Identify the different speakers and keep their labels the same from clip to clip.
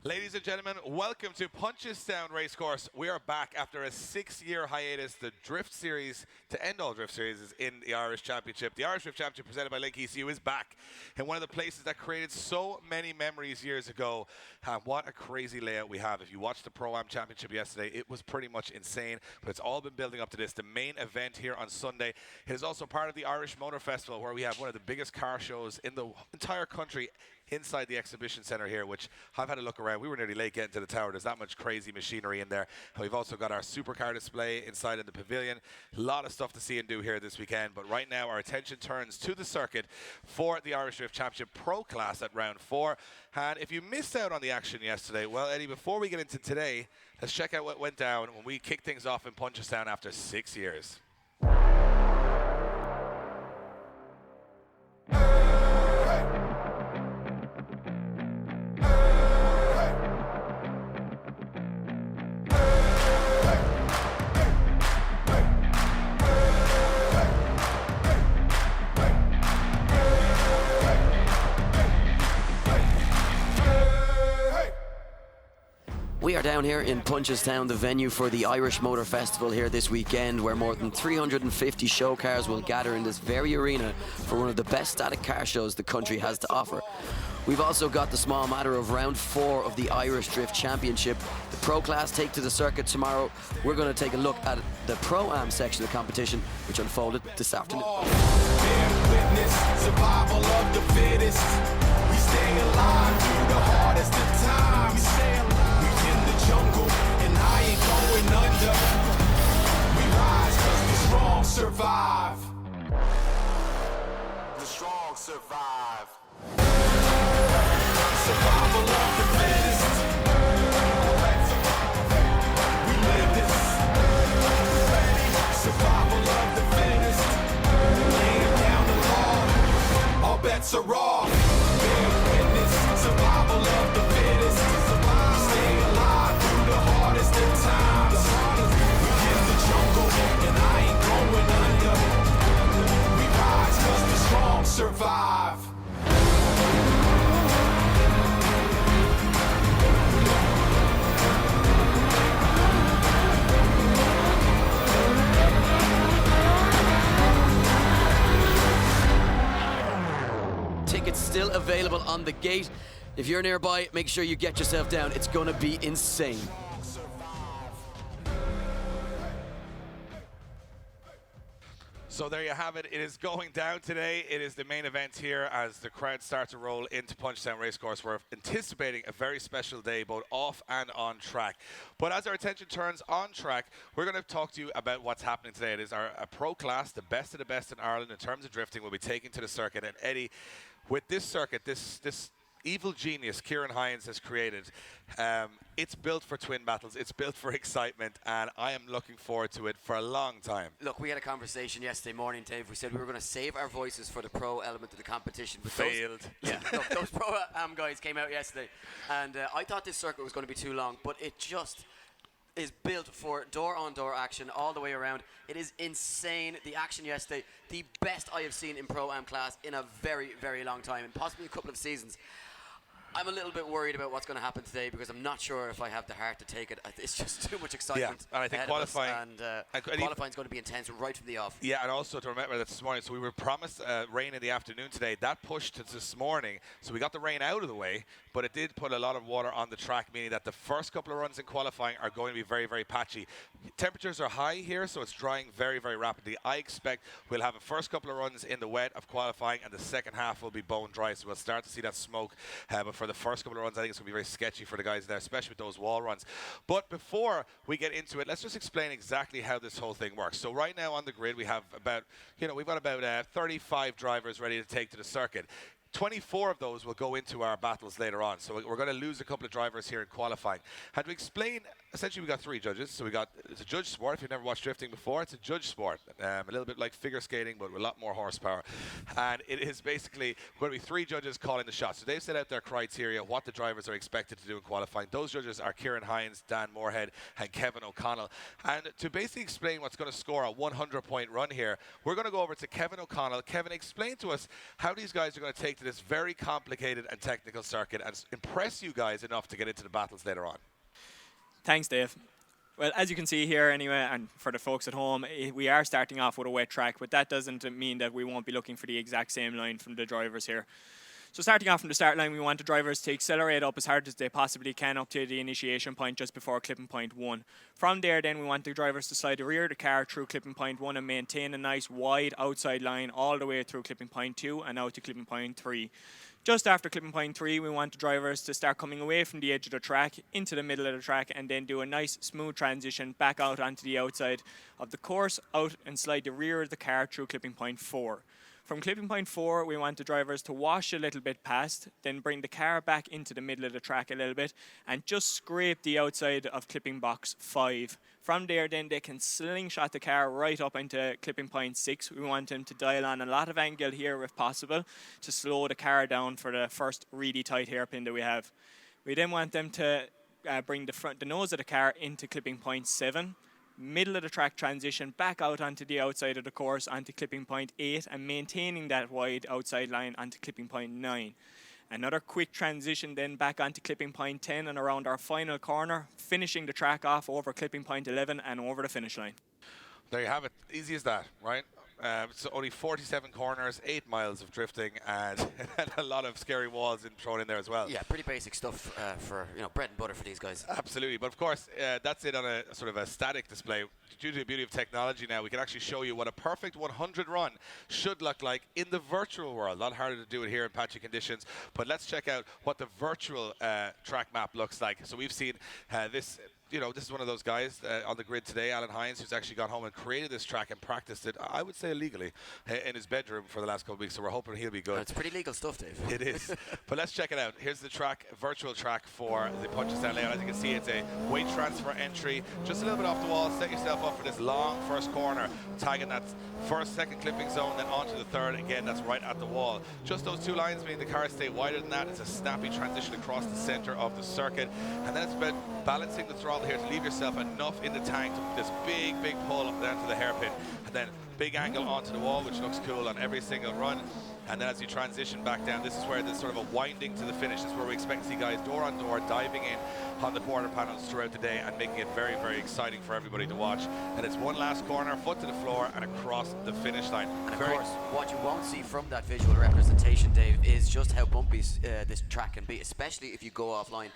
Speaker 1: Ladies and gentlemen, welcome to Punchestown Racecourse. We are back after a 6-year hiatus. The Drift Series, to end all Drift Series, is in the Irish Championship. The Irish Drift Championship, presented by Link ECU, is back in one of the places that created so many memories years ago. What a crazy layout we have. If you watched the Pro-Am Championship yesterday, it was pretty much insane, but it's all been building up to this. The main event here on Sunday. It is also part of the Irish Motor Festival, where we have one of the biggest car shows in the entire country inside the exhibition centre here, which I've had a look around. We were nearly late getting to the tower. There's that much crazy machinery in there. And we've also got our supercar display inside in the pavilion. A lot of stuff to see and do here this weekend. But right now, our attention turns to the circuit for the Irish Drift Championship Pro Class at round 4. And if you missed out on the action yesterday, well, Eddie, before we get into today, let's check out what went down when we kicked things off in Punchestown after 6 years.
Speaker 2: We are down here in Punchestown, the venue for the Irish Motor Festival here this weekend, where more than 350 show cars will gather in this very arena for one of the best static car shows the country has to offer. We've also got the small matter of round 4 of the Irish Drift Championship. The Pro Class take to the circuit tomorrow. We're going to take a look at the Pro-Am section of the competition, which unfolded this afternoon.
Speaker 3: Survival of the fittest. We stay alive through the hardest of times. We in the jungle, and I ain't going under. We rise 'cause the strong survive. The strong survive. Survival of the fittest. We live this. Survival of the fittest. Laying down the law. All bets are off. Bear witness. Survival of the fittest. We stay alive through the hardest of times. We in the jungle, and I ain't going under. We rise 'cause the strong survive.
Speaker 2: Tickets still available on the gate. If you're nearby, make sure you get yourself down. It's going to be insane.
Speaker 1: So there you have it. It is going down today. It is the main event here as the crowd start to roll into Punchestown Racecourse. We're anticipating a very special day, both off and on track. But as our attention turns on track, we're going to talk to you about what's happening today. It is our Pro Class, the best of the best in Ireland in terms of drifting, will be taken to the circuit. And Eddie, with this circuit, this evil genius Kieran Hines has created, it's built for twin battles, it's built for excitement, and I am looking forward to it for a long time.
Speaker 4: Look, we had a conversation yesterday morning, Dave. We said we were going to save our voices for the pro element of the competition. But
Speaker 1: Failed.
Speaker 4: Those pro-am guys came out yesterday, and I thought this circuit was going to be too long, but it just is built for door-on-door action all the way around. It is insane. The action yesterday, the best I have seen in Pro-Am class in a very, very long time, and possibly a couple of seasons. I'm a little bit worried about what's going to happen today because I'm not sure if I have the heart to take it. It's just too much excitement.
Speaker 1: Yeah, and I think qualifying
Speaker 4: is going to be intense right from the off.
Speaker 1: Yeah, and also to remember that this morning, so we were promised rain in the afternoon today. That pushed to this morning, so we got the rain out of the way, but it did put a lot of water on the track, meaning that the first couple of runs in qualifying are going to be very, very patchy. Temperatures are high here, so it's drying very, very rapidly. I expect we'll have a first couple of runs in the wet of qualifying, and the second half will be bone dry, so we'll start to see that smoke. But for the first couple of runs, I think it's going to be very sketchy for the guys there, especially with those wall runs. But before we get into it, let's just explain exactly how this whole thing works. So right now on the grid, we have about, we've got about 35 drivers ready to take to the circuit. 24 of those will go into our battles later on. So we're going to lose a couple of drivers here in qualifying. And to explain, essentially we've got 3 judges. So we got it's a judge sport. If you've never watched drifting before, it's a judge sport. A little bit like figure skating, but with a lot more horsepower. And it is basically going to be 3 judges calling the shots. So they've set out their criteria, what the drivers are expected to do in qualifying. Those judges are Kieran Hines, Dan Moorhead, and Kevin O'Connell. And to basically explain what's going to score a 100-point run here, we're going to go over to Kevin O'Connell. Kevin, explain to us how these guys are going to take to this very complicated and technical circuit and impress you guys enough to get into the battles later on.
Speaker 5: Thanks, Dave. Well, as you can see here anyway, and for the folks at home, we are starting off with a wet track, but that doesn't mean that we won't be looking for the exact same line from the drivers here. So starting off from the start line, we want the drivers to accelerate up as hard as they possibly can up to the initiation point just before clipping point 1. From there then we want the drivers to slide the rear of the car through clipping point 1 and maintain a nice wide outside line all the way through clipping point 2 and out to clipping point 3. Just after clipping point 3, we want the drivers to start coming away from the edge of the track into the middle of the track and then do a nice smooth transition back out onto the outside of the course, out and slide the rear of the car through clipping point 4. From clipping point 4, we want the drivers to wash a little bit past, then bring the car back into the middle of the track a little bit and just scrape the outside of clipping box 5. From there, then they can slingshot the car right up into clipping point 6. We want them to dial on a lot of angle here if possible to slow the car down for the first really tight hairpin that we have. We then want them to bring the nose of the car into clipping point 7. Middle of the track transition back out onto the outside of the course onto clipping point 8 and maintaining that wide outside line onto clipping point 9. Another quick transition then back onto clipping point 10 and around our final corner, finishing the track off over clipping point 11 and over the finish line.
Speaker 1: There you have it. Easy as that, right? So only 47 corners, 8 miles of drifting, and a lot of scary walls thrown in there as well.
Speaker 4: Yeah, pretty basic stuff for bread and butter for these guys.
Speaker 1: Absolutely, but of course that's it on a sort of a static display. Due to the beauty of technology now, we can actually show you what a perfect 100 run should look like in the virtual world. A lot harder to do it here in patchy conditions, but let's check out what the virtual track map looks like. So we've seen this. This is one of those guys on the grid today, Alan Hines, who's actually gone home and created this track and practiced it, I would say illegally, in his bedroom for the last couple of weeks. So we're hoping he'll be good.
Speaker 4: It's pretty legal stuff, Dave.
Speaker 1: It is. But let's check it out. Here's the track, virtual track for the Punchestown layout. As you can see, it's a weight transfer entry, just a little bit off the wall. Set yourself up for this long first corner, tagging that first, second clipping zone, then onto the third. Again, that's right at the wall. Just those 2 lines mean the cars stay wider than that. It's a snappy transition across the center of the circuit. And then it's about balancing the throttle here to leave yourself enough in the tank to put this big pull up down to the hairpin, and then big angle onto the wall, which looks cool on every single run. And then as you transition back down, this is where there's sort of a winding to the finish. This is where we expect to see guys door on door diving in on the quarter panels throughout the day and making it very, very exciting for everybody to watch. And it's one last corner, foot to the floor, and across the finish line.
Speaker 4: And of course, what you won't see from that visual representation, Dave, is just how bumpy this track can be, especially if you go offline.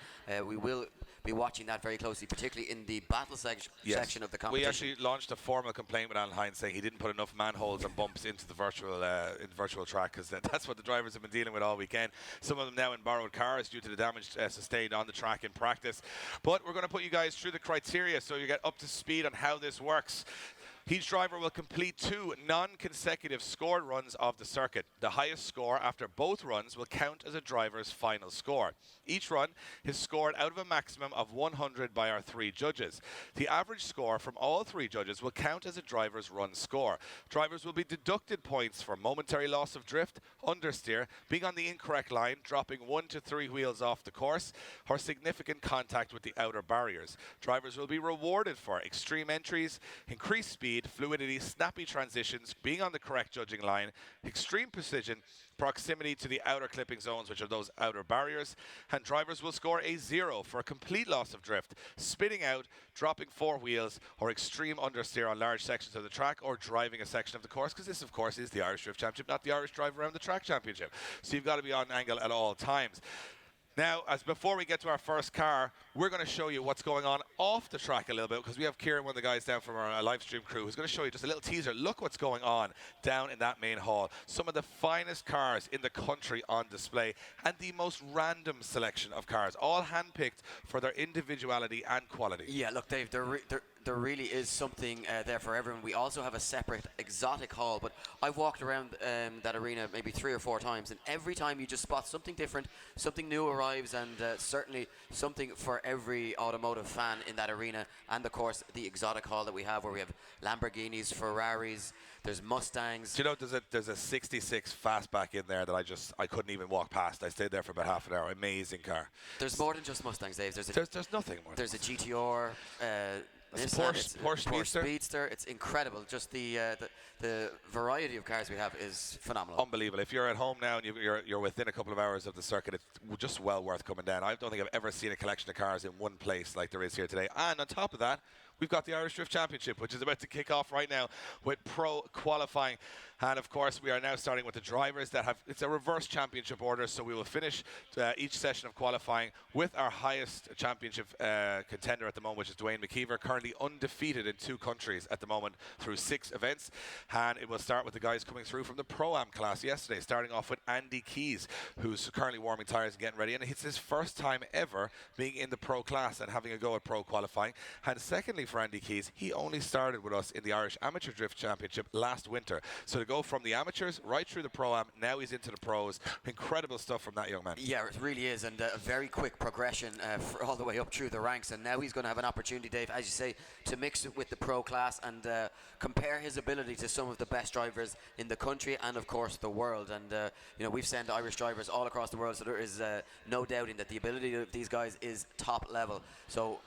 Speaker 4: We will be watching that very closely, particularly in the battle section of the competition.
Speaker 1: We actually launched a formal complaint with Alan Hines saying he didn't put enough manholes and bumps into the virtual track, because that's what the drivers have been dealing with all weekend. Some of them now in borrowed cars due to the damage sustained on the track in practice. But we're going to put you guys through the criteria so you get up to speed on how this works. Each driver will complete 2 non-consecutive scored runs of the circuit. The highest score after both runs will count as a driver's final score. Each run is scored out of a maximum of 100 by our 3 judges. The average score from all 3 judges will count as a driver's run score. Drivers will be deducted points for momentary loss of drift, understeer, being on the incorrect line, dropping 1 to 3 wheels off the course, or significant contact with the outer barriers. Drivers will be rewarded for extreme entries, increased speed, fluidity, snappy transitions, being on the correct judging line, extreme precision, proximity to the outer clipping zones, which are those outer barriers, and drivers will score a 0 for a complete loss of drift, spinning out, dropping 4 wheels, or extreme understeer on large sections of the track, or driving a section of the course, because this, of course, is the Irish Drift Championship, not the Irish Drive Around the Track Championship. So you've got to be on angle at all times. Now, before we get to our first car, we're going to show you what's going on off the track a little bit, because we have Kieran, one of the guys down from our live stream crew, who's going to show you just a little teaser. Look what's going on down in that main hall. Some of the finest cars in the country on display, and the most random selection of cars, all handpicked for their individuality and quality.
Speaker 4: Yeah, look, Dave, there really is something there for everyone. We also have a separate exotic hall, but I've walked around that arena maybe 3 or 4 times, and every time you just spot something different, something new arrives, and certainly something for every automotive fan in that arena. And of course, the exotic hall that we have, where we have Lamborghinis, Ferraris, there's Mustangs.
Speaker 1: Do you know there's a 66 fastback in there that I couldn't even walk past. I stayed there for about half an hour. Amazing car.
Speaker 4: There's more than just Mustangs, Dave.
Speaker 1: There's nothing more.
Speaker 4: There's a GTR.
Speaker 1: Porsche
Speaker 4: Speedster. It's incredible. Just the variety of cars we have is phenomenal.
Speaker 1: Unbelievable. If you're at home now and you're within a couple of hours of the circuit, it's just well worth coming down. I don't think I've ever seen a collection of cars in one place like there is here today. And on top of that, we've got the Irish Drift Championship, which is about to kick off right now with pro qualifying. And of course, we are now starting with the drivers it's a reverse championship order. So we will finish each session of qualifying with our highest championship contender at the moment, which is Dwayne McKeever, currently undefeated in 2 countries at the moment through 6 events. And it will start with the guys coming through from the Pro-Am class yesterday, starting off with Andy Keys, who's currently warming tires and getting ready. And it's his first time ever being in the pro class and having a go at pro qualifying. And secondly, for Andy Keys, he only started with us in the Irish Amateur Drift Championship last winter. So to go from the amateurs right through the Pro-Am, now he's into the pros. Incredible stuff from that young man.
Speaker 4: Yeah, it really is, and a very quick progression for all the way up through the ranks. And now he's going to have an opportunity, Dave, as you say, to mix it with the pro class and compare his ability to some of the best drivers in the country and, of course, the world. And we've sent Irish drivers all across the world, so there is no doubting that the ability of these guys is top level. So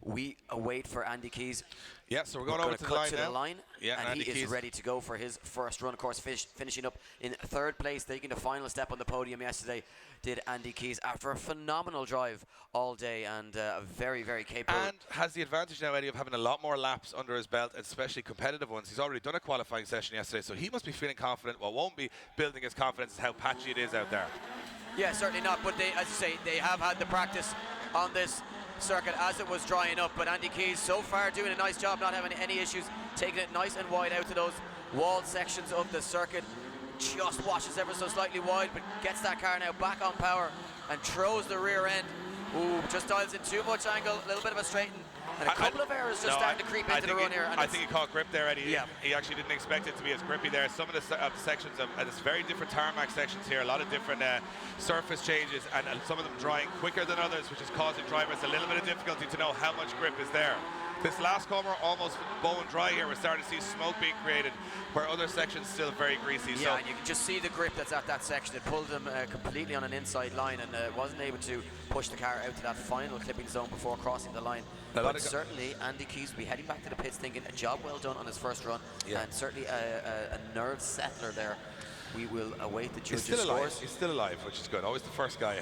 Speaker 4: we await for Andy Keys.
Speaker 1: Yeah, so we're going over to
Speaker 4: the line.
Speaker 1: Yeah,
Speaker 4: and he
Speaker 1: Keys
Speaker 4: is ready to go for his first run. Of course, finishing up in 3rd place, taking the final step on the podium yesterday, did Andy Keys after a phenomenal drive all day, and a very, very capable.
Speaker 1: And has the advantage now, Eddie, of having a lot more laps under his belt, especially competitive ones. He's already done a qualifying session yesterday, so he must be feeling confident. What won't be building his confidence is how patchy it is out there.
Speaker 4: Yeah, certainly not. But they, as you say, they have had the practice on this circuit as it was drying up, but Andy Keys so far doing a nice job, not having any issues, taking it nice and wide out to those walled sections of the circuit. Just washes ever so slightly wide, but gets that car now back on power and throws the rear end. Ooh, just dials in too much angle, a little bit of a straighten, and a couple of errors just starting to creep into the run here. And
Speaker 1: I think he caught grip there, Eddie.
Speaker 4: Yeah.
Speaker 1: He actually didn't expect it to be as grippy there. Some of the sections it's very different tarmac sections here, a lot of different surface changes, and some of them drying quicker than others, which is causing drivers a little bit of difficulty to know how much grip is there. This last corner almost bone dry here. We're starting to see smoke being created, where other sections still very greasy.
Speaker 4: Yeah,
Speaker 1: so
Speaker 4: and you can just see the grip that's at that section. It pulled them completely on an inside line, and wasn't able to push the car out to that final clipping zone before crossing the line. But certainly Andy Keys will be heading back to the pits thinking a job well done on his first run, and certainly a nerve settler there. We will await the judges' scores.
Speaker 1: He's still alive, which is good. Always the first guy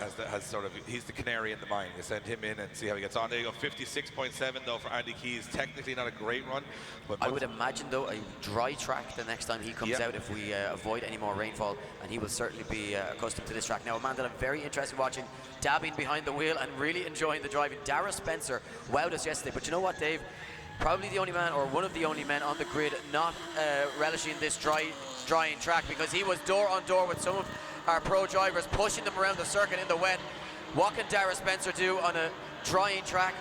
Speaker 1: he's the canary in the mine. You send him in and see how he gets on. There you go, 56.7 though for Andy Keys. Technically not a great run, but
Speaker 4: I would imagine though a dry track the next time he comes out if we avoid any more rainfall, and he will certainly be accustomed to this track. Now, a man that I'm very interested in watching, dabbing behind the wheel and really enjoying the driving, Dara Spencer wowed us yesterday. But you know what, Dave? Probably the only man, or one of the only men on the grid not relishing this drying track, because he was door on door with some of our pro drivers, pushing them around the circuit in the wet. What can Dara Spencer do on a drying track?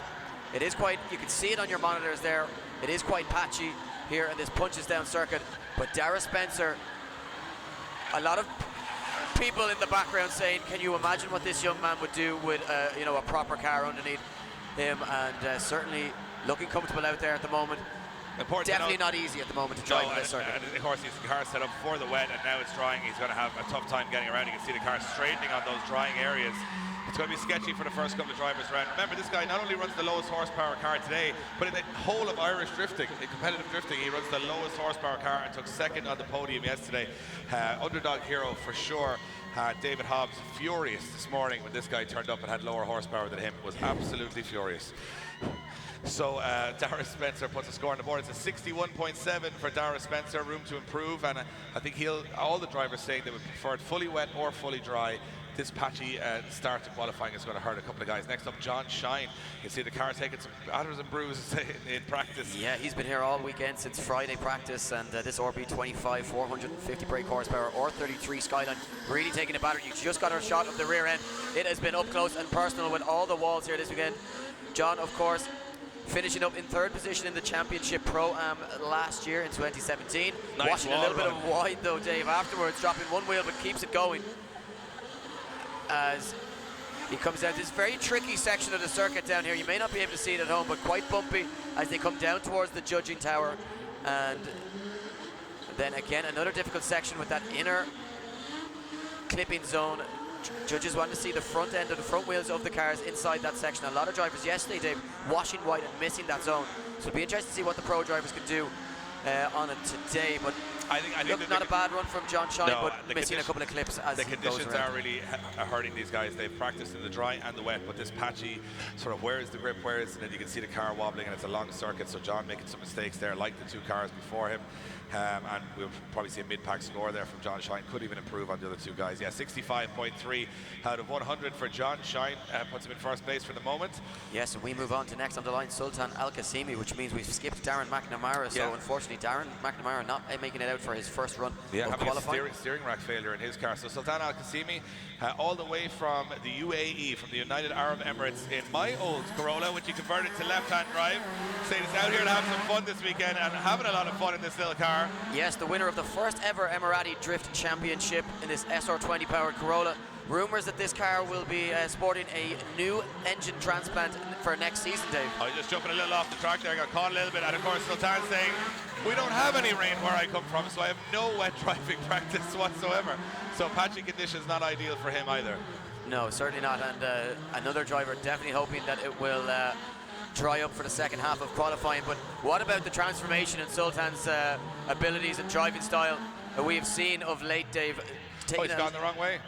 Speaker 4: It is quite, you can see it on your monitors there, it is quite patchy here in this Punchestown circuit, but Dara Spencer, a lot of people in the background saying, can you imagine what this young man would do with a proper car underneath him, and certainly looking comfortable out there at the moment. Definitely not easy at the moment to drive on this circuit.
Speaker 1: And of course, he's the car set up for the wet, and now it's drying. He's going to have a tough time getting around. You can see the car straightening on those drying areas. It's going to be sketchy for the first couple of drivers around. Remember, this guy not only runs the lowest horsepower car today, but in the whole of Irish drifting, in competitive drifting, he runs the lowest horsepower car and took second on the podium yesterday. Underdog hero for sure. David Hobbs furious this morning when this guy turned up and had lower horsepower than him. Was absolutely furious. So Dara Spencer puts a score on the board. It's a 61.7 for Dara Spencer, room to improve, and I think all the drivers saying they would prefer it fully wet or fully dry. This patchy start to qualifying is going to hurt a couple of guys. Next up, John Shine. You can see the car taking some batters and bruises in practice.
Speaker 4: Yeah, he's been here all weekend since Friday practice, and this RB25 450 brake horsepower or 33 Skyline really taking a batter. You just got a shot of the rear end. It has been up close and personal with all the walls here this weekend. John, of course, finishing up in 3rd position in the Championship Pro-Am last year in 2017.
Speaker 1: Nice
Speaker 4: Watching a
Speaker 1: wall
Speaker 4: little bit
Speaker 1: run.
Speaker 4: of wide though, Dave, afterwards, dropping one wheel but keeps it going as he comes down this very tricky section of the circuit down here. You may not be able to see it at home, but quite bumpy as they come down towards the judging tower. And then again, another difficult section with that inner clipping zone. Judges want to see the front end of the front wheels of the cars inside that section. A lot of drivers yesterday, Dave, washing white and missing that zone. So it'll be interesting to see what the pro drivers can do on it today. But
Speaker 1: I think
Speaker 4: look, not a bad run from John Shine,
Speaker 1: No,
Speaker 4: but
Speaker 1: the
Speaker 4: missing a couple of clips as
Speaker 1: the
Speaker 4: he goes
Speaker 1: conditions
Speaker 4: around.
Speaker 1: are really hurting these guys. They've practiced in the dry and the wet, but this patchy sort of where is the grip, where is, and then you can see the car wobbling, and it's a long circuit. So John making some mistakes there, like the 2 cars before him. And we'll probably see a mid-pack score there from John Shine. Could even improve on the other 2 guys. Yeah, 65.3 out of 100 for John Shine. Puts him in 1st place for the moment.
Speaker 4: Yes, and we move on to next on the line, Sultan Al-Qasimi, which means we've skipped Darren McNamara. So
Speaker 1: Yeah.
Speaker 4: unfortunately, Darren McNamara not making it out for his first run of
Speaker 1: Having
Speaker 4: qualifying.
Speaker 1: a steering rack failure in his car. So Sultan Al-Qasimi, all the way from the UAE, from the United Arab Emirates, in my old Corolla, which you converted to left-hand drive. Saying he's out here to have some fun this weekend and having a lot of fun in this little car.
Speaker 4: Yes, the winner of the first ever Emirati Drift Championship in this SR20 powered Corolla. Rumours that this car will be sporting a new engine transplant for next season, Dave.
Speaker 1: I was just jumping a little off the track there. I got caught a little bit. And of course, Sultan saying, we don't have any rain where I come from, so I have no wet driving practice whatsoever. So patchy conditions not ideal for him either.
Speaker 4: No, certainly not. And another driver definitely hoping that it will dry up for the second half of qualifying. But what about the transformation in Sultan's abilities and driving style that we have seen of late, Dave?
Speaker 1: Oh, he's gone the wrong way.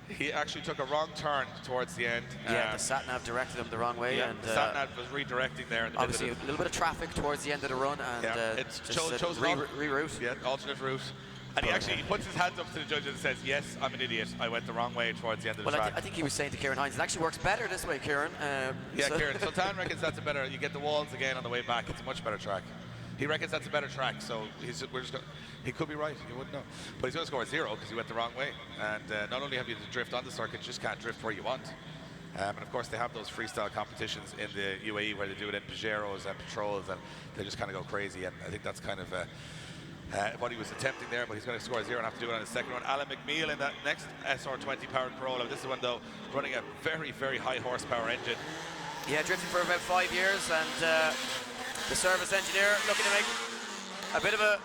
Speaker 1: He actually took a wrong turn towards the end.
Speaker 4: Yeah, the sat-nav directed him the wrong way.
Speaker 1: Yeah,
Speaker 4: and
Speaker 1: the sat-nav was redirecting there. In the
Speaker 4: obviously,
Speaker 1: middle
Speaker 4: a little bit of traffic towards the end of the run, and
Speaker 1: it's
Speaker 4: just
Speaker 1: chose
Speaker 4: reroute.
Speaker 1: Yeah, alternate route. And he puts his hands up to the judge and says, yes, I'm an idiot. I went the wrong way towards the end of the track.
Speaker 4: I think he was saying to Kieran Hines, it actually works better this way, Kieran.
Speaker 1: Kieran. Sultan reckons that's a better, you get the walls again on the way back. It's a much better track. He reckons that's a better track, so he could be right, you wouldn't know. But he's going to score a 0 because he went the wrong way. And not only have you to drift on the circuit, you just can't drift where you want. And of course, they have those freestyle competitions in the UAE where they do it in Pajeros and Patrols, and they just kind of go crazy. And I think that's kind of what he was attempting there, but he's going to score a 0 and have to do it on his second run. Alan McNeil in that next SR20 powered Corolla. This is one, though, running a very, very high horsepower engine.
Speaker 4: Yeah, drifting for about 5 years, and the service engineer looking to make a bit of a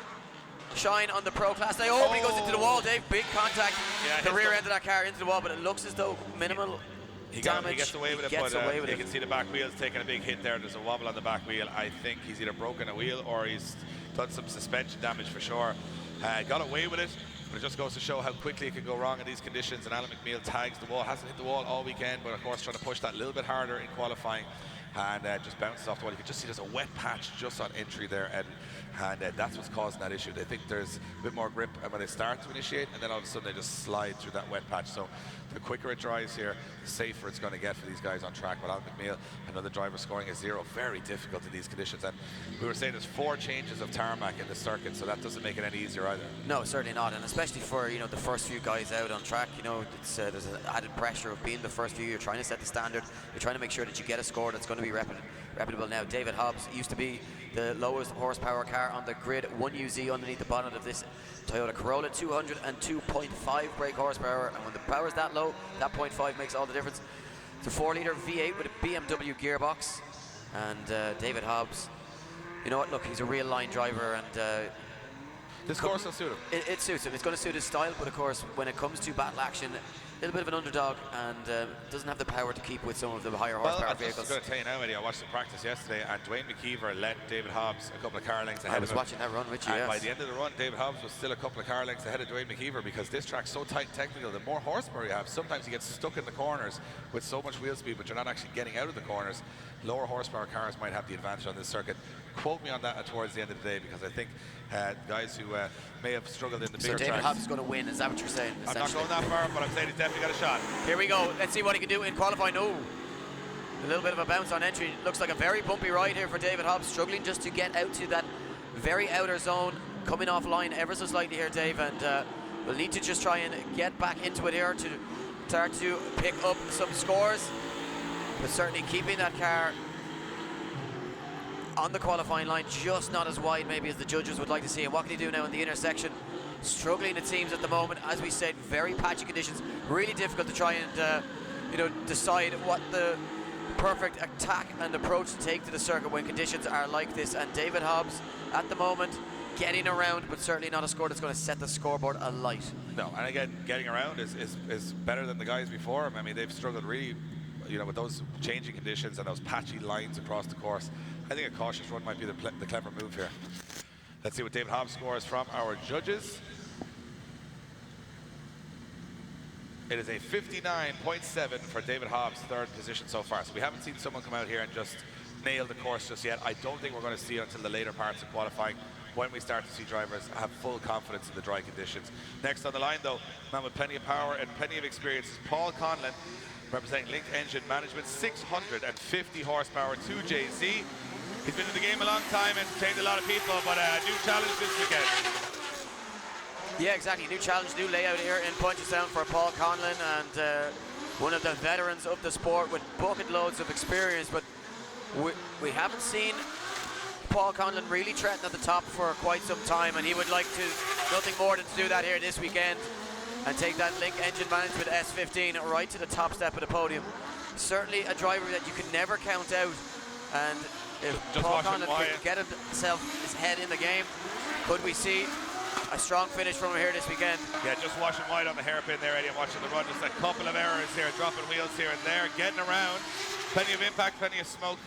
Speaker 4: shine on the pro class. He goes into the wall, Dave. Big contact.
Speaker 1: Yeah,
Speaker 4: the rear end of that car into the wall, but it looks as though minimal damage.
Speaker 1: He gets away with it, but you can see the back wheel's taking a big hit there. There's a wobble on the back wheel. I think he's either broken a wheel or he's done some suspension damage for sure. Got away with it, but it just goes to show how quickly it can go wrong in these conditions. And Alan McNeil tags the wall. Hasn't hit the wall all weekend, but of course trying to push that a little bit harder in qualifying. And just bounces off the wall. You can just see there's a wet patch just on entry there, and that's what's causing that issue. They think there's a bit more grip when they start to initiate, and then all of a sudden they just slide through that wet patch. So the quicker it dries here, the safer it's going to get for these guys on track. But Alan McNeil, another driver scoring a 0, very difficult in these conditions. And we were saying there's 4 changes of tarmac in the circuit, so that doesn't make it any easier either.
Speaker 4: No, certainly not, and especially for the first few guys out on track. It's there's an added pressure of being the first few. You're trying to set the standard. You're trying to make sure that you get a score that's going to be reputable. Now, David Hobbs used to be the lowest horsepower car on the grid, 1UZ underneath the bonnet of this Toyota Corolla, 202.5 brake horsepower, and when the power's that low, that 0.5 makes all the difference. It's a 4-litre V8 with a BMW gearbox, and David Hobbs, you know what, look, he's a real line driver, and
Speaker 1: this course will suit him.
Speaker 4: It suits him. It's going to suit his style, but of course, when it comes to battle action, a little bit of an underdog, and doesn't have the power to keep with some of the higher horsepower vehicles.
Speaker 1: I was going to tell you now, Eddie, I watched the practice yesterday, and Dwayne McKeever led David Hobbs a couple of car lengths ahead of him.
Speaker 4: I was watching that run with you,
Speaker 1: and
Speaker 4: yes.
Speaker 1: by the end of the run, David Hobbs was still a couple of car lengths ahead of Dwayne McKeever, because this track's so tight and technical. The more horsepower you have, sometimes you get stuck in the corners with so much wheel speed, but you're not actually getting out of the corners. Lower horsepower cars might have the advantage on this circuit. Quote me on that towards the end of the day, because I think guys who may have struggled in the bigger
Speaker 4: tracks. So David
Speaker 1: tracks.
Speaker 4: Hobbs is going to win, is that what you're saying?
Speaker 1: I'm not going that far, but I'm saying he's definitely got a shot.
Speaker 4: Here we go. Let's see what he can do in qualifying. Oh, a little bit of a bounce on entry. Looks like a very bumpy ride here for David Hobbs, struggling just to get out to that very outer zone, coming off line ever so slightly here, Dave, and we'll need to just try and get back into it here to start to pick up some scores, but certainly keeping that car on the qualifying line, just not as wide maybe as the judges would like to see. And what can he do now in the intersection? Struggling, it seems, at the moment. As we said, very patchy conditions. Really difficult to try and decide what the perfect attack and approach to take to the circuit when conditions are like this. And David Hobbs, at the moment, getting around, but certainly not a score that's going to set the scoreboard alight.
Speaker 1: No, and again, getting around is better than the guys before him. I mean, they've struggled really, with those changing conditions and those patchy lines across the course. I think a cautious run might be the clever move here. Let's see what David Hobbs scores from our judges. It is a 59.7 for David Hobbs, third position so far. So we haven't seen someone come out here and just nail the course just yet. I don't think we're going to see it until the later parts of qualifying, when we start to see drivers have full confidence in the dry conditions. Next on the line, though, man with plenty of power and plenty of experience is Paul Conlon, representing Link Engine Management, 650 horsepower, 2JZ. He's been in the game a long time, entertained a lot of people, but a new challenge this weekend.
Speaker 4: Yeah, exactly. New challenge, new layout here in Punchestown for Paul Conlon, and one of the veterans of the sport with bucket loads of experience. But we haven't seen Paul Conlon really threaten at the top for quite some time, and he would like to nothing more than to do that here this weekend and take that Link Engine Management S15 right to the top step of the podium. Certainly a driver that you can never count out, and if
Speaker 1: Just
Speaker 4: Paul Conlon
Speaker 1: Wyatt
Speaker 4: can get his head in the game, could we see a strong finish from him here this weekend?
Speaker 1: Yeah, just watching White on the hairpin there, Eddie, and watching the run. Just a couple of errors here, dropping wheels here and there, getting around. Plenty of impact, plenty of smoke.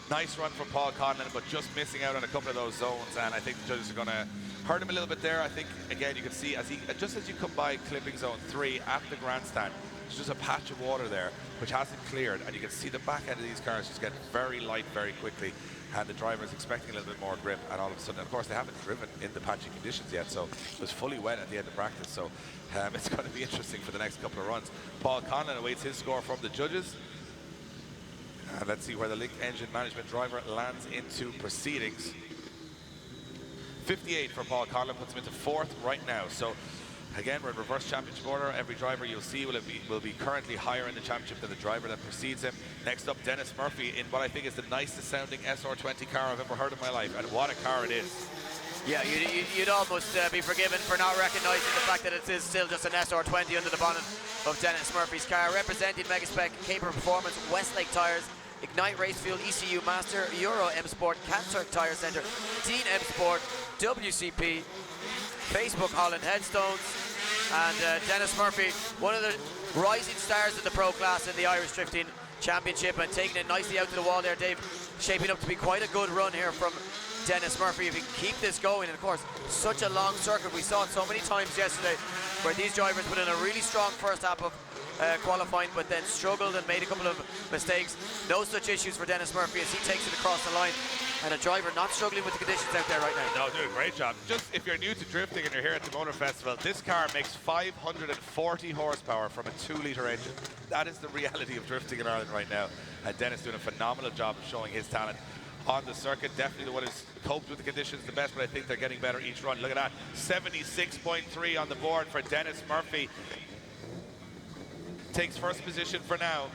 Speaker 1: Nice run from Paul Conlon, but just missing out on a couple of those zones, and I think the judges are going to hurt him a little bit there. I think, again, you can see just as you come by clipping zone 3 at the grandstand, there's just a patch of water there which hasn't cleared, and you can see the back end of these cars just get very light very quickly, and the driver is expecting a little bit more grip, and all of a sudden, of course, they haven't driven in the patchy conditions yet, so it was fully wet at the end of practice, so it's going to be interesting for the next couple of runs. Paul Conlon awaits his score from the judges. Let's see where the Link Engine Management driver lands into proceedings. 58 for Paul Conlon, puts him into 4th right now. So again, we're in reverse championship order. Every driver you'll see will be currently higher in the championship than the driver that precedes him. Next up, Dennis Murphy in what I think is the nicest sounding SR20 car I've ever heard in my life, and what a car it is.
Speaker 4: Yeah, you'd almost be forgiven for not recognising the fact that it is still just an SR20 under the bonnet of Dennis Murphy's car, representing Megaspec, Caper Performance, Westlake Tyres, Ignite Race Fuel, ECU Master, Euro M Sport, Canturk Tyre Centre, Dean M Sport, WCP, Facebook Holland Headstones, and Dennis Murphy, one of the rising stars in the pro class in the Irish Drifting Championship, and taking it nicely out to the wall there, Dave. Shaping up to be quite a good run here from Dennis Murphy if he can keep this going. And of course, such a long circuit. We saw it so many times yesterday where these drivers put in a really strong first half of qualifying, but then struggled and made a couple of mistakes. No such issues for Dennis Murphy as he takes it across the line, and a driver not struggling with the conditions out there right now.
Speaker 1: No, doing a great job. Just if you're new to drifting and you're here at the Motor Festival, this car makes 540 horsepower from a 2-litre engine. That is the reality of drifting in Ireland right now, and Dennis doing a phenomenal job of showing his talent on the circuit. Definitely the one who's coped with the conditions the best, but I think they're getting better each run. Look at that, 76.3 on the board for Dennis Murphy. Takes first position for now.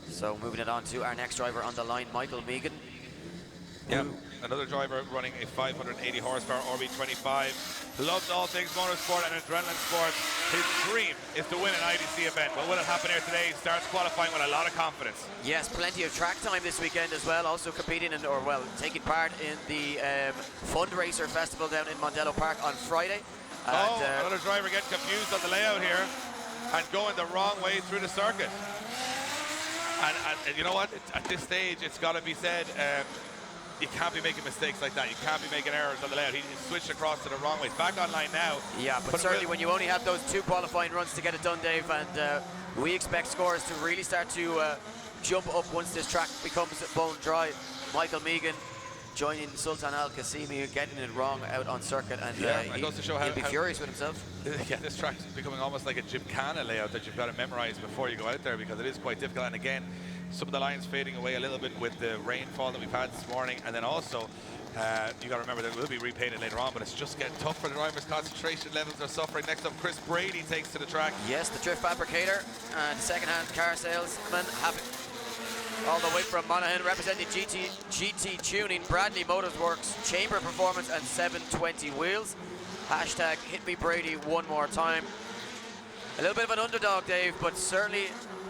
Speaker 4: So moving it on to our next driver on the line, Michael Megan.
Speaker 1: Yeah, another driver running a 580 horsepower RB25. Loves all things motorsport and adrenaline sports. His dream is to win an IDC event. But will it happen here today? He starts qualifying with a lot of confidence.
Speaker 4: Yes, plenty of track time this weekend as well. Also competing in, taking part in the fundraiser festival down in Mondello Park on Friday. And,
Speaker 1: another driver getting confused on the layout here and going the wrong way through the circuit. And you know what? At this stage, it's got to be said, you can't be making mistakes like that. You can't be making errors on the layout. He switched across to the wrong way. It's back online now. Yeah,
Speaker 4: but certainly when you only have those 2 qualifying runs to get it done, Dave, and we expect scores to really start to jump up once this track becomes bone dry. Michael Megan joining Sultan Al Qasimi, getting it wrong out on circuit, and
Speaker 1: it goes to show
Speaker 4: he'll be furious with himself.
Speaker 1: Yeah, this track's becoming almost like a gymkhana layout that you've got to memorize before you go out there, because it is quite difficult. And again, some of the lines fading away a little bit with the rainfall that we've had this morning, and then also you got to remember that it will be repainted later on, but it's just getting tough for the drivers. Concentration levels are suffering. Next up, Chris Brady takes to the track.
Speaker 4: Yes, the drift fabricator and second-hand car salesman all the way from Monaghan, representing GT Tuning, Bradley Motorsworks, Chamber Performance, and 720 Wheels. Hashtag hit me Brady one more time. A little bit of an underdog, Dave, but certainly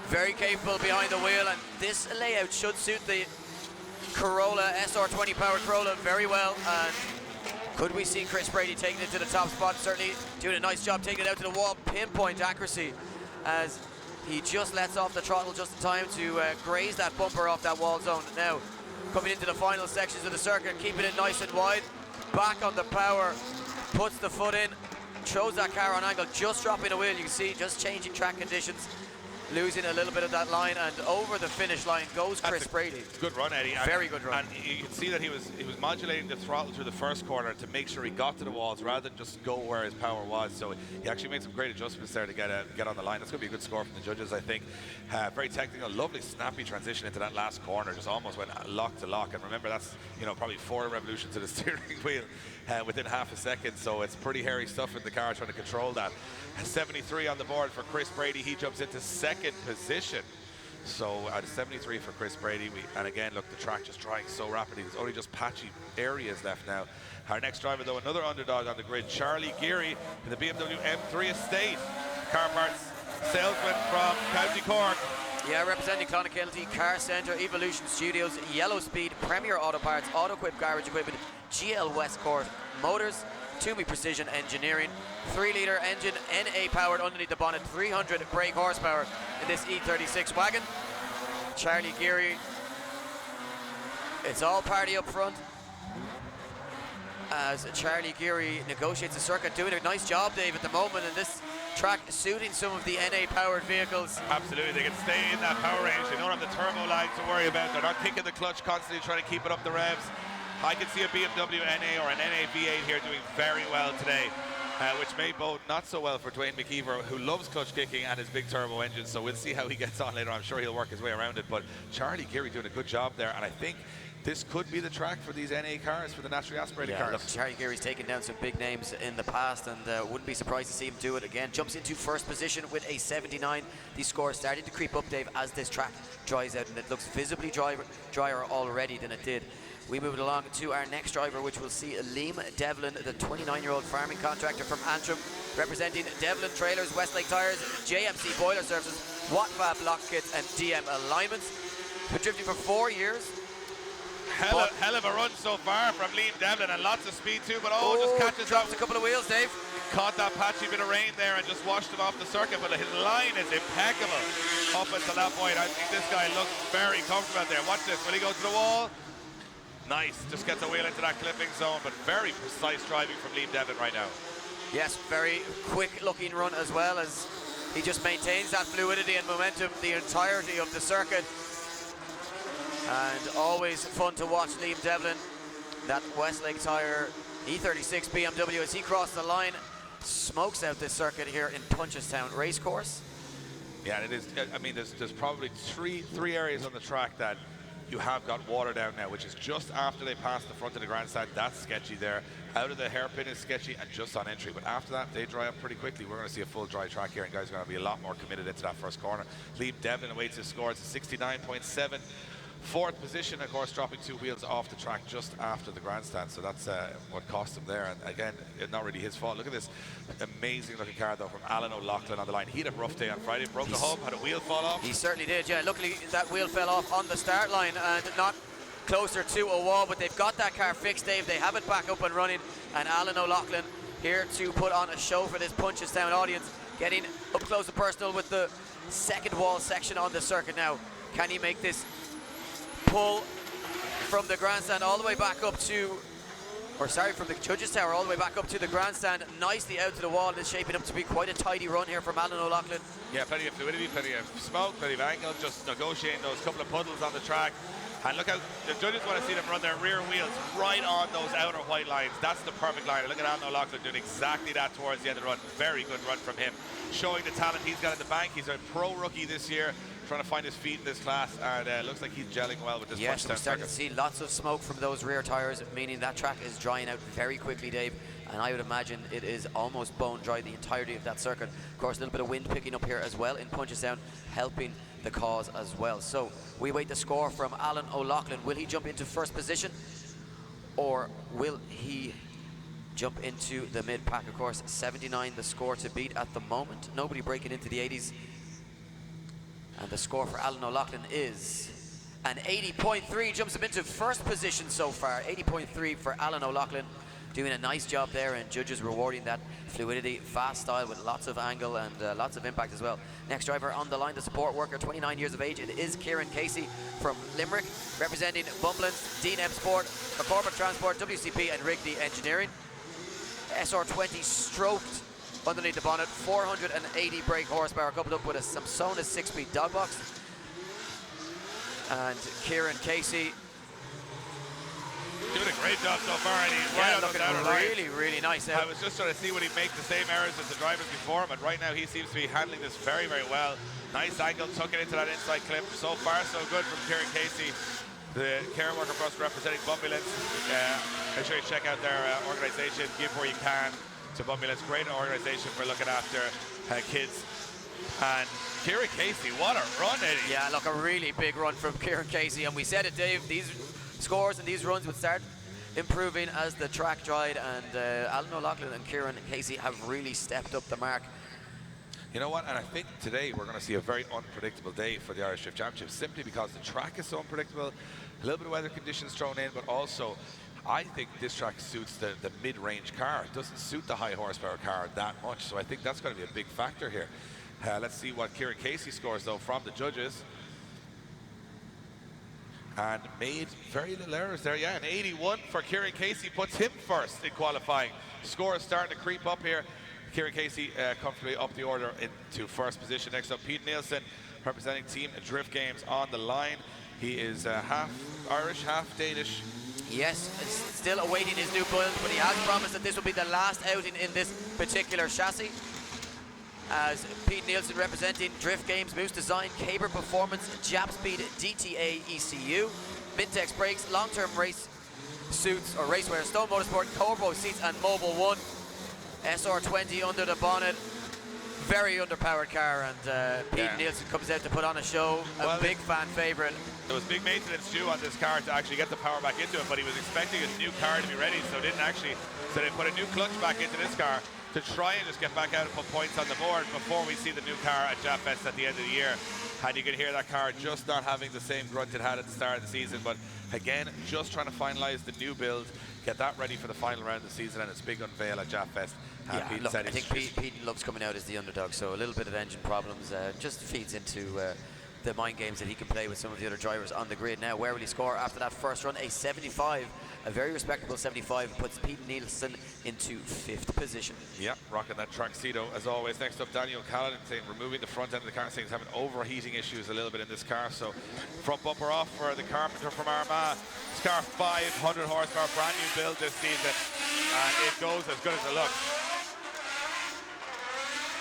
Speaker 4: very capable behind the wheel, and this layout should suit the Corolla, SR20 powered Corolla very well. And could we see Chris Brady taking it to the top spot? Certainly doing a nice job taking it out to the wall, pinpoint accuracy, as he just lets off the throttle just in time to graze that bumper off that wall zone. Now, coming into the final sections of the circuit, keeping it nice and wide, back on the power, puts the foot in, throws that car on angle, just dropping a wheel. You can see just changing track conditions, losing a little bit of that line, and over the finish line goes Chris Brady.
Speaker 1: Good run, Eddie.
Speaker 4: Very good run.
Speaker 1: And you can see that he was modulating the throttle through the first corner to make sure he got to the walls rather than just go where his power was. So he actually made some great adjustments there to get on the line. That's going to be a good score from the judges, I think. Very technical, lovely, snappy transition into that last corner. Just almost went lock to lock. And remember, that's probably 4 revolutions of the steering wheel within half a second. So it's pretty hairy stuff in the car trying to control that. 73 on the board for Chris Brady. He jumps into second position. So at 73 for Chris Brady. And again, look, the track just drying so rapidly. There's only just patchy areas left now. Our next driver, though, another underdog on the grid, Charlie Geary in the BMW M3 Estate. Car parts salesman from County Cork.
Speaker 4: Yeah, representing Clonakilty, Car Centre, Evolution Studios, Yellow Speed, Premier Auto Parts, Auto Equip Garage Equipment, GL Westcourt Motors, Toomey Precision Engineering, 3-litre engine, NA powered underneath the bonnet, 300 brake horsepower in this E36 wagon. Charlie Geary, it's all party up front as Charlie Geary negotiates the circuit, doing a nice job, Dave, at the moment, and this track suiting some of the NA powered vehicles.
Speaker 1: Absolutely, they can stay in that power range. They don't have the turbo line to worry about. They're not kicking the clutch constantly trying to keep it up the revs. I can see a BMW NA or an NA V8 here doing very well today, which may bode not so well for Dwayne McKeever, who loves clutch kicking and his big turbo engine. So we'll see how he gets on later. I'm sure he'll work his way around it. But Charlie Geary doing a good job there, and I think this could be the track for these NA cars, for the naturally aspirated cars.
Speaker 4: Look, Charlie Geary's taken down some big names in the past, and wouldn't be surprised to see him do it again. Jumps into first position with a 79. These scores starting to creep up, Dave, as this track dries out, and it looks visibly drier already than it did. We move it along to our next driver, which will see Liam Devlin, the 29-year-old farming contractor from Antrim, representing Devlin Trailers, Westlake Tyres, JMC Boiler Services, Wattfab Lock Kits, and DM Alignments. Been drifting for 4 years.
Speaker 1: Hell of a run so far from Liam Devlin, and lots of speed too, but just catches
Speaker 4: drops
Speaker 1: up.
Speaker 4: a couple of wheels, Dave.
Speaker 1: Caught that patchy bit of rain there and just washed him off the circuit, but his line is impeccable up until that point. I think this guy looks very comfortable out there. Watch this, will he go to the wall? Nice, just gets a wheel into that clipping zone, but very precise driving from Liam Devlin right now.
Speaker 4: Yes, very quick looking run as well, as he just maintains that fluidity and momentum the entirety of the circuit. And always fun to watch Liam Devlin, that Westlake Tyre E36 BMW, as he crossed the line, smokes out this circuit here in Punchestown Racecourse.
Speaker 1: Yeah, and it is. I mean, there's probably three areas on the track that you have got water down now, which is just after they pass the front of the grandstand. That's sketchy there. Out of the hairpin is sketchy, and just on entry. But after that, they dry up pretty quickly. We're going to see a full dry track here, and guys are going to be a lot more committed into that first corner. Liam Devlin awaits his score. It's a 69.7. Fourth position, of course, dropping 2 wheels off the track just after the grandstand. So that's what cost him there. And again, not really his fault. Look at this amazing looking car, though, from Alan O'Loughlin on the line. He had a rough day on Friday, broke a hub, had a wheel fall off.
Speaker 4: He certainly did, yeah. Luckily, that wheel fell off on the start line and not closer to a wall, but they've got that car fixed, Dave. They have it back up and running, and Alan O'Loughlin here to put on a show for this Punchestown audience, getting up close and personal with the second wall section on the circuit now. Can he make this pull from the grandstand all the way back up to, from the judges tower all the way back up to the grandstand, nicely out to the wall, and it's shaping up to be quite a tidy run here from Alan O'Loughlin.
Speaker 1: Yeah, plenty of fluidity, plenty of smoke, plenty of angle, just negotiating those couple of puddles on the track. And look out, the judges want to see them run their rear wheels right on those outer white lines. That's the perfect line. Look at Alan O'Loughlin doing exactly that towards the end of the run. Very good run from him, showing the talent he's got in the bank. He's a pro rookie this year, trying to find his feet in this class, and looks like he's gelling well with this.
Speaker 4: Yes, we're starting to see lots of smoke from those rear tires, meaning that track is drying out very quickly, Dave, and I would imagine it is almost bone dry the entirety of that circuit. Of course, a little bit of wind picking up here as well in Punchestown, helping
Speaker 2: the cause as well. So we wait the score from Alan O'Loughlin. Will he jump into first position, or will he jump into the mid-pack? Of course, 79 the score to beat at the moment. Nobody breaking into the 80s. And the score for Alan O'Loughlin is an 80.3, jumps him into first position so far. 80.3 for Alan O'Loughlin, doing a nice job there, and judges rewarding that fluidity, fast style with lots of angle and lots of impact as well. Next driver on the line, the support worker, 29 years of age. It is Kieran Casey from Limerick, representing Bumblin's, D&M Sport, McCormick Transport, WCP and Wrigley Engineering. SR20 stroked underneath the bonnet, 480 brake horsepower, coupled up with a Samsona 6-speed dog box. And Kieran Casey
Speaker 1: doing a great job so far, and he's right on
Speaker 2: looking
Speaker 1: the
Speaker 2: really, really nice.
Speaker 1: I was just trying to see would he make the same errors as the drivers before him, and right now he seems to be handling this very, very well. Nice angle, tucking into that inside clip. So far, so good from Kieran Casey, the care worker for us representing Bumbulance. Make sure you check out their organisation, Give Where You Can to Bumbulance. Great organisation for looking after kids. And Kieran Casey, what a run, Eddie.
Speaker 2: Yeah, look, a really big run from Kieran Casey, and we said it, Dave, these scores and these runs would start improving as the track dried, and Alan O'Loughlin and Kieran Casey have really stepped up the mark.
Speaker 1: You know what, and I think today we're going to see a very unpredictable day for the Irish Drift Championship, simply because the track is so unpredictable, a little bit of weather conditions thrown in, but also I think this track suits the mid-range car. It doesn't suit the high horsepower car that much, so I think that's going to be a big factor here. Let's see what Kieran Casey scores though from the judges. And made very little errors there. Yeah, an 81 for Kieran Casey puts him first in qualifying. Score is starting to creep up here. Kieran Casey comfortably up the order into first position. Next up, Pete Nielsen, representing Team Drift Games on the line. He is half Irish, half Danish.
Speaker 2: Yes, still awaiting his new build, but he has promised that this will be the last outing in this particular chassis. As Pete Nielsen representing Drift Games, Moose Design, Caber Performance, Jap Speed, DTA ECU, Mintex Brakes, long-term race suits or racewear, Stone Motorsport, Corvo seats and Mobile One. SR20 under the bonnet, very underpowered car, and Pete Nielsen comes out to put on a show, a big fan favourite.
Speaker 1: There was big maintenance due on this car to actually get the power back into it, but he was expecting his new car to be ready, so didn't actually. So they put a new clutch back into this car to try and just get back out and put points on the board before we see the new car at Jap Fest at the end of the year. And you can hear that car just not having the same grunt it had at the start of the season, but again, just trying to finalise the new build, get that ready for the final round of the season and its big unveil at Jap Fest.
Speaker 2: Yeah, look, I think Pete loves coming out as the underdog, so a little bit of engine problems just feeds into the mind games that he can play with some of the other drivers on the grid. Now, where will he score after that first run? A 75, a very respectable 75, puts Pete Nielsen into 5th position.
Speaker 1: Yep, rocking that Traxedo as always. Next up, Daniel Callan saying removing the front end of the car, saying he's having overheating issues a little bit in this car. So front bumper off for the Carpenter from Armagh. This car 500 horsepower, brand new build this season, and it goes as good as it looks.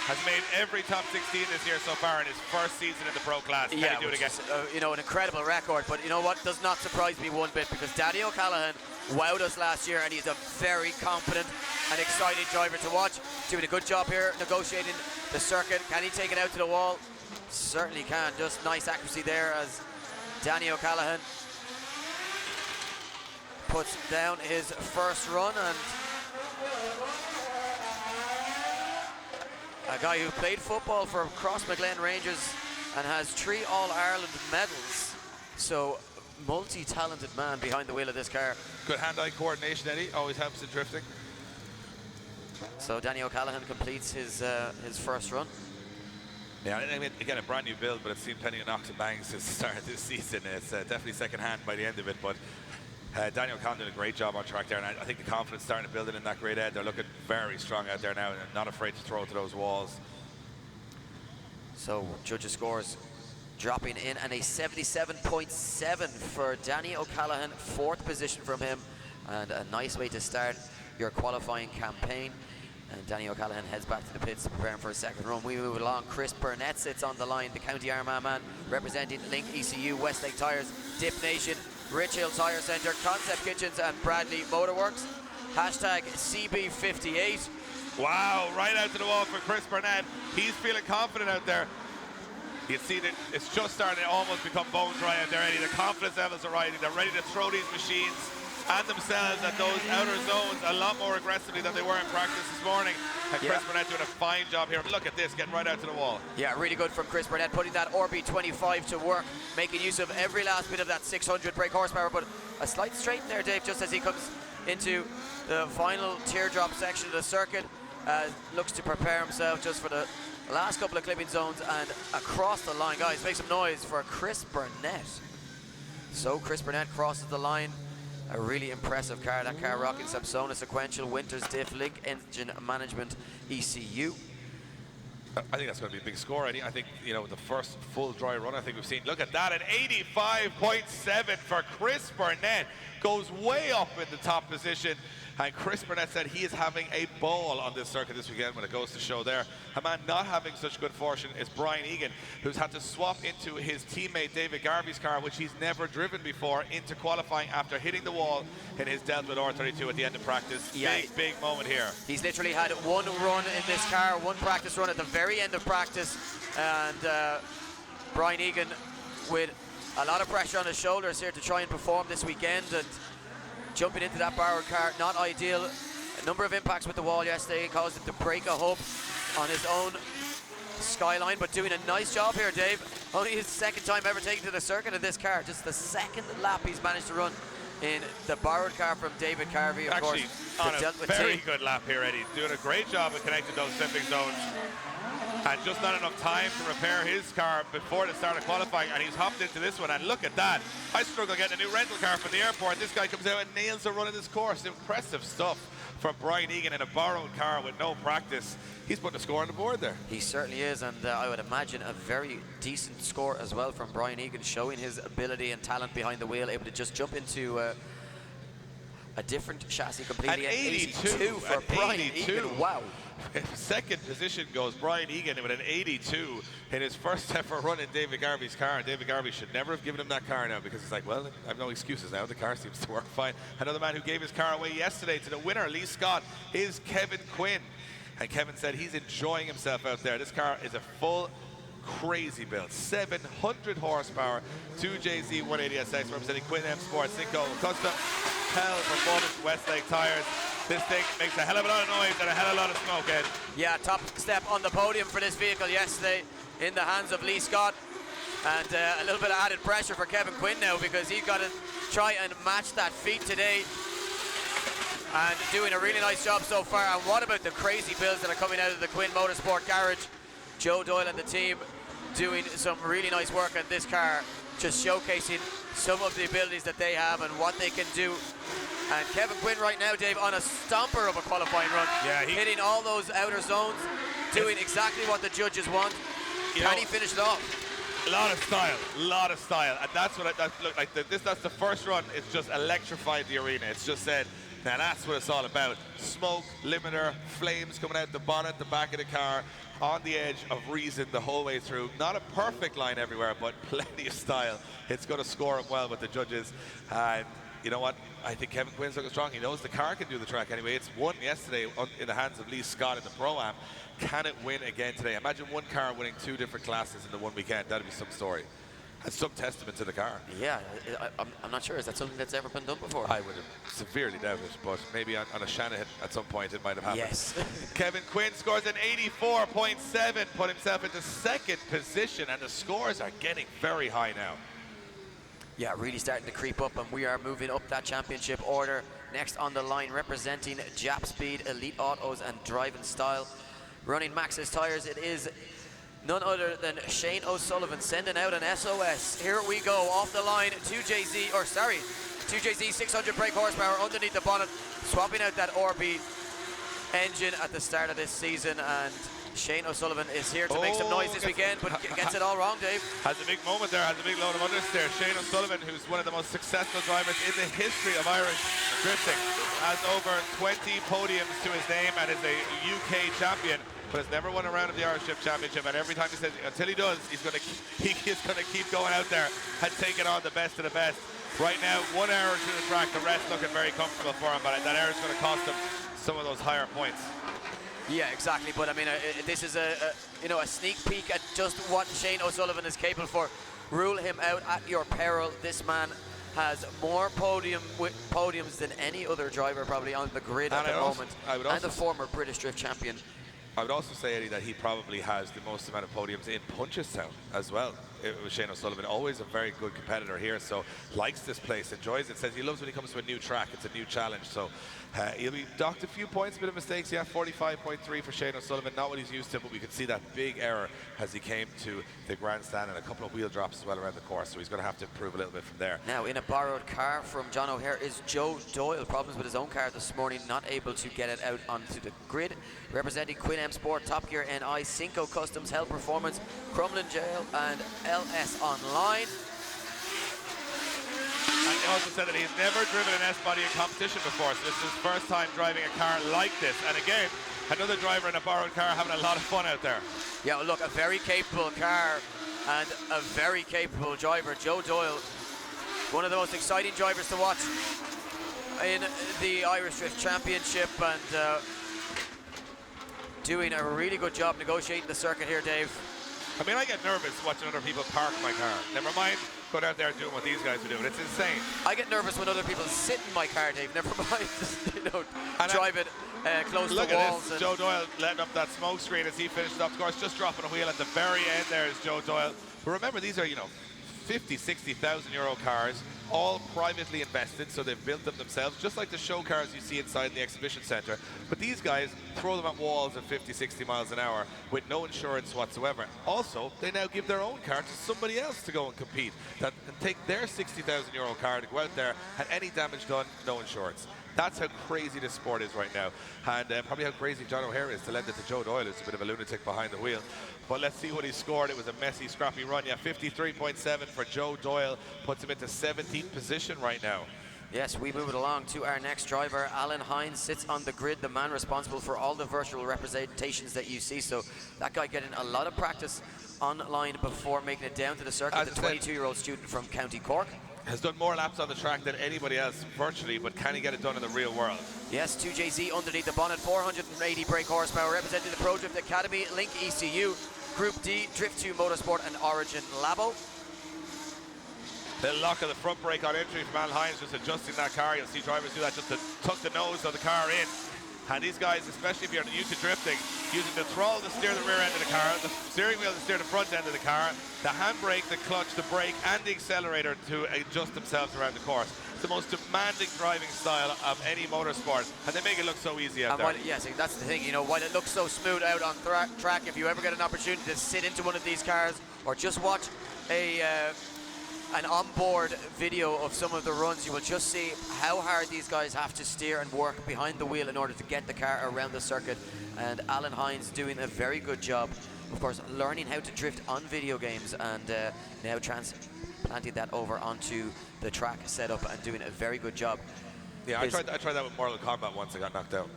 Speaker 1: Has made every top 16 this year so far in his first season in the pro class. Can he do it again?
Speaker 2: You know, an incredible record, but you know what does not surprise me one bit, because Daddy O'Callaghan wowed us last year, and he's a very confident and exciting driver to watch. Doing a good job here negotiating the circuit. Can he take it out to the wall? Certainly can. Just nice accuracy there as Danny O'Callaghan puts down his first run, and a guy who played football for Crossmaglen Rangers and has 3 All-Ireland medals. So, multi-talented man behind the wheel of this car.
Speaker 1: Good hand-eye coordination, Eddie. Always helps in drifting.
Speaker 2: So, Danny O'Callaghan completes his first run.
Speaker 1: Yeah, I mean, again, a brand new build, but it's seen plenty of knocks and bangs since the start of this season. It's definitely second-hand by the end of it, but Daniel Conn did a great job on track there, and I think the confidence starting to build it in that great head. They're looking very strong out there now and not afraid to throw it to those walls.
Speaker 2: So judges' scores dropping in, and a 77.7 for Danny O'Callaghan, 4th position from him, and a nice way to start your qualifying campaign. And Danny O'Callaghan heads back to the pits preparing for a second run. We move along. Chris Burnett sits on the line, the County Armagh man, representing Link ECU, Westlake Tyres, Dip Nation, Rich Hill Tyre Centre, Concept Kitchens and Bradley Motorworks. Hashtag CB58.
Speaker 1: Wow, right out to the wall for Chris Burnett. He's feeling confident out there. You can see that it's just starting to almost become bone dry out there, Eddie. The confidence levels are rising. They're ready to throw these machines and themselves at those outer zones a lot more aggressively than they were in practice this morning. And Chris Burnett doing a fine job here. Look at this, getting right out to the wall.
Speaker 4: Yeah, really good from Chris Burnett, putting that RB25 to work, making use of every last bit of that 600 brake horsepower. But a slight straighten there, Dave, just as he comes into the final teardrop section of the circuit. Looks to prepare himself just for the last couple of clipping zones and across the line. Guys, make some noise for Chris Burnett. So Chris Burnett crosses the line. A really impressive car. That car rocking Samsona sequential, Winters diff, Link engine management, ECU.
Speaker 1: I think that's going to be a big score. I think, you know, the first full dry run I think we've seen. Look at that, an 85.7 for Chris Burnett. Goes way up in the top position. And Chris Burnett said he is having a ball on this circuit this weekend when it goes to show there. A man not having such good fortune is Brian Egan, who's had to swap into his teammate David Garvey's car, which he's never driven before, into qualifying after hitting the wall in his Delta with R32 at the end of practice.
Speaker 4: Yeah.
Speaker 1: Big moment here.
Speaker 4: He's literally had one run in this car, one practice run at the very end of practice. And Brian Egan with a lot of pressure on his shoulders here to try and perform this weekend. And jumping into that borrowed car, not ideal. A number of impacts with the wall yesterday caused him to break a hub on his own skyline, but doing a nice job here, Dave. Only his second time ever taken to the circuit in this car. Just the second lap he's managed to run in the borrowed car from David Carvey, of
Speaker 1: Actually,
Speaker 4: course.
Speaker 1: on a very good lap here, Eddie. Doing a great job of connecting those slipping zones. And just not enough time to repair his car before the start of qualifying, and he's hopped into this one, and look at that. I struggle getting a new rental car from the airport. This guy comes out and nails the run of this course. Impressive stuff from Brian Egan in a borrowed car with no practice. He's putting a score on the board there.
Speaker 4: He certainly is, and I would imagine a very decent score as well from Brian Egan, showing his ability and talent behind the wheel, able to just jump into a different chassis completely.
Speaker 1: An 82
Speaker 4: for Brian Egan. Wow.
Speaker 1: Second position goes Brian Egan with an 82 in his first ever run in David Garvey's car. And David Garvey should never have given him that car now, because it's like, well, I have no excuses now. The car seems to work fine. Another man who gave his car away yesterday to the winner, Lee Scott, is Kevin Quinn. And Kevin said he's enjoying himself out there. This car is a full crazy build. 700 horsepower, 2JZ 180SX, representing Quinn M Sports, Cinco Custom, Hell Performance, Westlake Tires. This thing makes a hell of a lot of noise and a hell of a lot of smoke, Ed.
Speaker 4: Yeah, top step on the podium for this vehicle yesterday in the hands of Lee Scott. And a little bit of added pressure for Kevin Quinn now, because he's got to try and match that feat today. And doing a really nice job so far. And what about the crazy builds that are coming out of the Quinn Motorsport garage? Joe Doyle and the team doing some really nice work on this car, just showcasing some of the abilities that they have and what they can do. And Kevin Quinn right now, Dave, on a stomper of a qualifying run. Yeah, hitting all those outer zones, doing exactly what the judges want. Can he finish it off?
Speaker 1: A lot of style, and that's what look like. That's the first run. It's just electrified the arena. It's just said, now that's what it's all about. Smoke, limiter, flames coming out the bonnet, the back of the car, on the edge of reason the whole way through. Not a perfect line everywhere, but plenty of style. It's going to score him well with the judges. And you know what? I think Kevin Quinn's looking strong. He knows the car can do the track anyway. It's won yesterday in the hands of Lee Scott in the Pro-Am. Can it win again today? Imagine one car winning two different classes in the one weekend. That'd be some story. And some testament to the car.
Speaker 4: Yeah, I'm not sure. Is that something that's ever been done before?
Speaker 1: I would have severely doubted it, but maybe on a Shanahan at some point it might have happened.
Speaker 4: Yes.
Speaker 1: Kevin Quinn scores an 84.7, put himself into second position, and the scores are getting very high now.
Speaker 4: Yeah, really starting to creep up, and we are moving up that championship order. Next on the line, representing Jap Speed, Elite Autos, and Drive and Style. Running Max's tires, it is none other than Shane O'Sullivan sending out an SOS. Here we go, off the line, 2JZ 600 brake horsepower underneath the bonnet, swapping out that RB engine at the start of this season, and Shane O'Sullivan is here to make some noise this weekend, but gets it all wrong, Dave.
Speaker 1: Has a big moment there, has a big load of understeer. Shane O'Sullivan, who's one of the most successful drivers in the history of Irish drifting, has over 20 podiums to his name and is a UK champion, but has never won a round of the Irish Drift Championship. And every time he says, until he does, he is going to keep going out there and taking on the best of the best. Right now, 1 error to the track, the rest looking very comfortable for him, but that error is going to cost him some of those higher points.
Speaker 4: Yeah, exactly. But I mean, this is a sneak peek at just what Shane O'Sullivan is capable for. Rule him out at your peril. This man has more podiums than any other driver probably on the grid at the moment, and the former British Drift champion.
Speaker 1: I would also say, Eddie, that he probably has the most amount of podiums in Punchestown as well. It was Shane O'Sullivan, always a very good competitor here, so likes this place, enjoys it, says he loves when he comes to a new track. It's a new challenge, so he'll be docked a few points, a bit of mistakes. Yeah, 45.3 for Shane O'Sullivan, not what he's used to, but we could see that big error as he came to the grandstand, and a couple of wheel drops as well around the course, so he's going to have to improve a little bit from there.
Speaker 4: Now, in a borrowed car from John O'Hare is Joe Doyle. Problems with his own car this morning, not able to get it out onto the grid. Representing Quinn M Sport, Top Gear NI, Cinco Customs, Hell Performance, Crumlin Jail, and LS Online.
Speaker 1: And he also said that he's never driven an S-body in competition before, so this is his first time driving a car like this. And again, another driver in a borrowed car having a lot of fun out there.
Speaker 4: Yeah, well, look, a very capable car and a very capable driver. Joe Doyle, one of the most exciting drivers to watch in the Irish Drift Championship, and doing a really good job negotiating the circuit here, Dave.
Speaker 1: I mean, I get nervous watching other people park my car. Never mind going out there doing what these guys are doing. It's insane.
Speaker 4: I get nervous when other people sit in my car, Dave. Never mind, just, drive it close to
Speaker 1: look
Speaker 4: the
Speaker 1: at
Speaker 4: walls.
Speaker 1: this, Joe Doyle letting up that smoke screen as he finishes up. Of course, just dropping a wheel at the very end there is Joe Doyle. But remember, these are, 50, 60,000 euro cars, all privately invested, so they've built them themselves, just like the show cars you see inside the exhibition centre. But these guys throw them at walls at 50, 60 miles an hour with no insurance whatsoever. Also, they now give their own car to somebody else to go and compete, and take their 60,000 euro car to go out there, and any damage done, no insurance. That's how crazy this sport is right now, and probably how crazy John O'Hare is to lend it to Joe Doyle, who's a bit of a lunatic behind the wheel. But let's see what he scored. It was a messy, scrappy run. Yeah, 53.7 for Joe Doyle, puts him into 17th position right now.
Speaker 4: Yes, we move it along to our next driver. Alan Hines sits on the grid, the man responsible for all the virtual representations that you see. So that guy getting a lot of practice online before making it down to the circuit. The 22-year-old student from County Cork.
Speaker 1: Has done more laps on the track than anybody else virtually, but can he get it done in the real world?
Speaker 4: Yes, 2JZ underneath the bonnet, 480 brake horsepower, representing the Pro Drift Academy, Link ECU, Group D, Drift 2 Motorsport, and Origin Labo.
Speaker 1: Little lock of the front brake on entry from Al Hines, just adjusting that car. You'll see drivers do that just to tuck the nose of the car in. And these guys, especially if you're used to drifting, using the throttle to steer the rear end of the car, the steering wheel to steer the front end of the car, the handbrake, the clutch, the brake, and the accelerator to adjust themselves around the course. It's the most demanding driving style of any motorsport, and they make it look so easy out there.
Speaker 4: Yes, that's the thing, while it looks so smooth out on track, if you ever get an opportunity to sit into one of these cars or just watch an onboard video of some of the runs, you will just see how hard these guys have to steer and work behind the wheel in order to get the car around the circuit. And Alan Hines doing a very good job, of course, learning how to drift on video games, and now transplanting that over onto the track setup and doing a very good job.
Speaker 1: Yeah, I tried that with Mortal Kombat once. I got knocked out.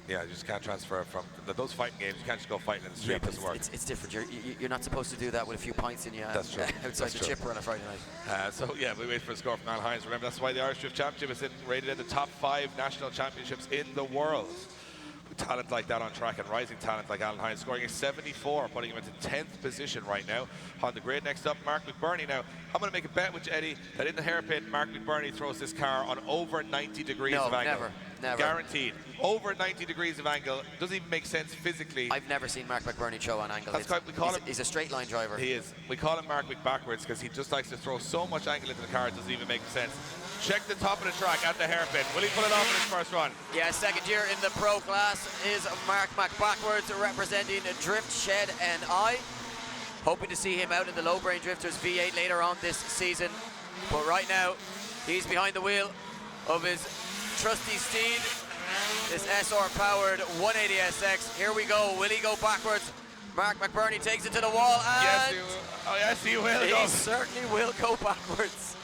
Speaker 1: Yeah, you just can't transfer from those fighting games. You can't just go fighting in the street.
Speaker 4: Yeah,
Speaker 1: it doesn't work.
Speaker 4: It's different. You're not supposed to do that with a few pints in you.
Speaker 1: That's true.
Speaker 4: Outside the chipper on a Friday night.
Speaker 1: So yeah, we wait for a score from Al Hines. Remember, that's why the Irish Drift Championship is rated in the top 5 national championships in the world. With talent like that on track and rising talent like Alan Hines, scoring a 74, putting him into 10th position right now on the grid. Next up, Mark McBurney. Now, I'm going to make a bet with you, Eddie, that in the hairpin, Mark McBurney throws this car on over 90 degrees of angle.
Speaker 4: Never.
Speaker 1: Guaranteed. Over 90 degrees of angle. Doesn't even make sense physically.
Speaker 4: I've never seen Mark McBurney throw on angle. He's a straight line driver.
Speaker 1: He is. We call him Mark McBackwards because he just likes to throw so much angle into the car it doesn't even make sense. Check the top of the track at the hairpin. Will he pull it off in his first run?
Speaker 4: Yeah, second year in the pro class is Mark McBackwards, representing Drift Shed NI. Hoping to see him out in the Low Brain Drifters V8 later on this season. But right now, he's behind the wheel of his trusty steed, this SR-powered 180SX. Here we go. Will he go backwards? Mark McBurney takes it to the wall, and
Speaker 1: yes, he will.
Speaker 4: He certainly will go backwards.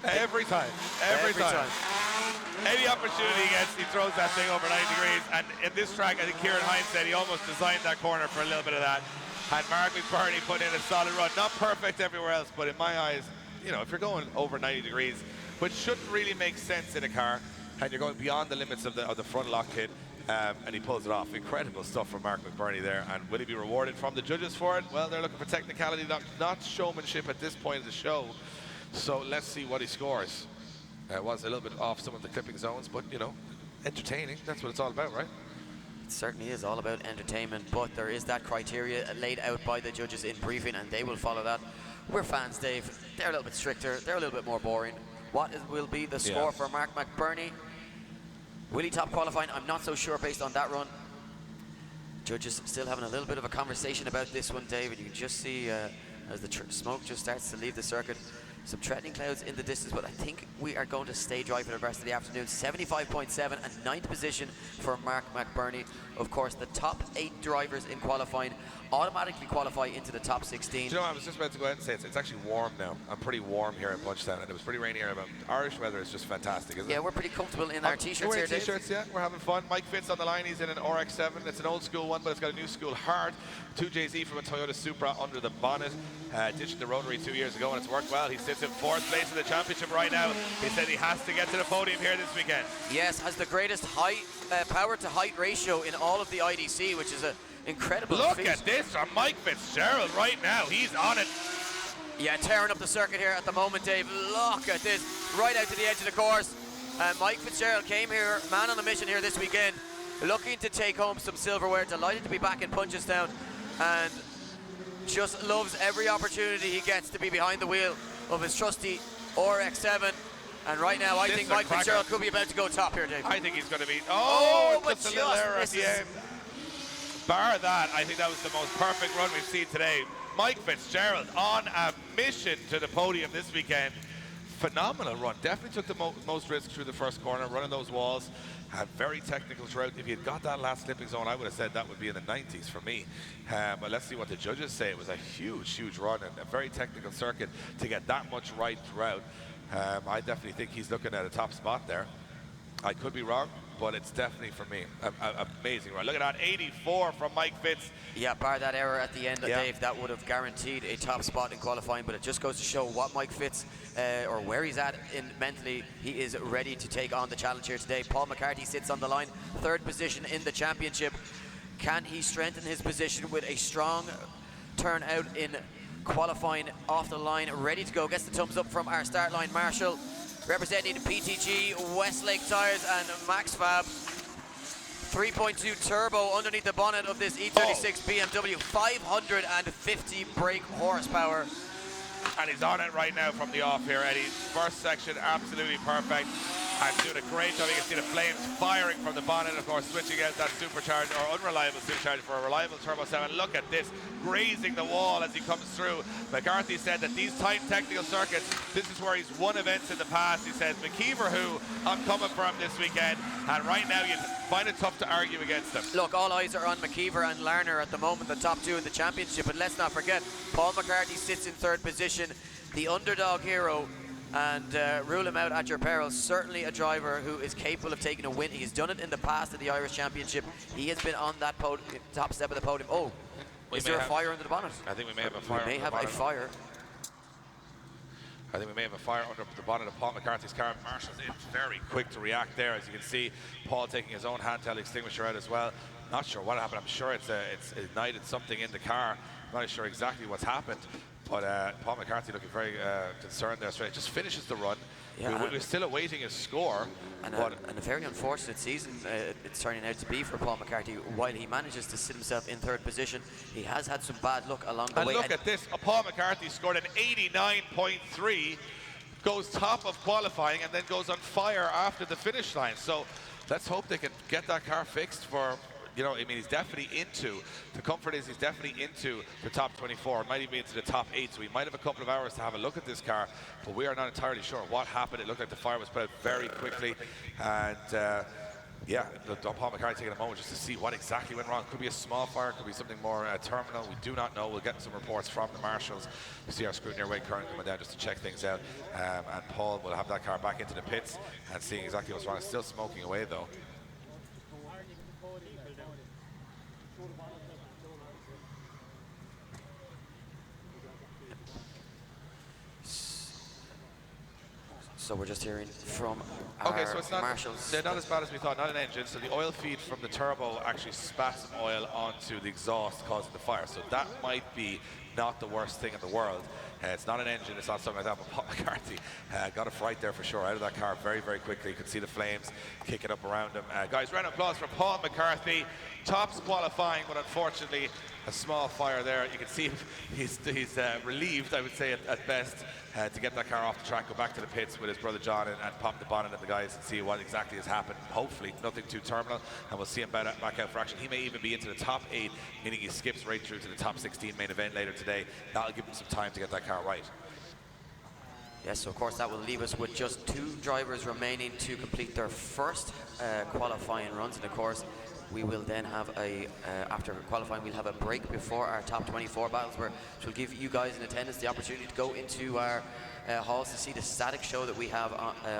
Speaker 1: Every time. Any opportunity he gets, he throws that thing over 90 degrees. And in this track, I think Kieran Hines said he almost designed that corner for a little bit of that. And Mark McBurney put in a solid run. Not perfect everywhere else, but in my eyes, if you're going over 90 degrees, which shouldn't really make sense in a car, and you're going beyond the limits of the front lock kit, and he pulls it off. Incredible stuff from Mark McBurney there. And will he be rewarded from the judges for it? Well, they're looking for technicality, not showmanship at this point of the show. So let's see what he scores. Was a little bit off some of the clipping zones, but you know, entertaining. That's what it's all about, right?
Speaker 4: It certainly is all about entertainment, but there is that criteria laid out by the judges in briefing, and they will follow that. We're fans, Dave. They're a little bit stricter. They're a little bit more boring. Will be the score for Mark McBurney? Will he top qualifying? I'm not so sure based on that run. Judges still having a little bit of a conversation about this one, David. You can just see as the smoke just starts to leave the circuit, some threatening clouds in the distance, but I think we are going to stay dry for the rest of the afternoon. 75.7 and 9th position for Mark McBurney. Of course, the top 8 drivers in qualifying automatically qualify into the top 16.
Speaker 1: Do you know, I was just about to go ahead and say it's actually warm now. I'm pretty warm here at Punchestown, and it was pretty rainy here. But Irish weather is just fantastic, isn't it?
Speaker 4: Yeah, we're pretty comfortable in our t-shirts
Speaker 1: we're
Speaker 4: here,
Speaker 1: in t-shirts, yeah. We're having fun. Mike Fitz on the line. He's in an RX-7. It's an old school one, but it's got a new school heart. 2JZ from a Toyota Supra under the bonnet. Ditched the rotary 2 years ago, and it's worked well. He sits in 4th place in the championship right now. He said he has to get to the podium here this weekend.
Speaker 4: Yes, has the greatest power to height ratio in all of the IDC, which is an incredible
Speaker 1: Look
Speaker 4: feat.
Speaker 1: at this from Mike Fitzgerald right now. He's on it.
Speaker 4: Yeah, tearing up the circuit here at the moment, Dave. Look at this, right out to the edge of the course. Mike Fitzgerald came here, man on a mission here this weekend, looking to take home some silverware. Delighted to be back in Punchestown, and just loves every opportunity he gets to be behind the wheel of his trusty RX-7. And right now, I think Mike Fitzgerald could be about to go top here, Dave.
Speaker 1: I think he's going to be.
Speaker 4: But
Speaker 1: just a little error at the end. Bar that, I think that was the most perfect run we've seen today. Mike Fitzgerald on a mission to the podium this weekend. Phenomenal run. Definitely took the most risk through the first corner, running those walls. Had very technical throughout. If he had got that last slipping zone, I would have said that would be in the 90s for me. But let's see what the judges say. It was a huge run and a very technical circuit to get that much right throughout. I definitely think he's looking at a top spot there. I could be wrong, but it's definitely for me amazing run. Look at that, 84 from Mike Fitz.
Speaker 4: Yeah, bar that error at the end, Dave, that would have guaranteed a top spot in qualifying, but it just goes to show what Mike Fitz, or where he's at mentally. He is ready to take on the challenge here today. Paul McCarthy sits on the line, 3rd position in the championship. Can he strengthen his position with a strong turnout in qualifying off the line, ready to go? Gets the thumbs up from our start line marshal, representing PTG, Westlake Tyres and MaxFab. 3.2 turbo underneath the bonnet of this E36 BMW, 550 brake horsepower.
Speaker 1: And he's on it right now from the off here, Eddie. First section, absolutely perfect. And doing a great job. You can see the flames firing from the bonnet, of course, switching out that supercharged or unreliable supercharger for a reliable Turbo 7. Look at this, grazing the wall as he comes through. McCarthy said that these tight technical circuits, this is where he's won events in the past. He says, McKeever, who I'm coming from this weekend, and right now you find it tough to argue against them.
Speaker 4: Look, all eyes are on McKeever and Larner at the moment, the top 2 in the championship, but let's not forget, Paul McCarthy sits in 3rd position, the underdog hero, and rule him out at your peril. Certainly a driver who is capable of taking a win. He's done it in the past at the Irish Championship. He has been on that top step of the podium. Oh, is there a fire under the bonnet?
Speaker 1: I think we may have a fire.
Speaker 4: We may have a fire.
Speaker 1: I think we may have a fire under the bonnet of Paul McCarthy's car. Marshall's in very quick to react there. As you can see, Paul taking his own handheld extinguisher out as well. Not sure what happened. I'm sure it's ignited something in the car. I'm not sure exactly what's happened. But Paul McCarthy looking very concerned there. So it just finishes the run. Yeah, we're still awaiting his score.
Speaker 4: And a very unfortunate season it's turning out to be for Paul McCarthy. While he manages to sit himself in 3rd position, he has had some bad luck along the way.
Speaker 1: And look at this. Paul McCarthy scored an 89.3, goes top of qualifying, and then goes on fire after the finish line. So let's hope they can get that car fixed for... You know, I mean, he's definitely the comfort is he's definitely into the top 24, might even be into the top 8, so we might have a couple of hours to have a look at this car, but we are not entirely sure what happened. It looked like the fire was put out very quickly, and yeah, Paul McCarthy taking a moment just to see what exactly went wrong. Could be a small fire, could be something more terminal, we do not know. We'll get some reports from the marshals. We see our scrutineer Wade Curran coming down just to check things out, and Paul will have that car back into the pits and seeing exactly what's wrong. It's still smoking away though.
Speaker 2: So we're just hearing from
Speaker 1: Okay,
Speaker 2: our
Speaker 1: so it's not,
Speaker 2: marshals.
Speaker 1: they're not as bad as we thought, not an engine. So the oil feed from the turbo actually spat some oil onto the exhaust, causing the fire. So that might be not the worst thing in the world. It's not an engine, it's not something like that, but Paul McCarthy got a fright there for sure, out of that car very, very quickly. You could see the flames kicking up around him. Guys, round of applause for Paul McCarthy. Tops qualifying, but unfortunately a small fire there. You can see he's relieved, I would say, at best, to get that car off the track, go back to the pits with his brother John and pop the bonnet at the guys and see what exactly has happened. Hopefully nothing too terminal, and we'll see him back out for action. He may even be into the top 8, meaning he skips right through to the top 16 main event later today. That'll give him some time to get that car right.
Speaker 2: Yes, so of course that will leave us with just 2 drivers remaining to complete their first qualifying runs, and of course we will then have after qualifying, we'll have a break before our top 24 battles, which will give you guys in attendance the opportunity to go into our halls to see the static show that we have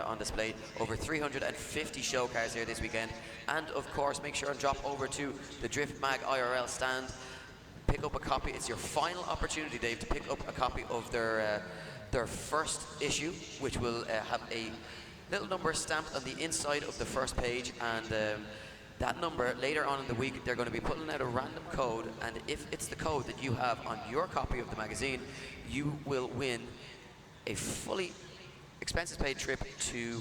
Speaker 2: on display. Over 350 show cars here this weekend, and of course make sure and drop over to the Drift Mag IRL stand. Pick up a copy. It's your final opportunity, Dave, to pick up a copy of their first issue, which will have a little number stamped on the inside of the first page, and that number, later on in the week, they're going to be putting out a random code, and if it's the code that you have on your copy of the magazine, you will win a fully expenses paid trip to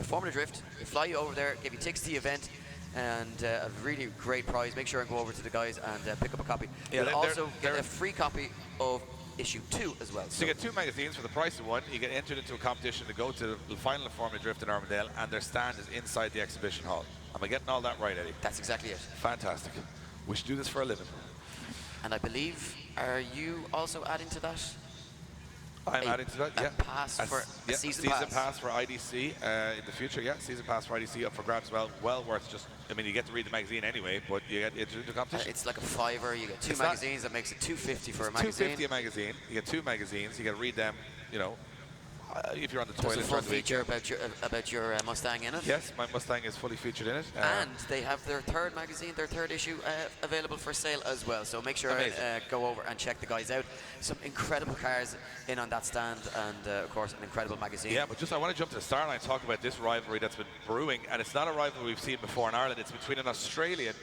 Speaker 2: Formula Drift. They fly you over there, give you tickets to the event, and a really great prize. Make sure and go over to the guys and pick up a copy.
Speaker 1: Yeah,
Speaker 2: You'll also get a free copy of issue 2 as well.
Speaker 1: So you get 2 magazines for the price of 1. You get entered into a competition to go to the final of Formula Drift in Armadale, and their stand is inside the exhibition hall. Am I getting all that right, Eddie?
Speaker 2: That's exactly it.
Speaker 1: Fantastic. We should do this for a living.
Speaker 2: And I believe, are you also adding to that?
Speaker 1: I'm adding to that, yeah.
Speaker 2: Pass for a season
Speaker 1: pass for IDC in the future, yeah. Season pass for IDC up for grabs as well. Well worth just, I mean, you get to read the magazine anyway, but you get into the competition.
Speaker 2: It's like a $5. You get 2 magazines. That makes it $2.50 for a magazine.
Speaker 1: $2.50 a magazine. You get 2 magazines. You get to read them, you know, if you're on the toilet.
Speaker 2: There's a full feature about your Mustang in it.
Speaker 1: Yes, my Mustang is fully featured in it.
Speaker 2: And they have their 3rd magazine, their 3rd issue, available for sale as well. So make sure and go over and check the guys out. Some incredible cars in on that stand, and of course an incredible magazine.
Speaker 1: Yeah, but just I want to jump to the start line and talk about this rivalry that's been brewing, and it's not a rivalry we've seen before in Ireland. It's between an Australian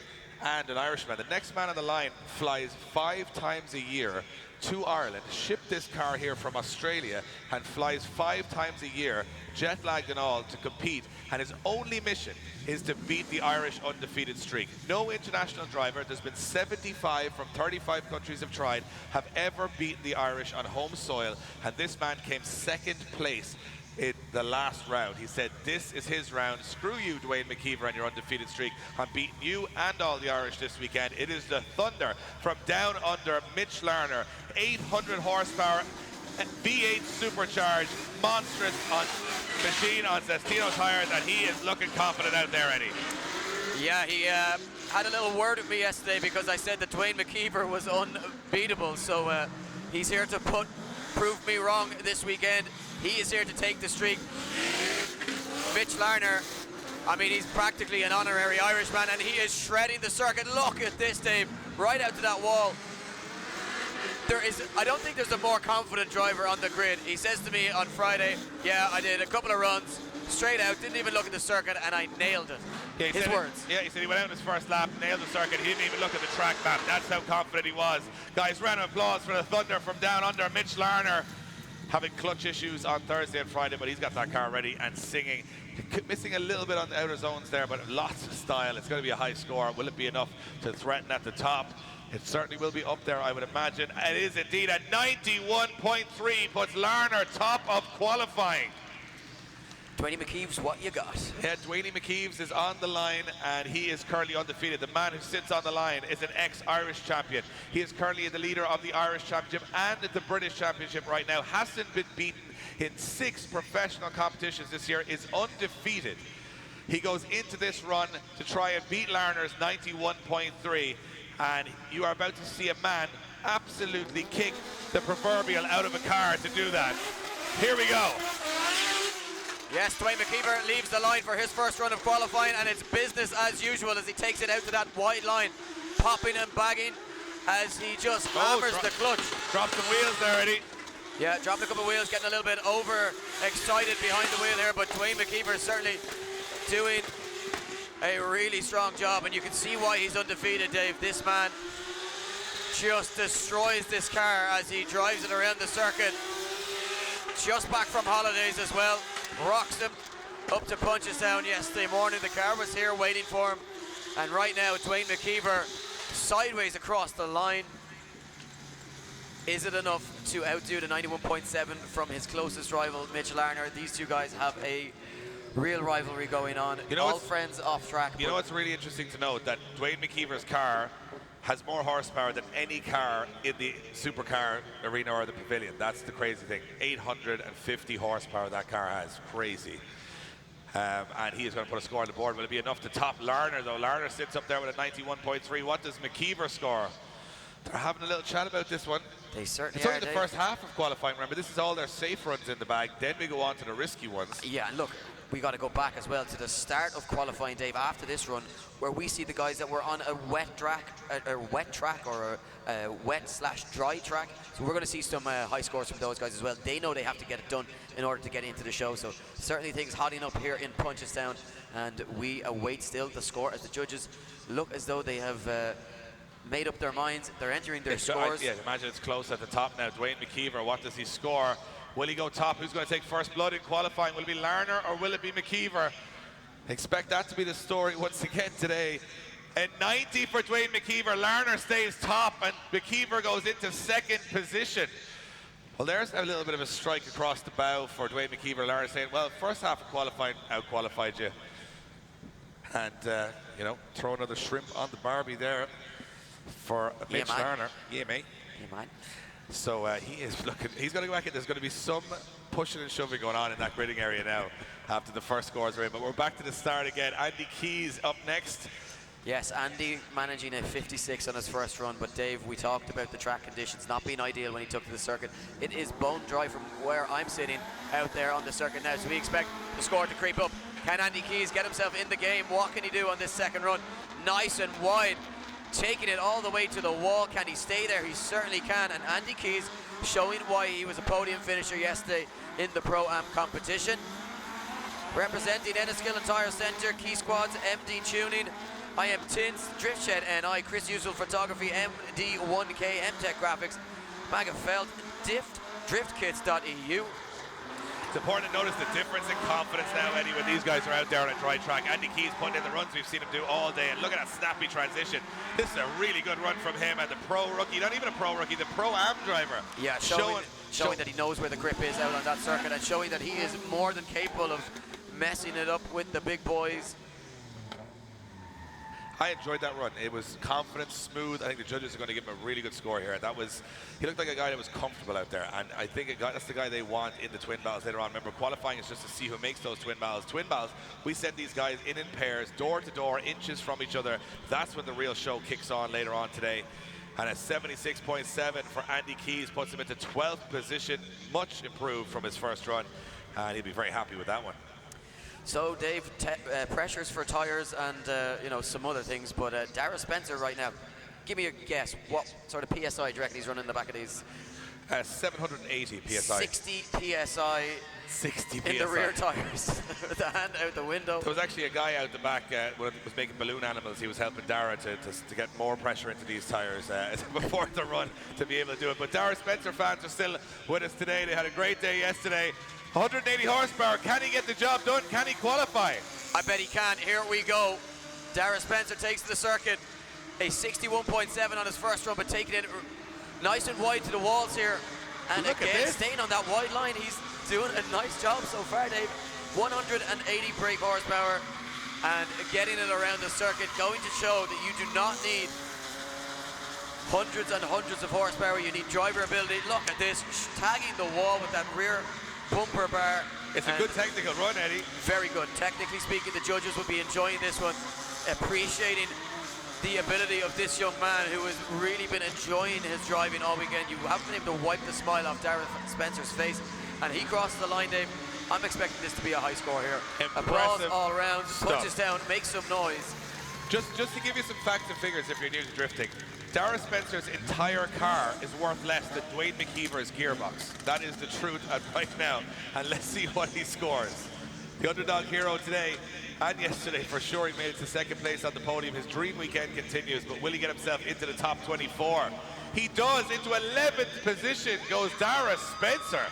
Speaker 1: and an Irishman. The next man on the line flies 5 times a year to Ireland, shipped this car here from Australia, and flies 5 times a year, jet lagged and all, to compete, and his only mission is to beat the Irish undefeated streak. No international driver, there's been 75 from 35 countries have tried, have ever beaten the Irish on home soil, and this man came 2nd place in the last round. He said, this is his round. Screw you, Dwayne McKeever, and your undefeated streak. I'm beating you and all the Irish this weekend. It is the Thunder from down under, Mitch Larner. 800 horsepower, V8 supercharged, monstrous machine on Cestino tires, and he is looking confident out there, Eddie.
Speaker 4: Yeah, he had a little word with me yesterday because I said that Dwayne McKeever was unbeatable. So he's here to prove me wrong this weekend. He is here to take the streak. Mitch Larner, I mean, he's practically an honorary Irishman, and he is shredding the circuit. Look at this, Dave, right out to that wall. I don't think there's a more confident driver on the grid. He says to me on Friday, yeah, I did a couple of runs, straight out, didn't even look at the circuit, and I nailed it.
Speaker 1: Yeah,
Speaker 4: his words.
Speaker 1: He said he went out in his first lap, nailed the circuit, he didn't even look at the track map. That's how confident he was. Guys, round of applause for the Thunder from down under, Mitch Larner. Having clutch issues on Thursday and Friday, but he's got that car ready and singing. Missing a little bit on the outer zones there, but lots of style. It's going to be a high score. Will it be enough to threaten at the top? It certainly will be up there, I would imagine. It is indeed a 91.3, puts Larner top of qualifying.
Speaker 2: Dwayne McKeeves, what you got?
Speaker 1: Yeah, Dwayne McKeeves is on the line, and he is currently undefeated. The man who sits on the line is an ex-Irish champion. He is currently the leader of the Irish Championship and the British Championship right now. Hasn't been beaten in 6 professional competitions this year, is undefeated. He goes into this run to try and beat Larner's 91.3, and you are about to see a man absolutely kick the proverbial out of a car to do that. Here we go.
Speaker 4: Yes, Dwayne McKeever leaves the line for his first run of qualifying, and it's business as usual as he takes it out to that wide line, popping and bagging as he just hammers the clutch.
Speaker 1: Drops some wheels there, Eddie.
Speaker 4: Yeah, dropping a couple of wheels, getting a little bit over-excited behind the wheel here, but Dwayne McKeever certainly doing a really strong job, and you can see why he's undefeated, Dave. This man just destroys this car as he drives it around the circuit. Just back from holidays as well, rocks him up to Punchestown yesterday morning. The car was here waiting for him, and right now Dwayne McKeever sideways across the line. Is it enough to outdo the 91.7 from his closest rival, Mitchell Arner? These two guys have a real rivalry going on.
Speaker 1: You know,
Speaker 4: all friends off track.
Speaker 1: You know what's really interesting to note? That Dwayne McKeever's car has more horsepower than any car in the supercar arena or the pavilion. That's the crazy thing. 850 horsepower that car has. Crazy. And he is going to put a score on the board. Will it be enough to top Larner, though? Larner sits up there with a 91.3. What does McKeever score? They're having a little chat about this one.
Speaker 4: They certainly
Speaker 1: It's
Speaker 4: are.
Speaker 1: only the first half of qualifying. Remember, this is all their safe runs in the bag. Then we go on to the risky ones.
Speaker 4: Yeah, and look, we got to go back as well to the start of qualifying, Dave, after this run, where we see the guys that were on a wet track or a wet/dry track. So we're going to see some high scores from those guys as well. They know they have to get it done in order to get into the show. So certainly things hotting up here in Punchestown, and we await still the score as the judges look as though they have made up their minds. They're entering their scores.
Speaker 1: Yeah, imagine it's close at the top now. Dwayne McKeever, what does he score? Will he go top? Who's going to take first blood in qualifying? Will it be Larner or will it be McKeever? Expect that to be the story once again today. And 90 for Dwayne McKeever. Larner stays top and McKeever goes into second position. Well, there's a little bit of a strike across the bow for Dwayne McKeever. Larner saying, well, first half of qualifying out-qualified you. And, you know, throw another shrimp on the Barbie there for Mitch Larner. Yeah, mate.
Speaker 4: Yeah, man.
Speaker 1: So he is looking, he's going to go back in. There's going to be some pushing and shoving going on in that gridding area now after the first scores are in. But we're back to the start again. Andy Keys up next.
Speaker 4: Yes, Andy managing a 56 on his first run, but Dave, we talked about the track conditions not being ideal when he took to the circuit. It is bone dry from where I'm sitting out there on the circuit now, so we expect the score to creep up. Can Andy Keys get himself in the game? What can he do on this second run? Nice and wide, taking it all the way to the wall. Can he stay there? He certainly can, and Andy Keys showing why he was a podium finisher yesterday in the Pro-Am competition. Representing Enniskillen Tyre Centre, Key Squads, MD Tuning, I am Tins, Drift Shed NI, Chris Usual Photography, MD1K, MTech Graphics, Magafelt, DriftKits.eu.
Speaker 1: It's important to notice the difference in confidence now, Eddie, when these guys are out there on a dry track. Andy Keys putting in the runs we've seen him do all day, and look at that snappy transition. This is a really good run from him, and the pro rookie, not even a pro rookie, the Pro-Am driver.
Speaker 4: Yeah, showing that he knows where the grip is out on that circuit, and showing that he is more than capable of messing it up with the big boys.
Speaker 1: I enjoyed that run. It was confident, smooth. I think the judges are going to give him a really good score here. He looked like a guy that was comfortable out there, and I think that's the guy they want in the twin battles later on. Remember, qualifying is just to see who makes those twin battles. Twin battles, we send these guys in pairs, door to door, inches from each other. That's when the real show kicks on later on today. And a 76.7 for Andy Keys puts him into 12th position, much improved from his first run, and he'll be very happy with that one.
Speaker 4: So, Dave, pressures for tyres and you know, some other things, but Dara Spencer right now, give me a guess. What sort of PSI do you reckon he's running in the back of these?
Speaker 1: 780 PSI.
Speaker 4: 60 PSI.
Speaker 1: 60 PSI.
Speaker 4: In the rear tyres. With the hand out the window.
Speaker 1: There was actually a guy out the back when he was making balloon animals. He was helping Dara to get more pressure into these tyres before the run to be able to do it. But Dara Spencer fans are still with us today. They had a great day yesterday. 180 horsepower. Can he get the job done? Can he qualify?
Speaker 4: I bet he can. Here we go. Dara Spencer takes to the circuit. A 61.7 on his first run, but taking it nice and wide to the walls here. And
Speaker 1: Look
Speaker 4: again, staying on that wide line, he's doing a nice job so far, Dave. 180 brake horsepower and getting it around the circuit, going to show that you do not need hundreds and hundreds of horsepower. You need driver ability. Look at this, tagging the wall with that rear bumper bar.
Speaker 1: It's a good technical run, Eddie.
Speaker 4: Very good. Technically speaking, the judges will be enjoying this one, appreciating the ability of this young man who has really been enjoying his driving all weekend. You haven't been able to wipe the smile off Dara Spencer's face, and he crosses the line, Dave. I'm expecting this to be a high score here. Applause all around. Punchestown, make some noise.
Speaker 1: Just to give you some facts and figures if you're new to drifting, Dara Spencer's entire car is worth less than Dwayne McKeever's gearbox. That is the truth right now, and let's see what he scores. The underdog hero today and yesterday, for sure, he made it to second place on the podium. His dream weekend continues, but will he get himself into the top 24? He does. Into 11th position goes Dara Spencer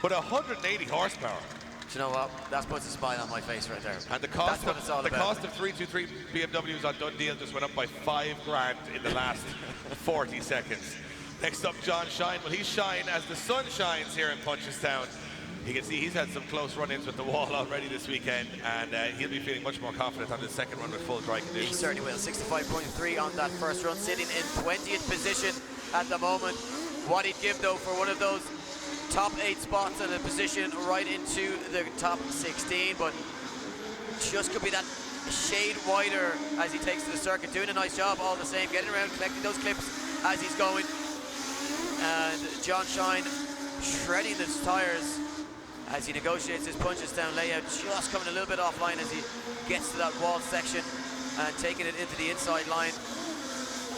Speaker 1: with 180 horsepower.
Speaker 4: Do you know what? That puts a smile on my face right there.
Speaker 1: And the cost
Speaker 4: That's what it's all about.
Speaker 1: cost of 323 BMWs on Dundee just went up by $5,000 in the last 40 seconds. Next up, John Shine. Well, he's shine as the sun shines here in Punchestown. You can see he's had some close run-ins with the wall already this weekend, and he'll be feeling much more confident on his second run with full dry conditions.
Speaker 4: He certainly will. 65.3 on that first run, sitting in 20th position at the moment. What he'd give, though, for one of those top 8 spots and a position right into the top 16, but just could be that shade wider as he takes to the circuit. Doing a nice job all the same, getting around, collecting those clips as he's going. And John Shine shredding his tyres as he negotiates his Punchestown layout, just coming a little bit offline as he gets to that wall section and taking it into the inside line.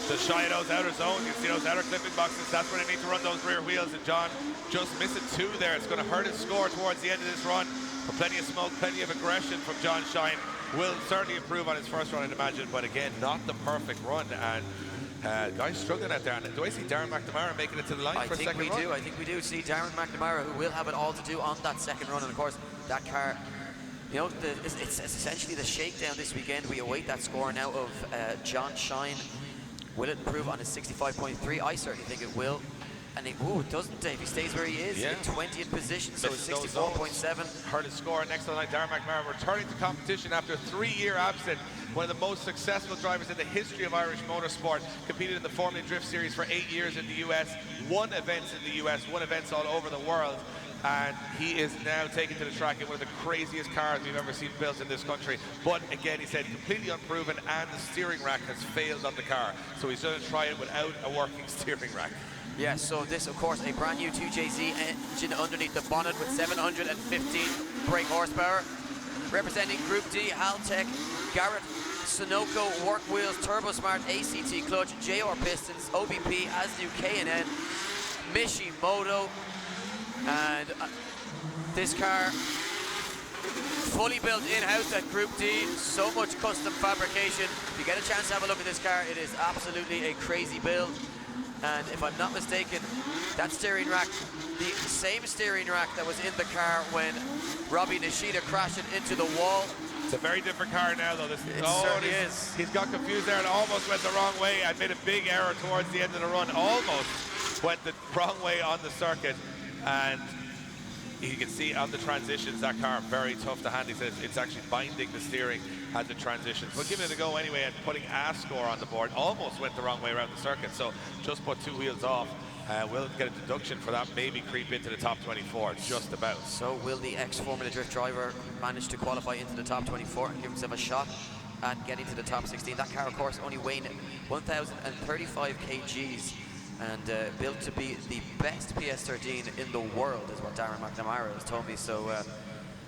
Speaker 1: Just shy of those outer zones, you see those outer clipping boxes, that's where they need to run those rear wheels, and John just missing 2 there. It's going to hurt his score towards the end of this run, but plenty of smoke, plenty of aggression from John Shine. Will certainly improve on his first run, I'd imagine, but again, not the perfect run, and guys struggling out there. And do I see Darren McNamara making it to the line for a second run?
Speaker 4: I think we do see Darren McNamara, who will have it all to do on that second run, and of course, that car, you know, it's essentially the shakedown this weekend. We await that score now of John Shine. Will it improve on his 65.3? I certainly think it will. And it doesn't, Dave. He stays where he is in 20th position, so it's 64.7.
Speaker 1: Hurt his score. Next on the line, Darren McNamara returning to competition after a 3-year absence. One of the most successful drivers in the history of Irish motorsport. Competed in the Formula Drift Series for 8 years in the US. Won events in the US, won events all over the world. And he is now taken to the track in one of the craziest cars we've ever seen built in this country. But again, he said completely unproven, and the steering rack has failed on the car. So he's going to try it without a working steering rack.
Speaker 4: Yes, so this, of course, a brand new 2JZ engine underneath the bonnet with 715 brake horsepower. Representing Group D, Haltech, Garrett, Sunoco, Work Wheels, TurboSmart, ACT Clutch, JR Pistons, OBP, Asnu K&N, Mishimoto, and this car fully built in-house at Group D. So much custom fabrication. If you get a chance to have a look at this car, it is absolutely a crazy build. And if I'm not mistaken, that steering rack, the same steering rack that was in the car when Robbie Nishida crashed it into the wall.
Speaker 1: It's a very different car now, though.
Speaker 4: It certainly is.
Speaker 1: He's got confused there and almost went the wrong way and made a big error towards the end of the run. Almost went the wrong way on the circuit. And you can see on the transitions, that car very tough to handle. He says it's actually binding the steering as it transitions. But giving it a go anyway and putting a score on the board. Almost went the wrong way around the circuit, so just put 2 wheels off. We'll get a deduction for that, maybe creep into the top 24, just about.
Speaker 4: So will the ex-Formula Drift driver manage to qualify into the top 24 and give himself a shot at getting to the top 16? That car, of course, only weighing 1,035 kgs. And built to be the best PS13 in the world is what Darren McNamara has told me. So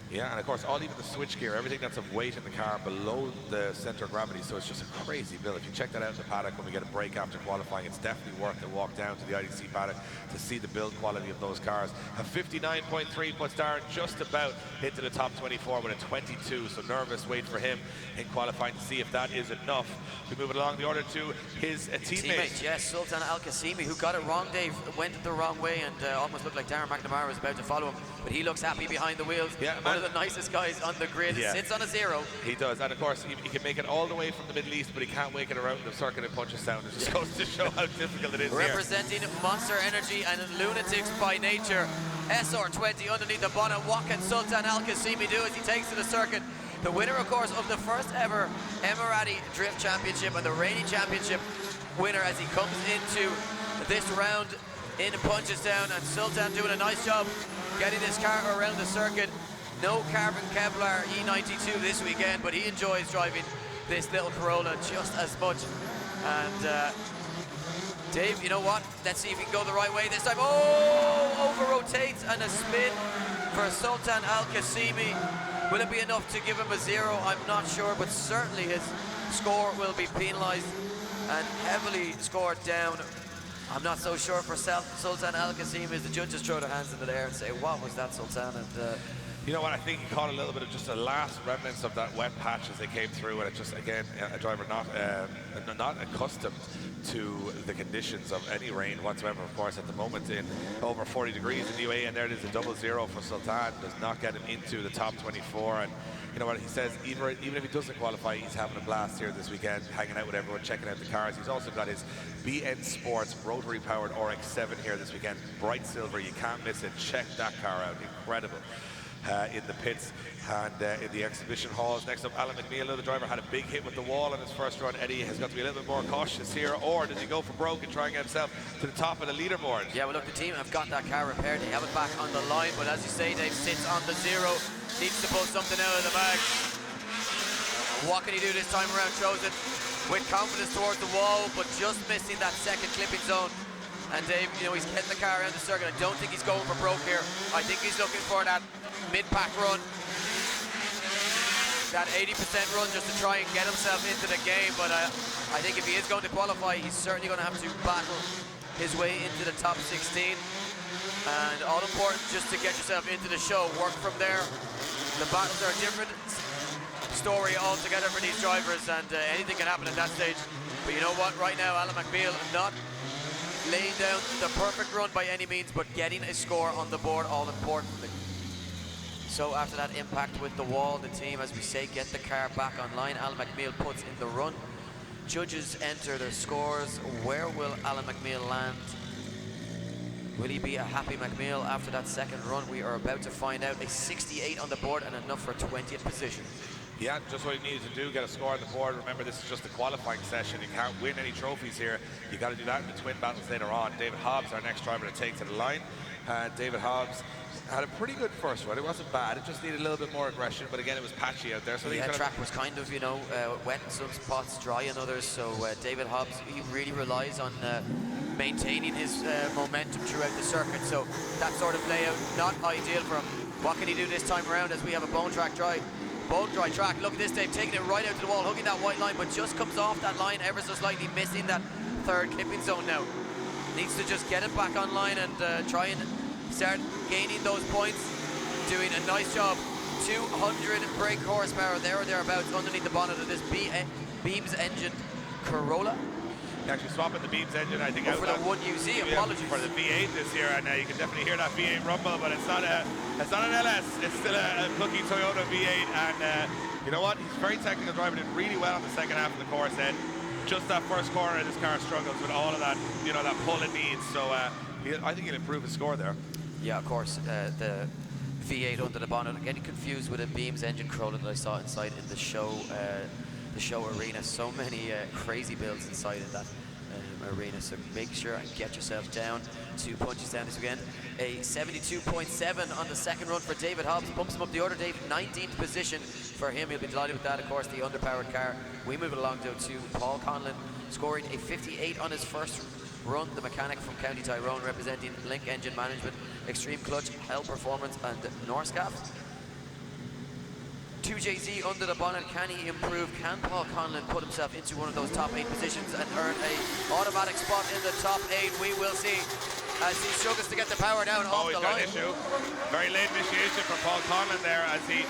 Speaker 1: yeah, and of course, even the switchgear, everything that's of weight in the car below the center of gravity, so it's just a crazy build. If you check that out in the paddock when we get a break after qualifying, it's definitely worth a walk down to the IDC paddock to see the build quality of those cars. A 59.3 puts Darren just about into the top 24 with a 22, so nervous wait for him in qualifying to see if that is enough. We move it along the order to his teammate.
Speaker 4: Yes, Sultan Al-Qasimi, who got it wrong, Dave, went the wrong way and almost looked like Darren McNamara was about to follow him, but he looks happy behind the wheels.
Speaker 1: Yeah,
Speaker 4: one of the nicest guys on the grid, sits on a 0.
Speaker 1: He does, and of course he can make it all the way from the Middle East, but he can't make it around the circuit in Punchestown. It just goes to show how difficult it is.
Speaker 4: Representing Monster Energy and Lunatics by nature, SR20 underneath the bonnet. What can Sultan Al-Qasimi do as he takes to the circuit? The winner, of course, of the first ever Emirati Drift Championship and the reigning championship winner as he comes into this round in Punchestown, and Sultan doing a nice job getting this car around the circuit. No carbon Kevlar E92 this weekend, but he enjoys driving this little Corolla just as much. And Dave, you know what? Let's see if he can go the right way this time. Oh, over-rotates and a spin for Sultan Al-Qasimi. Will it be enough to give him a 0? I'm not sure, but certainly his
Speaker 2: score will be penalised and heavily scored down. I'm not so sure for Sultan Al Qasim as the judges throw their hands into the air and say, what was that, Sultan? And
Speaker 1: you know what, I think he caught a little bit of just the last remnants of that wet patch as they came through, and it just, again, a driver not accustomed to the conditions of any rain whatsoever. Of course, at the moment in over 40 degrees in the UAE, and there it is, a 0-0 for Sultan. Does not get him into the top 24, and you know what, he says even if he doesn't qualify, he's having a blast here this weekend, hanging out with everyone, checking out the cars. He's also got his BN Sports rotary powered RX-7 here this weekend, bright silver, you can't miss it. Check that car out, incredible. In the pits and in the exhibition halls. Next up, Alan McNeil, the driver, had a big hit with the wall on his first run. Eddie has got to be a little bit more cautious here, or does he go for broke and try and get himself to the top of the leaderboard?
Speaker 2: yeah, well, look, the team have got that car repaired. They have it back on the line, but as you say, Dave, sits on the 0, needs to pull something out of the bag. What can he do this time around? Throws it with confidence towards the wall, but just missing that second clipping zone. And Dave, you know, he's getting the car around the circuit. I don't think he's going for broke here. I think he's looking for that mid-pack run, that 80% run, just to try and get himself into the game. But I think if he is going to qualify, he's certainly going to have to battle his way into the top 16. And all important, just to get yourself into the show, work from there. The battles are a different story altogether for these drivers, and anything can happen at that stage. But you know what, right now, Alan McBeal not laying down the perfect run by any means, but getting a score on the board, all importantly. So after that impact with the wall, the team, as we say, get the car back online. Alan McNeil puts in the run. Judges enter their scores. Where will Alan McNeil land? Will he be a happy McNeil after that second run? We are about to find out. A 68 on the board and enough for 20th position.
Speaker 1: Yeah, just what he needed to do, get a score on the board. Remember, this is just a qualifying session. You can't win any trophies here. You got to do that in the twin battles later on. David Hobbs, our next driver to take to the line. David Hobbs had a pretty good first run. It wasn't bad. It just needed a little bit more aggression. But again, it was patchy out there. So
Speaker 2: the track was kind of, you know, wet in some spots, dry in others. So David Hobbs, he really relies on maintaining his momentum throughout the circuit. So that sort of layout, not ideal for him. What can he do this time around as we have a bone dry track? Look at this, Dave, taking it right out to the wall, hooking that white line, but just comes off that line ever so slightly, missing that third clipping zone now. Needs to just get it back online and try and start gaining those points. Doing a nice job. 200 brake horsepower there or thereabouts underneath the bonnet of this Beams engine Corolla.
Speaker 1: Actually swapping the Beams engine, I think,
Speaker 2: out for the 1UZ, apologies.
Speaker 1: For the V8 this year, and you can definitely hear that V8 rumble, but it's not an LS, it's still a plucky Toyota V8, and you know what, he's very technical driver, did really well in the second half of the course, and just that first corner, this car struggles with all of that, you know, that pull it needs, so I think he'll improve his score there. Yeah,
Speaker 2: of course, the V8 under the bonnet, getting confused with a Beams engine Corolla that I saw inside in the show arena. So many crazy builds inside in that arena, so make sure and get yourself down to Punchestown this weekend. A 72.7 on the second run for David Hobbs, bumps him up the order, Dave. 19th position for him. He'll be delighted with that, of course, the underpowered car. We move it along though to Paul Conlon, scoring a 58 on his first run, the mechanic from County Tyrone, representing Link Engine Management, Extreme Clutch, Hell Performance and Norscap. 2JZ under the bonnet, can he improve? Can Paul Conlon put himself into one of those top 8 positions and earn a automatic spot in the top 8? We will see as he struggles to get the power down off the line.
Speaker 1: Issue. Very late initiation from Paul Conlon there as he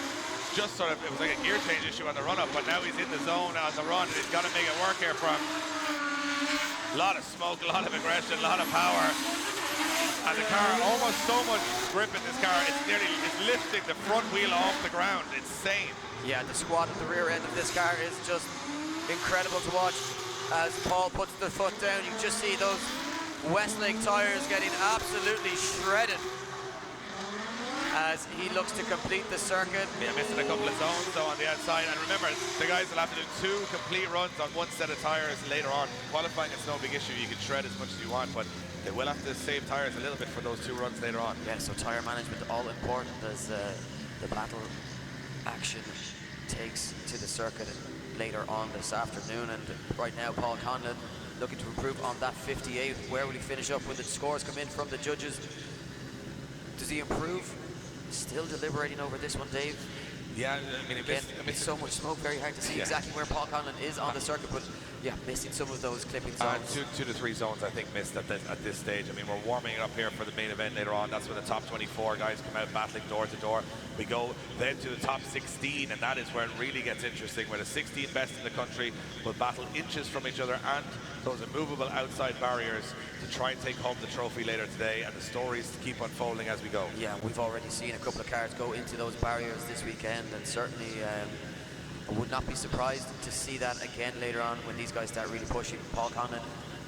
Speaker 1: just sort of, it was like a gear change issue on the run-up, but now he's in the zone on the run and he's got to make it work here for him. A lot of smoke, a lot of aggression, a lot of power. And the car, almost so much grip in this car, it's lifting the front wheel off the ground. Insane.
Speaker 2: Yeah, the squat at the rear end of this car is just incredible to watch as Paul puts the foot down. You just see those Westlake tires getting absolutely shredded as he looks to complete the circuit.
Speaker 1: Yeah, missing a couple of zones though on the outside. And remember, the guys will have to do 2 complete runs on one set of tires later on. Qualifying, it's no big issue. You can shred as much as you want, but they will have to save tires a little bit for those 2 runs later on.
Speaker 2: Yeah, so tire management all important as the battle action takes to the circuit later on this afternoon. And right now, Paul Conlon looking to improve on that 58. Where will he finish up when the scores come in from the judges? Does he improve? Still deliberating over this one, Dave.
Speaker 1: Yeah, I mean,
Speaker 4: Again, it's so much smoke, very hard to see exactly where Paul Conlon is on the circuit, but yeah, missing some of those clipping zones.
Speaker 1: Two to three zones, I think, missed at this stage. I mean, we're warming it up here for the main event later on. That's when the top 24 guys come out battling door to door. We go then to the top 16, and that is where it really gets interesting, where the 16 best in the country will battle inches from each other and those immovable outside barriers to try and take home the trophy later today, and the stories keep unfolding as we go.
Speaker 4: Yeah, we've already seen a couple of cars go into those barriers this weekend, and certainly I would not be surprised to see that again later on when these guys start really pushing. Paul Conlon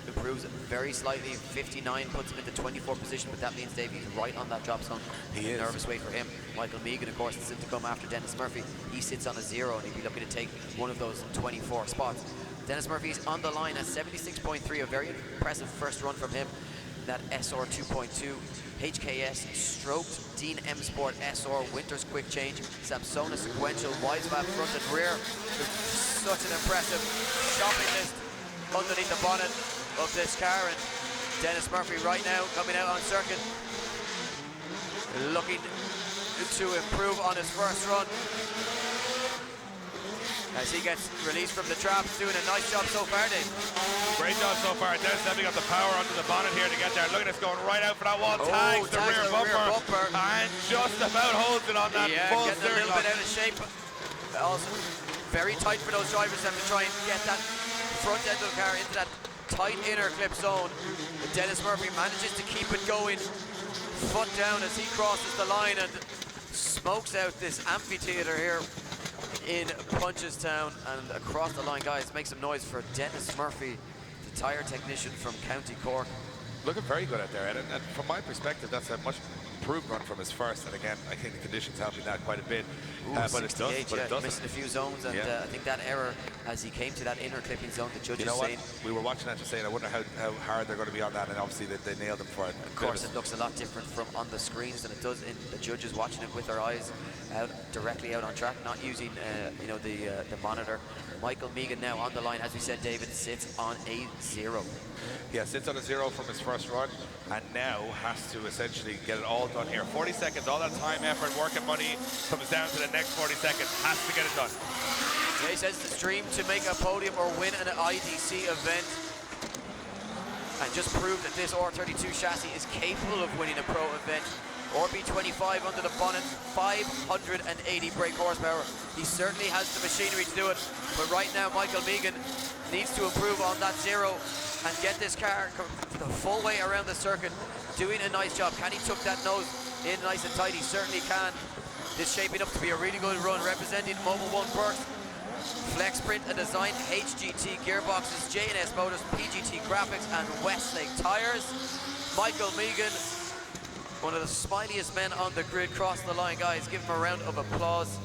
Speaker 4: improves very slightly. 59 puts him into 24 position, but that means Davy's right on that drop zone.
Speaker 1: He is.
Speaker 4: Nervous way for him. Michael Meighan, of course, is to come after Dennis Murphy. He sits on a 0, and he'd be looking to take one of those 24 spots. Dennis Murphy's on the line at 76.3, a very impressive first run from him. That SR 2.2, HKS stroked, Dean M Sport SR, Winter's quick change, Samsona sequential, Wisevap front and rear. Such an impressive shopping list underneath the bonnet of this car, and Dennis Murphy right now coming out on circuit, looking to improve on his first run. As he gets released from the traps, doing a nice job so far, Dave.
Speaker 1: Great job so far. Dennis definitely got the power under the bonnet here to get there. Look at this, going right out for that wall. Tags the rear bumper, and just about holds it on that full
Speaker 4: getting a little bit out of shape. Also, very tight for those drivers to try and get that front end of the car into that tight inner clip zone. But Dennis Murphy manages to keep it going, foot down as he crosses the line and smokes out this amphitheater here in Punchestown, and across the line, guys, make some noise for Dennis Murphy, the tyre technician from County Cork.
Speaker 1: Looking very good out there, and from my perspective, that's a much improved run from his first, and again, I think the conditions helping that quite a bit. But it does.
Speaker 4: Missing a few zones, and I think that error as he came to that inner clipping zone, the judges saying...
Speaker 1: We were watching that just saying, I wonder how hard they're going to be on that, and obviously they nailed him for it.
Speaker 4: Of course, it looks a lot different from on the screens than it does in the judges watching it with their eyes out directly out on track, not using the monitor. Michael Meighan now on the line, as we said, David, sits on a 0.
Speaker 1: Yeah, sits on a 0 from his first run, and now has to essentially get it all done here. 40 seconds, all that time, effort, work and money comes down to the next 40 seconds. Has to get it done.
Speaker 4: Yeah, he says it's dream to make a podium or win an IDC event, and just prove that this R32 chassis is capable of winning a pro event. RB25 under the bonnet, 580 brake horsepower. He certainly has the machinery to do it, but right now Michael Meighan needs to improve on that 0 and get this car the full way around the circuit, doing a nice job. Can he tuck that nose in nice and tight? He certainly can. This shaping up to be a really good run, representing Mobile One Burst, Flex Print and Design, HGT gearboxes, J&S Motors, PGT Graphics and Westlake Tires. Michael Meighan, one of the smiliest men on the grid, crossed the line, guys. Give him a round of applause.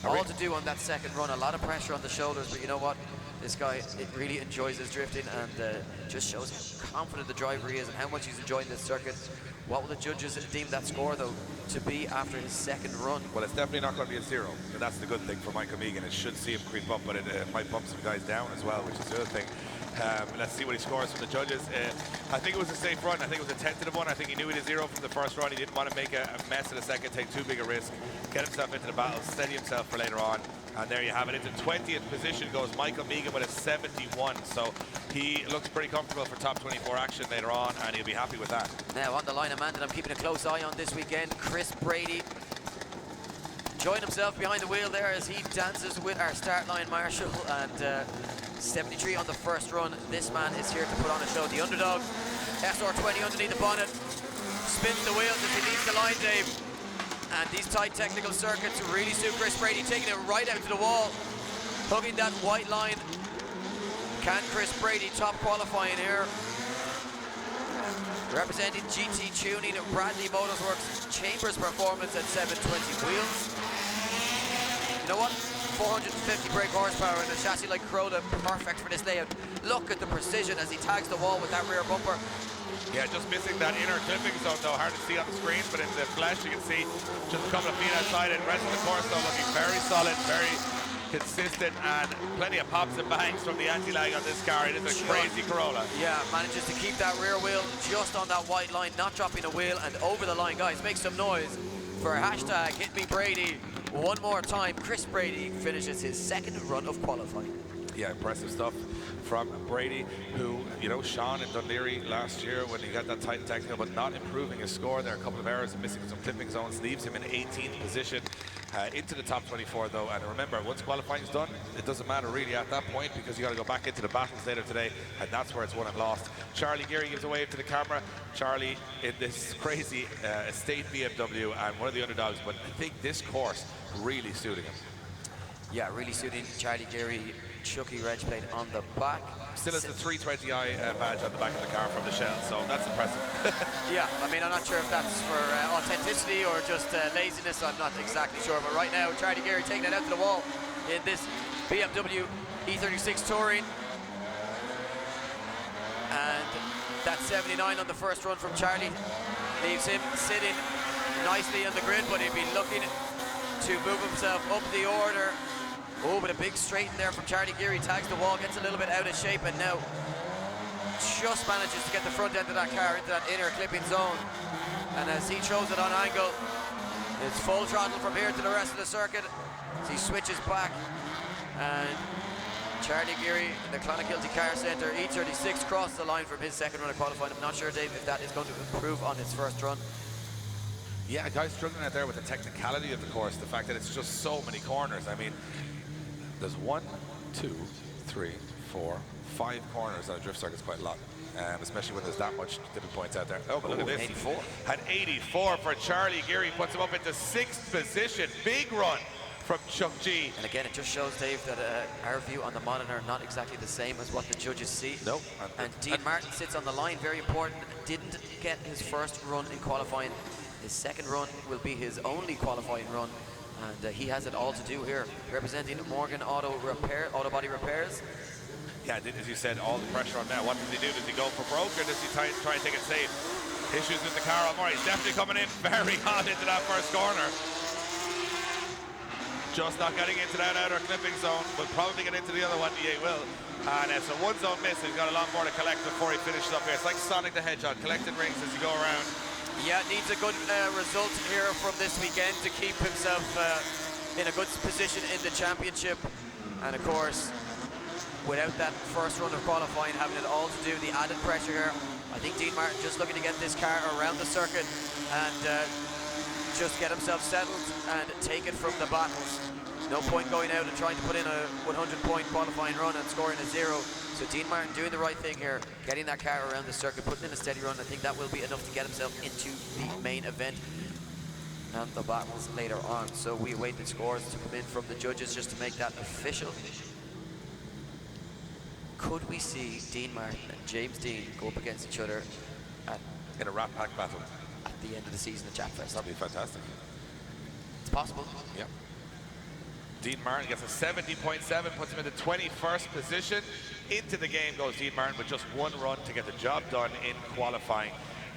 Speaker 4: All to do on that second run. A lot of pressure on the shoulders, but you know what? This guy really enjoys his drifting, and just shows how confident the driver he is and how much he's enjoying this circuit. What will the judges deem that score, though, to be after his second run?
Speaker 1: Well, it's definitely not going to be a 0, and that's the good thing for Michael Meighan. It should see him creep up, but it might bump some guys down as well, which is the other thing. Let's see what he scores from the judges. I think it was a safe run. I think it was a tentative one. I think he knew he had a 0 from the first run. He didn't want to make a mess in the second, take too big a risk, get himself into the battle, steady himself for later on. And there you have it. Into 20th position goes Michael Meighan with a 71. So he looks pretty comfortable for top 24 action later on, and he'll be happy with that.
Speaker 4: Now on the line, a man that I'm keeping a close eye on this weekend, Chris Brady. Enjoying himself behind the wheel there as he dances with our start line marshal, and 73 on the first run. This man is here to put on a show. The underdog, SR20 underneath the bonnet, spins the wheels as he leaves the line, Dave. And these tight technical circuits really suit Chris Brady, taking it right out to the wall, hugging that white line. Can Chris Brady top qualifying here? Representing GT Tuning, Bradley Motorsworks, Chambers Performance at 720 wheels. You know what? 450 brake horsepower and a chassis like Corolla, perfect for this layout. Look at the precision as he tags the wall with that rear bumper.
Speaker 1: Yeah, just missing that inner clipping zone, though. Hard to see on the screens, but in the flesh you can see just a couple of feet outside it. The rest of the course, though, looking very solid, very consistent, and plenty of pops and bangs from the anti-lag on this car. It is a crazy Corolla.
Speaker 4: Yeah, manages to keep that rear wheel just on that white line, not dropping a wheel, and over the line. Guys, make some noise for hashtag Hit Me Brady. one more time. Chris Brady finishes his second run of qualifying.
Speaker 1: Yeah, impressive stuff from Brady, who, you know, shone in Dunleary last year when he got that tight technical, but not improving his score. There are a couple of errors and missing some clipping zones, leaves him in 18th position. Into the top 24 though, and remember, once qualifying's done, it doesn't matter really at that point, because you got to go back into the battles later today, and that's where it's won and lost. Charlie Geary gives a wave to the camera. Charlie in this crazy estate BMW and one of the underdogs, but I think this course really suiting him.
Speaker 4: Yeah, really suiting Charlie Geary. Chucky Reg plate on the back.
Speaker 1: Still has the 320i badge on the back of the car from the Shell, so that's impressive.
Speaker 4: Yeah, I mean, I'm not sure if that's for authenticity or just laziness. I'm not exactly sure, but right now, Charlie Geary taking it out to the wall in this BMW E36 Touring. And that 79 on the first run from Charlie leaves him sitting nicely on the grid, but he'd be looking to move himself up the order. Oh, but a big straighten there from Charlie Geary, tags the wall, gets a little bit out of shape, and now just manages to get the front end of that car into that inner clipping zone. And as he throws it on angle, it's full throttle from here to the rest of the circuit as he switches back. And Charlie Geary in the Clonakilty Car Centre, E36, crossed the line from his second run of qualifying. I'm not sure, Dave, if that is going to improve on his first run.
Speaker 1: Yeah, guys struggling out there with the technicality of the course, the fact that it's just so many corners. I mean, there's 1, 2, 3, 4, 5 corners on a drift circuit. Is quite a lot, especially when there's that much dipping points out there. Oh, but look at this.
Speaker 4: 84.
Speaker 1: Had 84 for Charlie Geary, puts him up into 6th position. Big run from Chuck G.
Speaker 4: And again, it just shows, Dave, that our view on the monitor are not exactly the same as what the judges see.
Speaker 1: Nope.
Speaker 4: And Dean Martin sits on the line, very important. Didn't get his first run in qualifying. His second run will be his only qualifying run. And he has it all to do here, representing Morgan Auto Body Repairs.
Speaker 1: Yeah, as you said, all the pressure on now. What does he do? Does he go for broke, or does he try and take it safe? Issues with the car already. He's definitely coming in very hot into that first corner. Just not getting into that outer clipping zone, but probably get into the other one. He will. And so one zone miss. He's got a lot more to collect before he finishes up here. It's like Sonic the Hedgehog, collecting rings as you go around.
Speaker 4: Yeah, needs a good result here from this weekend to keep himself in a good position in the championship. And of course, without that first run of qualifying, having it all to do, the added pressure here, I think Dean Martin just looking to get this car around the circuit and just get himself settled and take it from the battles. No point going out and trying to put in a 100-point qualifying run and scoring a 0. So Dean Martin doing the right thing here, getting that car around the circuit, putting in a steady run. I think that will be enough to get himself into the main event and the battles later on. So we await the scores to come in from the judges just to make that official. Could we see Dean Martin and James Dean go up against each other
Speaker 1: In a Rat Pack battle.
Speaker 4: at the end of the season at Japfest?
Speaker 1: That'd be fantastic.
Speaker 4: It's possible.
Speaker 1: Yeah. Dean Martin gets a 70.7, puts him in the 21st position. Into the game goes Dean Martin with just one run to get the job done in qualifying.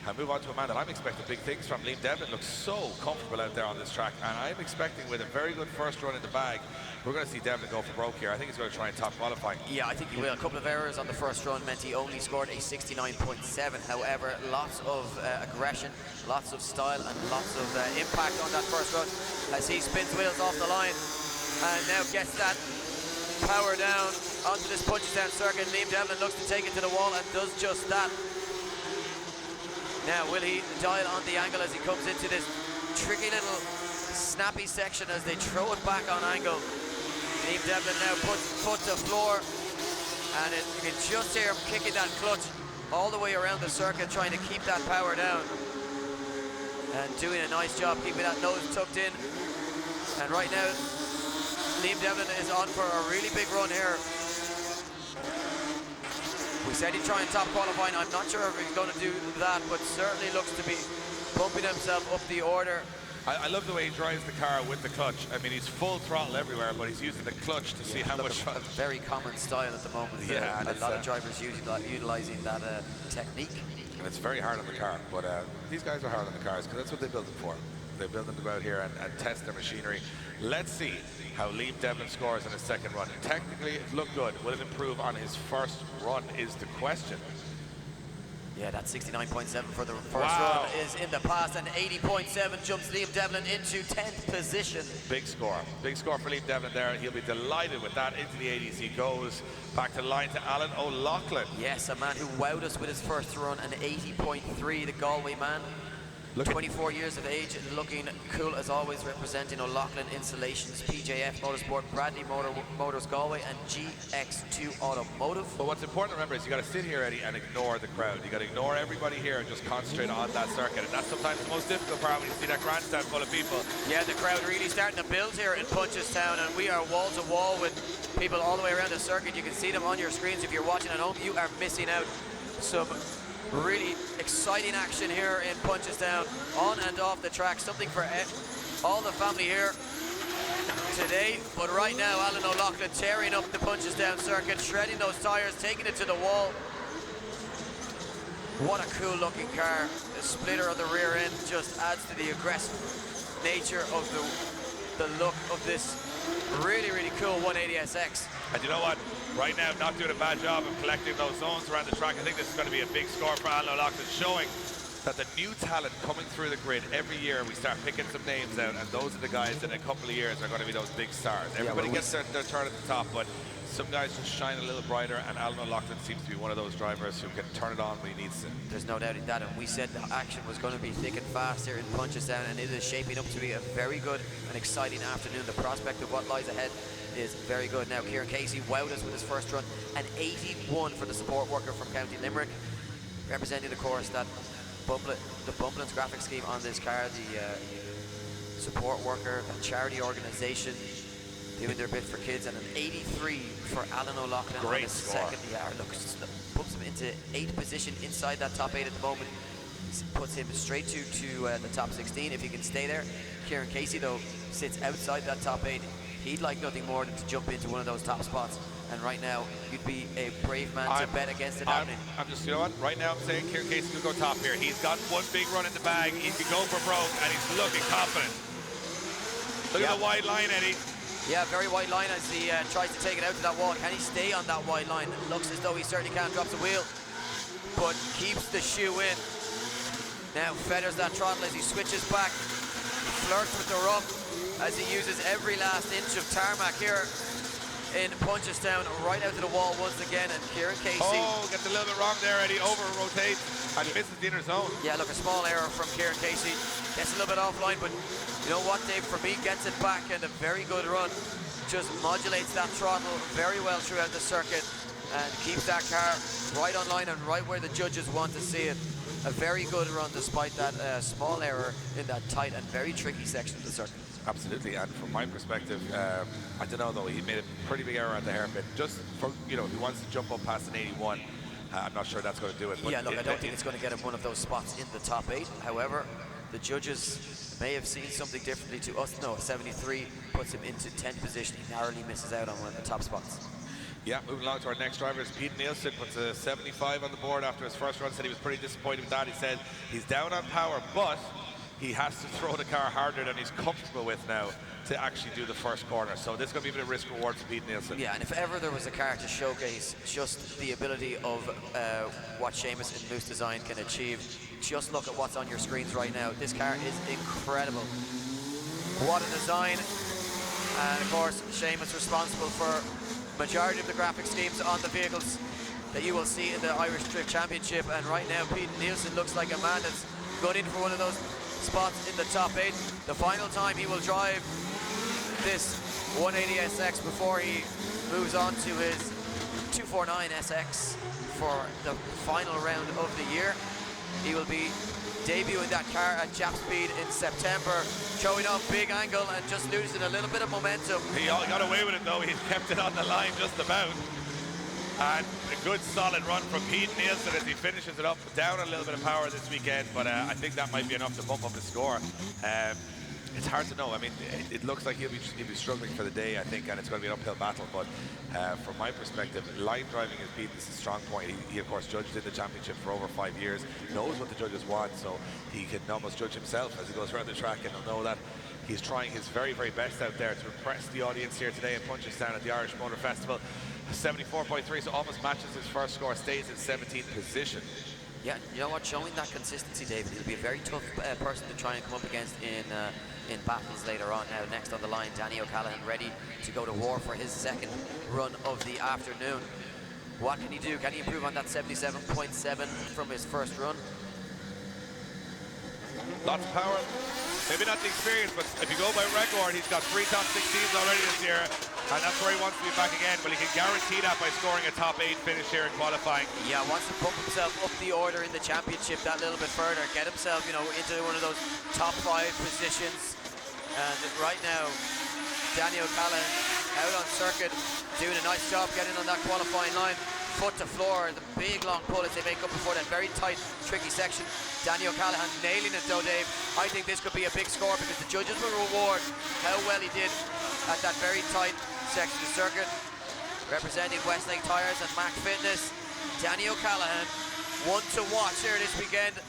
Speaker 1: And move on to a man that I'm expecting big things from. Liam Devlin looks so comfortable out there on this track, and I'm expecting with a very good first run in the bag, we're going to see Devlin go for broke here. I think he's going to try and top qualifying.
Speaker 4: Yeah, I think he will. A couple of errors on the first run meant he only scored a 69.7. However, lots of aggression, lots of style, and lots of impact on that first run as he spins wheels off the line and now gets that power down onto this Punchestown circuit. Liam Devlin looks to take it to the wall and does just that. Now, will he dial on the angle as he comes into this tricky little snappy section as they throw it back on angle? Liam Devlin now puts foot to floor, and you can just hear him kicking that clutch all the way around the circuit, trying to keep that power down. And doing a nice job keeping that nose tucked in. And right now, Liam Devlin is on for a really big run here. We said he'd try and top qualifying. I'm not sure if he's going to do that, but certainly looks to be bumping himself up the order.
Speaker 1: I love the way he drives the car with the clutch. I mean, he's full throttle everywhere, but he's using the clutch to see how much.
Speaker 4: A very common style at the moment.
Speaker 1: Yeah,
Speaker 4: and a lot of drivers utilizing that technique.
Speaker 1: And it's very hard on the car, but these guys are hard on the cars because that's what they build them for. They build them to go out here and test their machinery. Let's see how Liam Devlin scores in his second run. Technically, it looked good. Will it improve on his first run is the question.
Speaker 4: Yeah, that 69.7 for the first
Speaker 1: Wow.
Speaker 4: run is in the past, and 80.7 jumps Liam Devlin into 10th position.
Speaker 1: Big score for Liam Devlin there. He'll be delighted with that. Into the ADC goes. Back to the line to Alan O'Loughlin.
Speaker 4: Yes, a man who wowed us with his first run, an 80.3, the Galway man. 24 years of age, looking cool as always, representing O'Loughlin Installations, PJF Motorsport, Bradley Motors Galway, and GX2 Automotive.
Speaker 1: But what's important to remember is you got to sit here, Eddie, and ignore the crowd. You got to ignore everybody here and just concentrate on that circuit. And that's sometimes the most difficult part when you see that grandstand full of people.
Speaker 4: Yeah, the crowd really starting to build here in Punchestown, and we are wall to wall with people all the way around the circuit. You can see them on your screens. If you're watching at home, you are missing out some really exciting action here in Punchestown, on and off the track. Something for all the family here today. But right now, Alan O'Loughlin tearing up the Punchestown circuit, shredding those tires, taking it to the wall. What a cool looking car. The splitter on the rear end just adds to the aggressive nature of the look of this really cool 180SX.
Speaker 1: And you know what? Right now, not doing a bad job of collecting those zones around the track. I think this is going to be a big score for Alan O'Loughlin, showing that the new talent coming through the grid every year, we start picking some names out, and those are the guys that in a couple of years are going to be those big stars. Everybody gets their turn at the top, but some guys just shine a little brighter, and Alan O'Loughlin seems to be one of those drivers who can turn it on when he needs to.
Speaker 4: There's no doubt in that, and we said the action was going to be thick and fast here in Punchestown, and it is shaping up to be a very good and exciting afternoon. The prospect of what lies ahead is very good. Now, Kieran Casey wowed us with his first run, an 81 for the support worker from County Limerick, representing the course that the Bumplin's graphic scheme on this car, the support worker, the charity organisation doing their bit for kids, and an 83 for Alan O'Loughlin on his second. Yeah, look, puts him into 8th position inside that top 8 at the moment. Puts him straight to the top 16 if he can stay there. Kieran Casey, though, sits outside that top 8. He'd like nothing more than to jump into one of those top spots. And right now, you'd be a brave man to bet against it happening.
Speaker 1: I'm just, you know what? Right now, I'm saying Kieran Casey will go top here. He's got one big run in the bag. He can go for broke, and he's looking confident. Look at the wide line, Eddie.
Speaker 4: Yeah, very wide line as he tries to take it out to that wall. Can he stay on that wide line? It looks as though he certainly can't drop the wheel, but keeps the shoe in. Now feathers that throttle as he switches back, flirts with the rough as he uses every last inch of tarmac here in Punchestown, right out to the wall once again. And Kieran Casey,
Speaker 1: gets a little bit wrong there, Eddie. Over rotates and misses the inner zone.
Speaker 4: yeah, look, a small error from Kieran Casey. Gets a little bit offline, but you know what, Dave, for me, gets it back, and a very good run. Just modulates that throttle very well throughout the circuit and keeps that car right on line and right where the judges want to see it. A very good run despite that small error in that tight and very tricky section of the circuit.
Speaker 1: Absolutely, and from my perspective, I don't know though, he made a pretty big error at the hairpin. Just for, you know, he wants to jump up past an 81. I'm not sure that's going to do it. But
Speaker 4: yeah, look, I don't think it's going to get him one of those spots in the top 8. However, the judges may have seen something differently to us. No, 73 puts him into 10th position. He narrowly misses out on one of the top spots.
Speaker 1: Yeah, moving along to our next driver is Pete Nielsen, puts a 75 on the board after his first run. Said he was pretty disappointed with that. He said he's down on power, but he has to throw the car harder than he's comfortable with now to actually do the first corner. So this is going to be a bit of risk reward for Pete Nielsen.
Speaker 4: Yeah, and if ever there was a car to showcase just the ability of what Seamus and Moose Design can achieve, just look at what's on your screens right now. This car is incredible. What a design. And of course, Seamus responsible for majority of the graphic schemes on the vehicles that you will see in the Irish Drift Championship. And right now, Pete Nielsen looks like a man that's going in for one of those spots in the top 8. The final time he will drive this 180SX before he moves on to his 249SX for the final round of the year. He will be debuting that car at Jap Speed in September, showing off big angle and just losing a little bit of momentum.
Speaker 1: He got away with it though. He's kept it on the line just about. And a good solid run from Pete Nielsen as he finishes it up. Down a little bit of power this weekend, but I think that might be enough to bump up his score. It's hard to know. I mean, it looks like he'll be struggling for the day, I think, and it's going to be an uphill battle. But from my perspective, line driving is Pete's strong point. He of course judged in the championship for over 5 years, knows what the judges want, so he can almost judge himself as he goes around the track, and he'll know that he's trying his very, very best out there to impress the audience here today in Punchestown at the Irish Motor Festival. 74.3, so almost matches his first score, stays in 17th position.
Speaker 2: Yeah, you know what? Showing that consistency, David, he'll be a very tough person to try and come up against in battles later on. Now, next on the line, Danny O'Callaghan, ready to go to war for his second run of the afternoon. What can he do? Can he improve on that 77.7 from his first run?
Speaker 1: Lots of power. Maybe not the experience, but if you go by record, he's got 3 top 16s already this year, and that's where he wants to be back again. Well, he can guarantee that by scoring a top 8 finish here in qualifying.
Speaker 4: Yeah, wants to pump himself up the order in the championship that little bit further, get himself, you know, into one of those top 5 positions. And right now, Danny O'Callaghan out on circuit, doing a nice job getting on that qualifying line. Foot to floor, the big long pull as they make up before that very tight, tricky section. Danny O'Callaghan nailing it though, Dave. I think this could be a big score because the judges will reward how well he did at that very tight section of circuit. Representing Westlake Tyres and Mac Fitness, Danny O'Callaghan, one to watch here this weekend,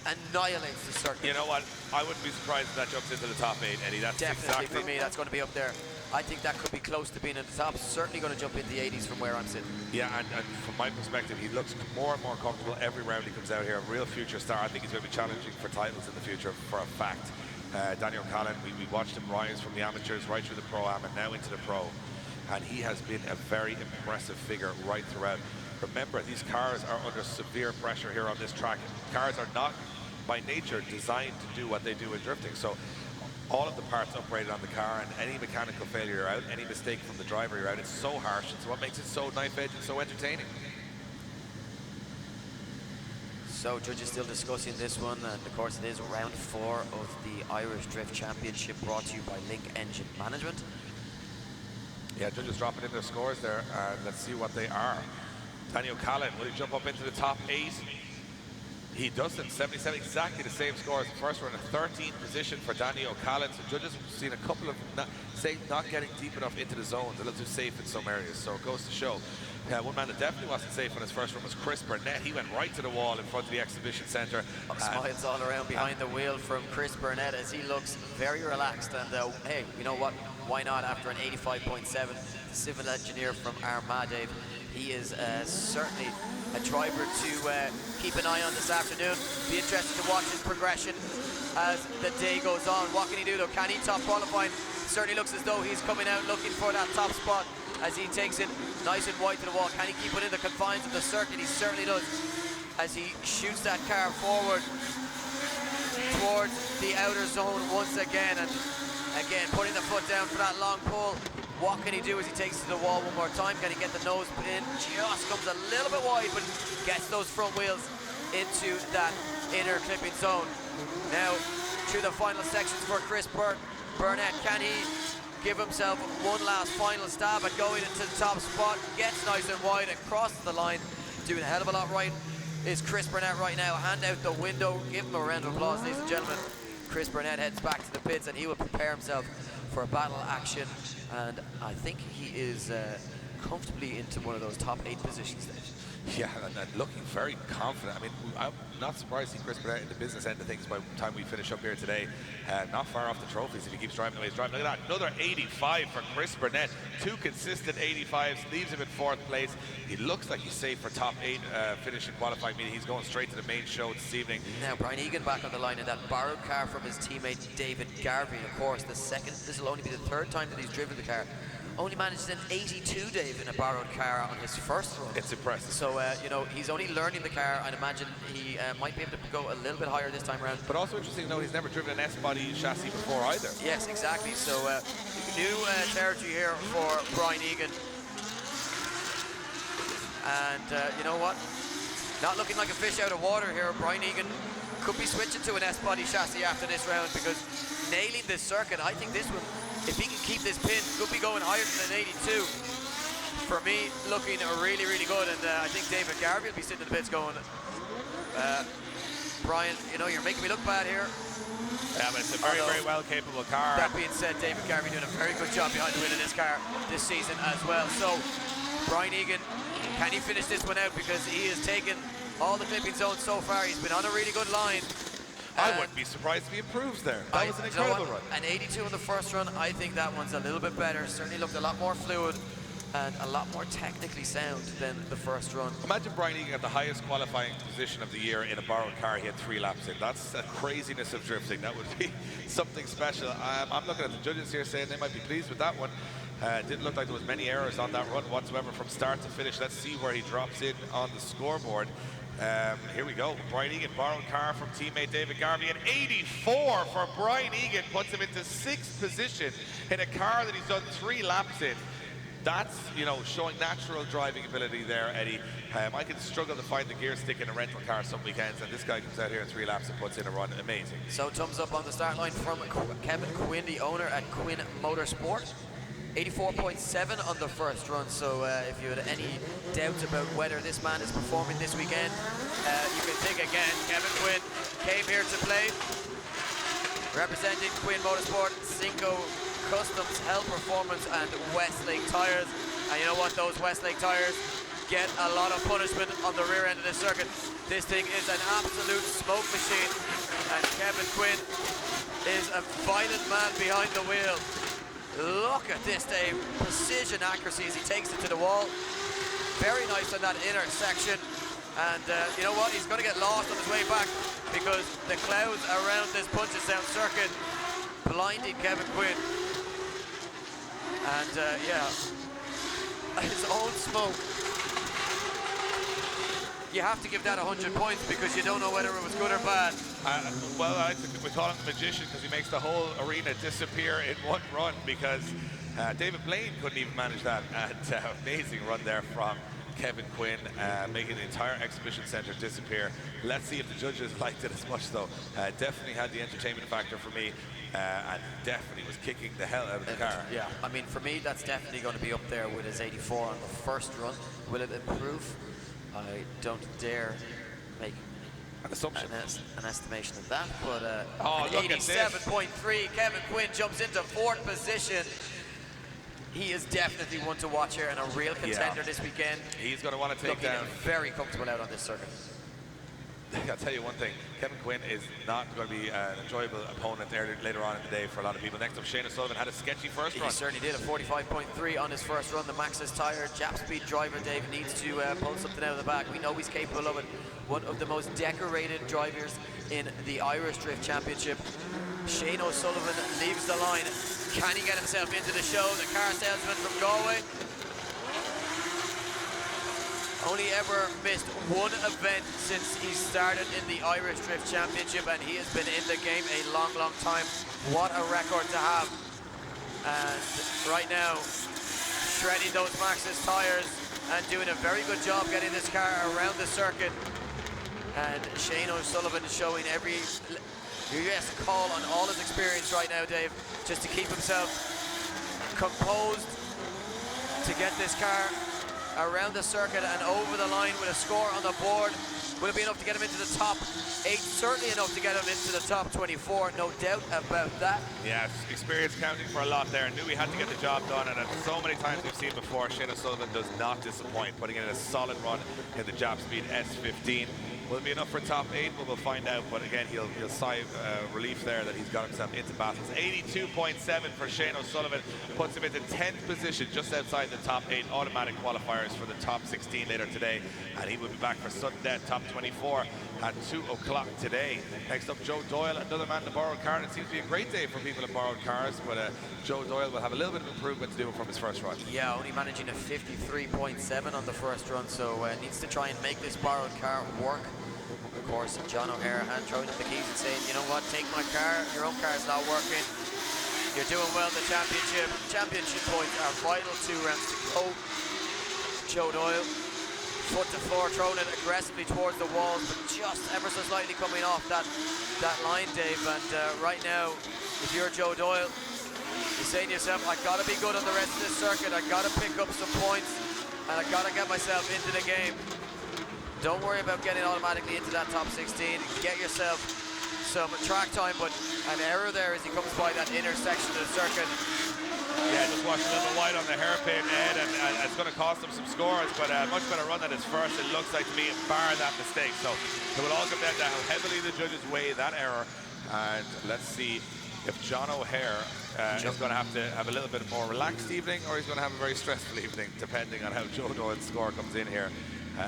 Speaker 4: annihilates the circuit.
Speaker 1: You know what? I wouldn't be surprised if that jumps into the top 8, Eddie. That's
Speaker 4: Definitely
Speaker 1: exactly
Speaker 4: for me, that's going to be up there. I think that could be close to being at the top. Certainly going to jump into the 80s from where I'm sitting.
Speaker 1: Yeah, and from my perspective, he looks more and more comfortable every round he comes out here. A real future star. I think he's going to be challenging for titles in the future, for a fact. Daniel O'Callaghan, we watched him rise from the amateurs right through the Pro-Am and now into the Pro. And he has been a very impressive figure right throughout. Remember, these cars are under severe pressure here on this track. Cars are not, by nature, designed to do what they do in drifting. So all of the parts upgraded on the car, and any mechanical failure you're out, any mistake from the driver you're out. It's so harsh. It's what makes it so knife-edge and so entertaining.
Speaker 2: So judges still discussing this one, and of course it is round 4 of the Irish Drift Championship, brought to you by Link Engine Management.
Speaker 1: Yeah, judges dropping in their scores there, and let's see what they are. Danny O'Callaghan, will he jump up into the top 8? He doesn't. 77, exactly the same score as the first one. A 13th position for Danny O'Callaghan. So judges have seen a couple of not getting deep enough into the zones, a little too safe in some areas. So it goes to show. One man that definitely wasn't safe on his first run was Chris Burnett. He went right to the wall in front of the exhibition centre.
Speaker 4: Smiles all around behind the wheel from Chris Burnett as he looks very relaxed. And hey, you know what? Why not after an 85.7? The civil engineer from Armagh, Dave. He is certainly a driver to keep an eye on this afternoon. Be interested to watch his progression as the day goes on. What can he do though? Can he top qualifying? Certainly looks as though he's coming out looking for that top spot as he takes it nice and wide to the wall. Can he keep it in the confines of the circuit? He certainly does as he shoots that car forward towards the outer zone once again, and again putting the foot down for that long pull. What can he do as he takes it to the wall one more time? Can he get the nose in? Just comes a little bit wide, but gets those front wheels into that inner clipping zone. Now, through the final sections for Chris Burnett, can he give himself one last final stab at going into the top spot? Gets nice and wide and crosses the line. Doing a hell of a lot right is Chris Burnett right now. Hand out the window. Give him a round of applause, ladies and gentlemen. Chris Burnett heads back to the pits and he will prepare himself for a battle action, and I think he is comfortably into one of those top 8 positions there.
Speaker 1: Yeah, and looking very confident. I mean, I'm not surprised to see Chris Burnett in the business end of things by the time we finish up here today. Not far off the trophies if he keeps driving the way he's driving. Look at that, another 85 for Chris Burnett. 2 consistent 85s, leaves him in 4th place. He looks like he's safe for top 8 finish in qualifying, meaning he's going straight to the main show this evening.
Speaker 2: Now, Brian Egan back on the line in that borrowed car from his teammate David Garvey. Of course, this will only be the 3rd time that he's driven the car. Only managed an 82, Dave, in a borrowed car on his first run.
Speaker 1: It's impressive.
Speaker 2: So, you know, he's only learning the car. I'd imagine he might be able to go a little bit higher this time around.
Speaker 1: But also interesting to note, he's never driven an S-body chassis before either.
Speaker 2: Yes, exactly. So,
Speaker 4: New territory here for Brian Egan. And you know what? Not looking like a fish out of water here. Brian Egan could be switching to an S-body chassis after this round, because nailing this circuit, I think this one, if he can keep this pin, could be going higher than an 82. For me, looking really, really good. And I think David Garvey will be sitting in the pits going, Brian, you know, you're making me look bad here.
Speaker 1: Yeah, but it's a very, very well capable car.
Speaker 4: That being said, David Garvey doing a very good job behind the wheel of this car this season as well. So, Brian Egan, can he finish this one out? Because he has taken all the clipping zones so far. He's been on a really good line.
Speaker 1: I wouldn't be surprised if he improves there. That was an incredible run.
Speaker 2: An 82 in the first run, I think that one's a little bit better. Certainly looked a lot more fluid and a lot more technically sound than the first run.
Speaker 1: Imagine Brian Egan at the highest qualifying position of the year in a borrowed car. He had 3 laps in. That's a craziness of drifting. That would be something special. I'm looking at the judges here saying they might be pleased with that one. Didn't look like there was many errors on that run whatsoever from start to finish. Let's see where he drops in on the scoreboard. Here we go. Brian Egan, borrowed car from teammate David Garvey. An 84 for Brian Egan puts him into 6th position in a car that he's done 3 laps in. That's, you know, showing natural driving ability there, Eddie. I can struggle to find the gear stick in a rental car some weekends, and this guy comes out here in 3 laps and puts in a run. Amazing.
Speaker 2: So thumbs up on the start line from Kevin Quinn, the owner at Quinn Motorsport. 84.7 on the first run, so if you had any doubts about whether this man is performing this weekend, you can think again. Kevin Quinn came here to play, representing Quinn Motorsport, Cinco Customs, Hell Performance and Westlake Tyres. And you know what, those Westlake Tyres get a lot of punishment on the rear end of the circuit. This thing is an absolute smoke machine, and Kevin Quinn is a violent man behind the wheel. Look at this, Dave. Precision accuracy as he takes it to the wall. Very nice on that inner section. And you know what? He's going to get lost on his way back because the clouds around this Punchestown circuit blinding Kevin Quinn. And yeah, his own smoke. You have to give that 100 points because you don't know whether it was good or bad.
Speaker 1: Well, I think we call him the magician because he makes the whole arena disappear in one run, because David Blaine couldn't even manage that. Amazing run there from Kevin Quinn, making the entire exhibition centre disappear. Let's see if the judges liked it as much, though. Definitely had the entertainment factor for me, and definitely was kicking the hell out of the car.
Speaker 2: Yeah, I mean, for me, that's definitely going to be up there with his 84 on the first run. Will it improve? I don't dare make
Speaker 1: An assumption.
Speaker 2: an estimation of that, but
Speaker 1: Oh, look at this.
Speaker 2: 87.3. Kevin Quinn jumps into 4th position. He is definitely one to watch here and a real contender this weekend.
Speaker 1: He's going to want to take
Speaker 2: Looking
Speaker 1: down.
Speaker 2: very comfortable out on this circuit.
Speaker 1: I'll tell you one thing, Kevin Quinn is not going to be an enjoyable opponent later on in the day for a lot of people. Next up, Shane O'Sullivan had a sketchy first run.
Speaker 2: He certainly did, a 45.3 on his first run. The Maxxis tyre, Jap Speed driver Dave needs to pull something out of the bag. We know he's capable of it. One of the most decorated drivers in the Irish Drift Championship. Shane O'Sullivan leaves the line. Can he get himself into the show? The car salesman from Galway. Only ever missed one event since he started in the Irish Drift Championship, and he has been in the game a long, long time. What a record to have. And right now, shredding those Maxxis tyres and doing a very good job getting this car around the circuit. And Shane O'Sullivan showing every call on all his experience right now, Dave, just to keep himself composed, to get this car around the circuit and over the line with a score on the board. Will it be enough to get him into the top 8? Certainly enough to get him into the top 24, no doubt about that.
Speaker 1: Yeah, experience counting for a lot there. Knew he had to get the job done, and so many times we've seen before, Shane O'Sullivan does not disappoint, putting in a solid run in the Jap Speed S15. Will it be enough for top 8? Well, we'll find out, but again, he'll sigh relief there that he's got himself into battles. 82.7 for Shane O'Sullivan, puts him into 10th position, just outside the top 8 automatic qualifiers for the top 16 later today, and he will be back for sudden death, top 24 at 2 o'clock today. Next up, Joe Doyle, another man in the borrowed car, and it seems to be a great day for people in borrowed cars, but Joe Doyle will have a little bit of improvement to do from his first run.
Speaker 2: Yeah, only managing a 53.7 on the first run, so needs to try and make this borrowed car work. Of course, John O'Hara hand throwing him the keys and saying, you know what, take my car, your own car's not working. You're doing well in the championship. Championship points are vital, 2 rounds to go. Joe Doyle, foot to floor, throwing it aggressively towards the walls, but just ever so slightly coming off that line, Dave. And right now, if you're Joe Doyle, you're saying to yourself, I gotta be good on the rest of this circuit, I gotta pick up some points, and I gotta get myself into the game. Don't worry about getting automatically into that top 16. Get yourself some track time, but an error there as he comes by that intersection of the circuit.
Speaker 1: Yeah, just watch a little bit wide on the hairpin, Ed, and it's going to cost him some scores, but a much better run than his first, it looks like to me, bar that mistake. So it will all come down to how heavily the judges weigh that error. And let's see if John O'Hare is going to have a little bit more relaxed evening, or he's going to have a very stressful evening, depending on how Joe Doyle's score comes in here.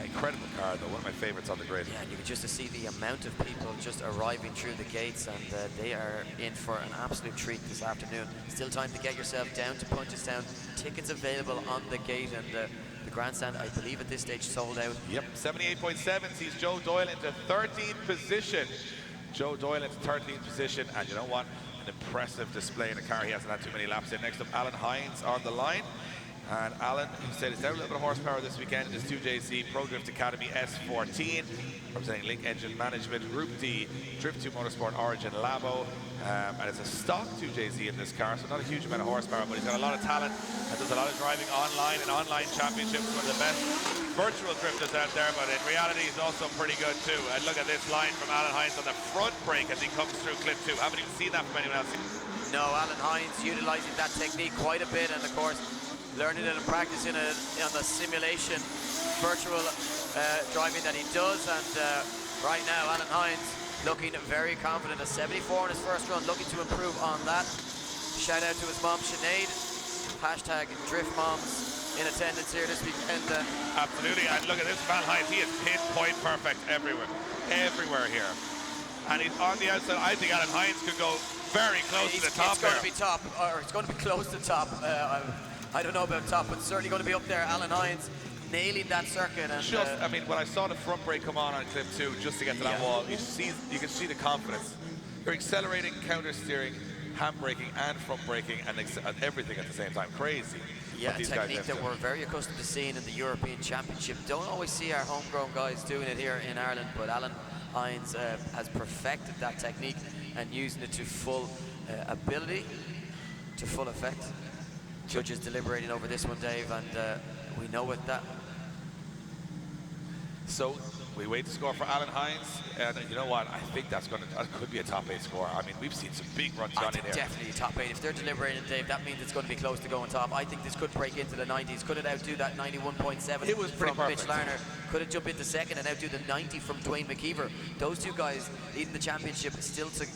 Speaker 1: Incredible car, though, one of my favourites on the grid.
Speaker 2: Yeah, and you can just see the amount of people just arriving through the gates, and they are in for an absolute treat this afternoon. Still time to get yourself down to Punchestown. Tickets available on the gate, and the grandstand, I believe, at this stage sold out.
Speaker 1: Yep, 78.7 sees Joe Doyle into 13th position. Joe Doyle into 13th position, and you know what? An impressive display in a car he hasn't had too many laps in. Next up, Alan Hines on the line. And Alan, who said he's out a little bit of horsepower this weekend in his 2JZ Pro Drift Academy S14, representing Link Engine Management, Group D, Drift 2 Motorsport Origin Labo. And it's a stock 2JZ in this car, so not a huge amount of horsepower, but he's got a lot of talent and does a lot of driving online and online championships. One of the best virtual drifters out there, but in reality, he's also pretty good too. And look at this line from Alan Hines on the front brake as he comes through clip 2. Haven't even seen that from anyone else.
Speaker 4: No, Alan Hines utilizing that technique quite a bit, and of course, learning it and practicing it on the simulation virtual driving that he does. And right now, Alan Hines looking very confident. A 74 in his first run, looking to improve on that. Shout out to his mom, Sinead. Hashtag Drift Moms in attendance here this weekend.
Speaker 1: Absolutely, and look at this Alan Hines. He is pinpoint perfect everywhere here. And he's on the outside. I think Alan Hines could go very close to the top.
Speaker 4: It's going to be top, or it's going to be close to top. I don't know about top, but certainly going to be up there. Alan Hines nailing that circuit. And
Speaker 1: I mean, when I saw the front brake come on clip 2, just to get to that wall, you can see the confidence. You're accelerating, counter steering, handbraking, and front braking, and everything at the same time. Crazy.
Speaker 2: Yeah, a technique that we're very accustomed to seeing in the European Championship. Don't always see our homegrown guys doing it here in Ireland, but Alan Hines has perfected that technique and using it to full ability, to full effect. Judges deliberating over this one, Dave, and we know what that.
Speaker 1: So we wait to score for Alan Hines, and you know what? I think that could be a top 8 score. I mean, we've seen some big runs on in here.
Speaker 4: Definitely top 8. If they're deliberating, Dave, that means it's going to be close to going top. I think this could break into the 90s. Could it outdo that 91.7
Speaker 1: it was
Speaker 4: from
Speaker 1: perfect.
Speaker 4: Mitch Larner? Could it jump into second and outdo the 90 from Dwayne McKeever? Those two guys leading the championship still to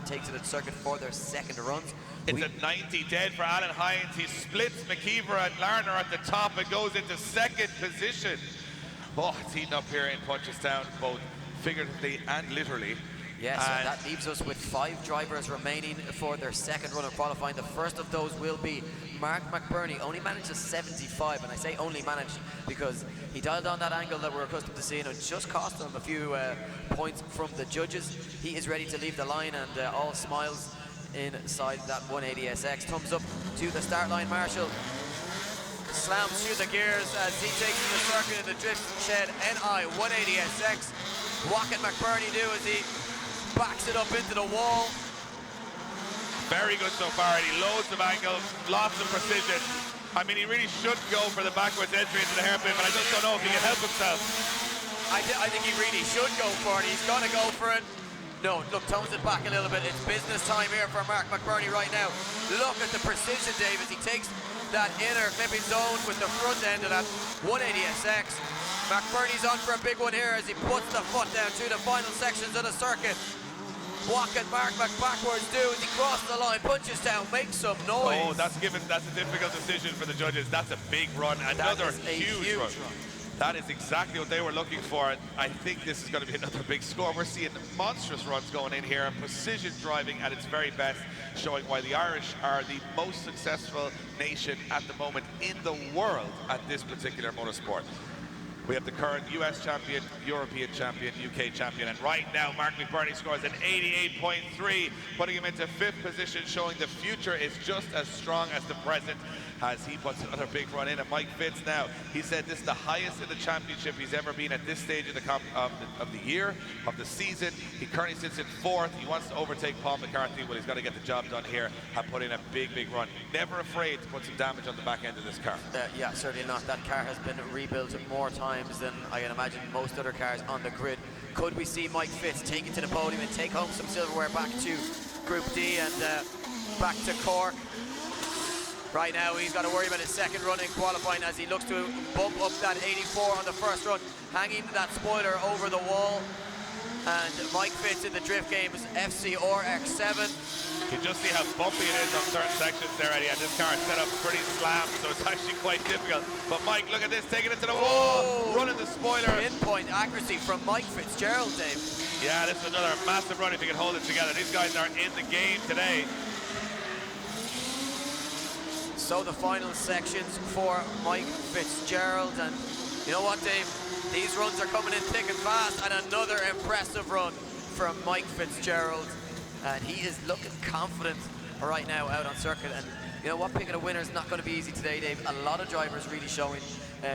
Speaker 4: take to the circuit for their second runs.
Speaker 1: It's a 90 dead for Alan Hines. He splits McKeever and Larner at the top and goes into second position. Oh, it's heating up here in Punchestown, both figuratively and literally.
Speaker 4: Yes, so that leaves us with 5 drivers remaining for their second run of qualifying. The first of those will be Mark McBurney. Only managed a 75, and I say only managed because he dialed on that angle that we're accustomed to seeing, and just cost him a few points from the judges. He is ready to leave the line, and all smiles inside that 180SX. Thumbs up to the start line, Marshall. Slams through the gears as he takes to the circuit in the Drift Shed NI 180SX. What can McBurney do as he backs it up into the wall?
Speaker 1: Very good so far, and he loads of angle, lots of precision. I mean, he really should go for the backwards entry into the hairpin, but I just don't know if he can help himself.
Speaker 4: I think he really should go for it. He's going to go for it. No, look, tones it back a little bit. It's business time here for Mark McBurney right now. Look at the precision, Dave, as he takes that inner clipping zone with the front end of that 180SX. McBurney's on for a big one here as he puts the foot down through the final sections of the circuit. What can Mark McBackwards do as he crosses the line, Punchestown, makes some noise?
Speaker 1: Oh, that's a difficult decision for the judges. That's a big run, another huge run. That is exactly what they were looking for. I think this is going to be another big score. We're seeing monstrous runs going in here, and precision driving at its very best, showing why the Irish are the most successful nation at the moment in the world at this particular motorsport. We have the current US champion, European champion, UK champion, and right now Mark McBurney scores an 88.3, putting him into 5th position, showing the future is just as strong as the present as he puts another big run in. And Mike Fitz now, he said this is the highest in the championship he's ever been at this stage of the year, of the season. He currently sits in 4th. He wants to overtake Paul McCarthy, but he's got to get the job done here and put in a big run. Never afraid to put some damage on the back end of this car.
Speaker 4: Yeah, certainly not. That car has been rebuilt more times than I can imagine most other cars on the grid. Could we see Mike Fitz take it to the podium and take home some silverware back to Group D and back to Cork? Right now he's got to worry about his second run in qualifying as he looks to bump up that 84 on the first run, hanging that spoiler over the wall. And Mike Fitz in the drift games, FC or X7.
Speaker 1: You can just see how bumpy it is on certain sections there, Eddie, and this car is set up pretty slammed, so it's actually quite difficult. But Mike, look at this, taking it to the wall, running the spoiler.
Speaker 4: Pinpoint accuracy from Mike Fitzgerald, Dave.
Speaker 1: Yeah, this is another massive run if you can hold it together. These guys are in the game today.
Speaker 4: So the final sections for Mike Fitzgerald, and you know what, Dave? These runs are coming in thick and fast, and another impressive run from Mike Fitzgerald. And he is looking confident right now out on circuit. And you know what, picking a winner is not going to be easy today, Dave. A lot of drivers really showing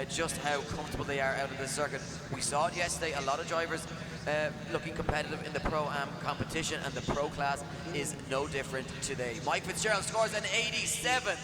Speaker 4: just how comfortable they are out of this circuit. We saw it yesterday, a lot of drivers looking competitive in the Pro-Am competition, and the Pro class is no different today. Mike Fitzgerald scores an 87.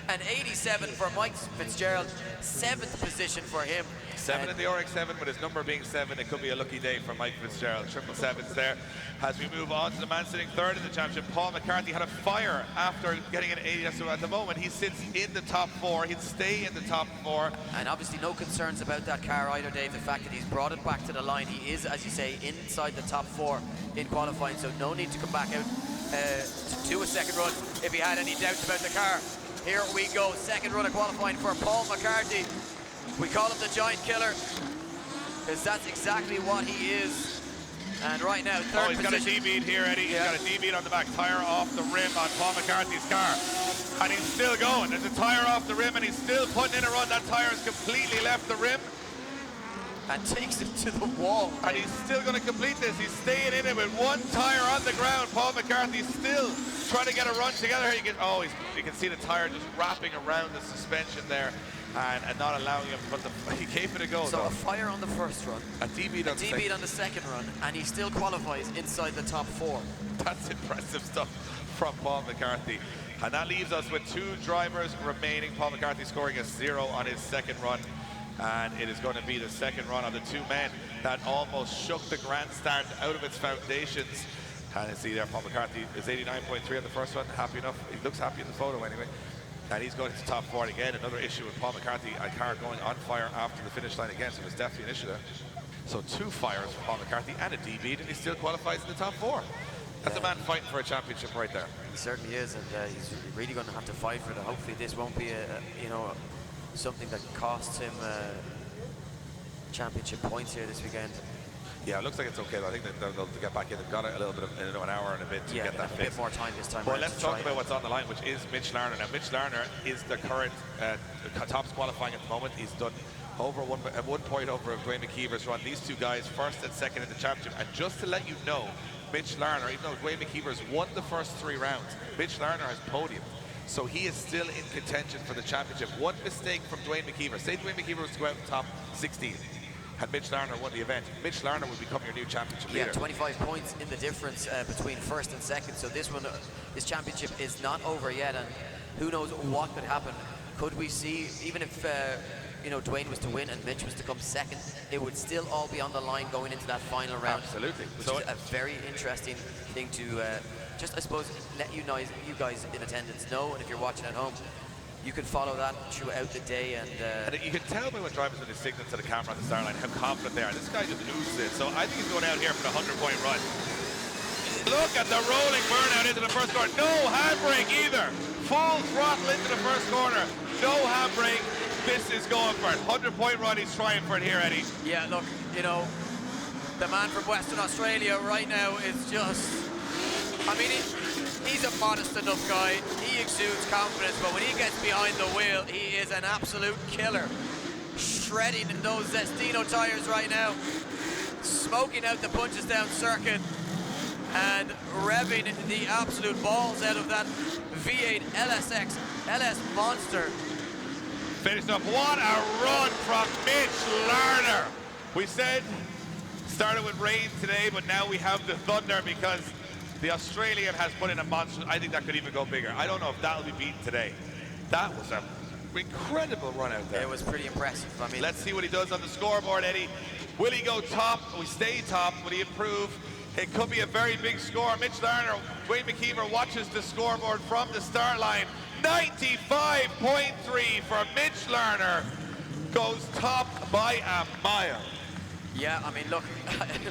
Speaker 4: An 87 for Mike Fitzgerald, 7th position for him.
Speaker 1: 7 in the RX-7, with his number being 7, it could be a lucky day for Mike Fitzgerald. 777's there. As we move on to the man sitting 3rd in the championship, Paul McCarthy had a fire after getting an 80. So at the moment, he sits in the top 4. He'd stay in the top 4.
Speaker 4: And obviously no concerns about that car either, Dave. The fact that he's brought it back to the line. He is, as you say, inside the top 4 in qualifying, so no need to come back out to do a second run if he had any doubts about the car. Here we go, second run of qualifying for Paul McCarthy. We call him the giant killer, because that's exactly what he is. And right now, 3rd
Speaker 1: he's got a D-bead here, Eddie.
Speaker 4: Yeah.
Speaker 1: He's got a D-bead on the back tire off the rim on Paul McCarthy's car. And he's still going. There's a tire off the rim, and he's still putting in a run. That tire has completely left the rim.
Speaker 4: And takes him to the wall.
Speaker 1: And he's still going to complete this. He's staying in it with one tire on the ground. Paul McCarthy's still trying to get a run together here. You can see the tire just wrapping around the suspension there and not allowing him to put he gave it a go.
Speaker 4: So
Speaker 1: though.
Speaker 4: a fire on the first run,
Speaker 1: A D-bead
Speaker 4: on the second run, and he still qualifies inside the top 4.
Speaker 1: That's impressive stuff from Paul McCarthy. And that leaves us with 2 drivers remaining. Paul McCarthy scoring a 0 on his second run. And it is going to be the second run of the 2 men that almost shook the grandstand out of its foundations. And you see there, Paul McCarthy is 89.3 on the first one. Happy enough. He looks happy in the photo anyway. And he's going to top 4 again. Another issue with Paul McCarthy, a car going on fire after the finish line again. So it was definitely an issue there. So 2 fires for Paul McCarthy and a D-bead, and he still qualifies in the top 4. That's a man fighting for a championship right there.
Speaker 4: He certainly is, and he's really going to have to fight for it. Hopefully this won't be something that costs him championship points here this weekend.
Speaker 1: Yeah, it looks like it's okay though. I think that they'll get back in. They've got a little bit of an hour and a bit to get that fixed.
Speaker 4: A bit more time this time.
Speaker 1: Well, let's talk about what's on the line, which is Mitch Larner. Now, Mitch Larner is the current tops qualifying at the moment. He's done over 1 point over Dwayne McKeever's run. These 2 guys, 1st and 2nd in the championship. And just to let you know, Mitch Larner, even though Dwayne McKeever's won the first 3 rounds, Mitch Larner has podiumed. So he is still in contention for the championship. One mistake from Dwayne McKeever. Say Dwayne McKeever was to go out in the top 16. Had Mitch Larner won the event, Mitch Larner would become your new championship leader. 25
Speaker 4: points in the difference between 1st and 2nd. So this championship is not over yet, and who knows what could happen. Could we see, even if Dwayne was to win and Mitch was to come 2nd, it would still all be on the line going into that final round.
Speaker 1: Absolutely.
Speaker 4: Which is a very interesting thing to just, I suppose, let you guys in attendance know, and if you're watching at home, you can follow that throughout the day. And
Speaker 1: you can tell by when drivers when they signal to the camera on the start line how confident they are. This guy just oozes it. So I think he's going out here for the 100-point run. Look at the rolling burnout into the first corner. No handbrake either. Full throttle into the first corner. No handbrake. This is going for it. 100-point run. He's trying for it here, Eddie.
Speaker 4: Yeah, look, the man from Western Australia right now is just, I mean, he's a modest enough guy. He exudes confidence, but when he gets behind the wheel, he is an absolute killer. Shredding those Zestino tires right now, smoking out the Punchestown circuit, and revving the absolute balls out of that V8 LS monster.
Speaker 1: Finished up. What a run from Mitch Larner. We said started with rain today, but now we have the thunder because the Australian has put in a monster. I think that could even go bigger. I don't know if that'll be beaten today. That was an incredible run out there.
Speaker 4: It was pretty impressive. I mean,
Speaker 1: let's see what he does on the scoreboard, Eddie. Will he go top? Will he stay top? Will he improve? It could be a very big score. Mitch Larner, Dwayne McKeever watches the scoreboard from the start line. 95.3 for Mitch Larner. Goes top by a mile.
Speaker 4: Yeah, I mean, look,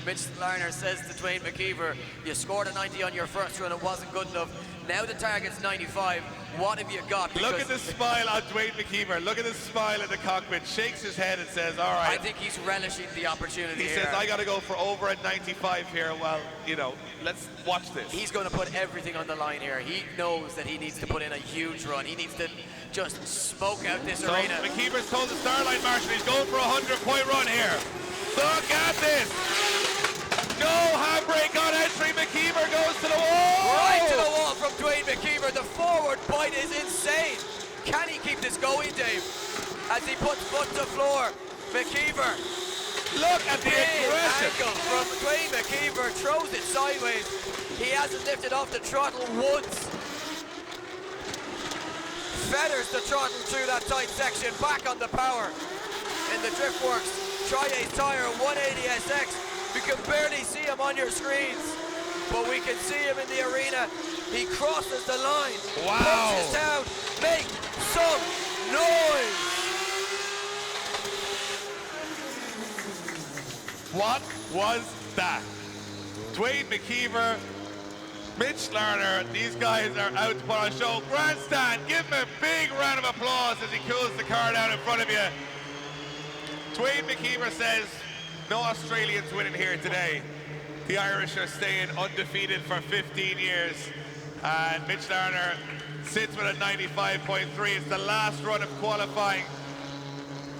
Speaker 4: Mitch Larner says to Dwayne McKeever, you scored a 90 on your first run, it wasn't good enough. Now the target's 95. What have you got?
Speaker 1: Look at the smile on Dwayne McKeever. Look at the smile in the cockpit. Shakes his head and says, all right.
Speaker 4: I think he's relishing the opportunity
Speaker 1: He
Speaker 4: here.
Speaker 1: says, I got to go for over at 95 here. Well, you know, let's watch this.
Speaker 4: He's going to put everything on the line here. He knows that he needs to put in a huge run. He needs to just smoke out this
Speaker 1: So
Speaker 4: arena.
Speaker 1: McKeever's told the Starlight Marshal he's going for a 100-point run here. Look at this. No handbrake on entry. McKeever goes to the wall.
Speaker 4: Right to the wall from Dwayne McKeever. The forward bite is insane. Can he keep this going, Dave? As he puts foot to floor. McKeever.
Speaker 1: Look at the
Speaker 4: Big
Speaker 1: aggression.
Speaker 4: angle from Dwayne McKeever. Throws it sideways. He hasn't lifted off the throttle once. Feathers the throttle through that tight section. Back on the power. In the Driftworks Tri-Ace Tire 180 SX. You can barely see him on your screens, but we can see him in the arena. He crosses the line.
Speaker 1: Wow.
Speaker 4: Punches down. Make some noise.
Speaker 1: What was that? Dwayne McKeever, Mitch Larner, these guys are out to put on a show. Grandstand, give him a big round of applause as he cools the car down in front of you. Dwayne McKeever says, no Australians winning here today. The Irish are staying undefeated for 15 years. And Mitch Larner sits with a 95.3. It's the last run of qualifying.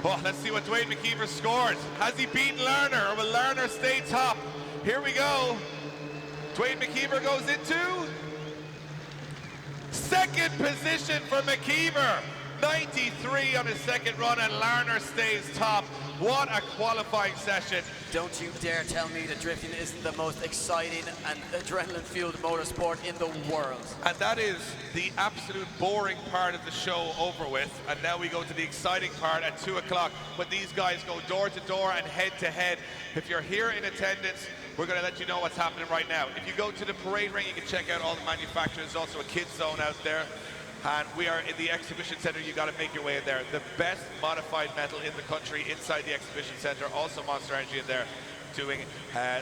Speaker 1: Oh, let's see what Dwayne McKeever scored. Has he beaten Larner, or will Larner stay top? Here we go. Dwayne McKeever goes into second position for McKeever. 93 on his second run, and Larner stays top. What a qualifying session.
Speaker 4: Don't you dare tell me that drifting isn't the most exciting and adrenaline-fueled motorsport in the world.
Speaker 1: And that is the absolute boring part of the show over with. And now we go to the exciting part at 2 o'clock when these guys go door to door and head to head. If you're here in attendance, we're going to let you know what's happening right now. If you go to the parade ring, you can check out all the manufacturers. There's also a kids zone out there. And we are in the exhibition center. You got to make your way in there. The best modified metal in the country inside the exhibition center. Also Monster Energy in there doing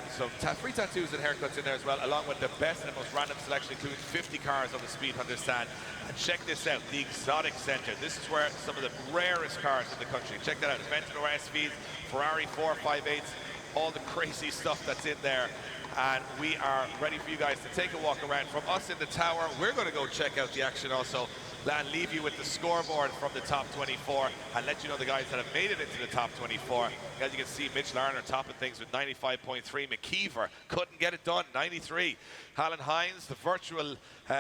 Speaker 1: some free tattoos and haircuts in there as well, along with the best and most random selection, including 50 cars on the Speed Hunter stand. And check this out, the Exotic Center. This is where some of the rarest cars in the country. Check that out, Aventador SVs, Ferrari 458s, all the crazy stuff that's in there. And we are ready for you guys to take a walk around. From us in the tower, we're going to go check out the action also and leave you with the scoreboard from the top 24 and let you know the guys that have made it into the top 24. As you can see, Mitch Larner topping things with 95.3. McKeever couldn't get it done, 93. Alan Hines, the virtual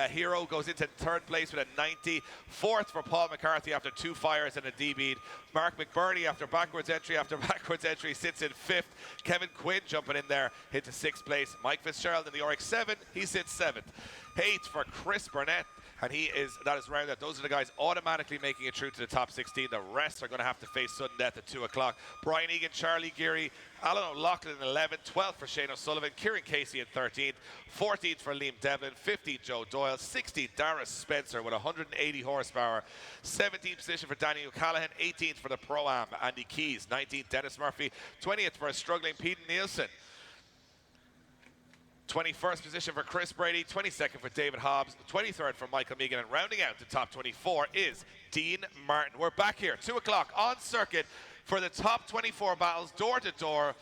Speaker 1: hero, goes into third place with a 90. Fourth for Paul McCarthy after 2 fires and a D-bead. Mark McBurney after backwards entry sits in 5th. Kevin Quinn jumping in there into 6th place. Mike Fitzgerald in the RX-7, he sits 7th. 8th for Chris Burnett. And that is round out. Those are the guys automatically making it through to the top 16. The rest are going to have to face sudden death at 2 o'clock. Brian Egan, Charlie Geary, Alan O'Loughlin in 11th, 12th for Shane O'Sullivan, Kieran Casey in 13th, 14th for Liam Devlin, 15th Joe Doyle, 16th Darius Spencer with 180 horsepower, 17th position for Danny O'Callaghan, 18th for the Pro-Am, Andy Keys, 19th Dennis Murphy, 20th for a struggling Pete Nielsen. 21st position for Chris Brady, 22nd for David Hobbs, 23rd for Michael Megan, and rounding out the top 24 is Dean Martin. We're back here, 2 o'clock on circuit for the top 24 battles, door to door.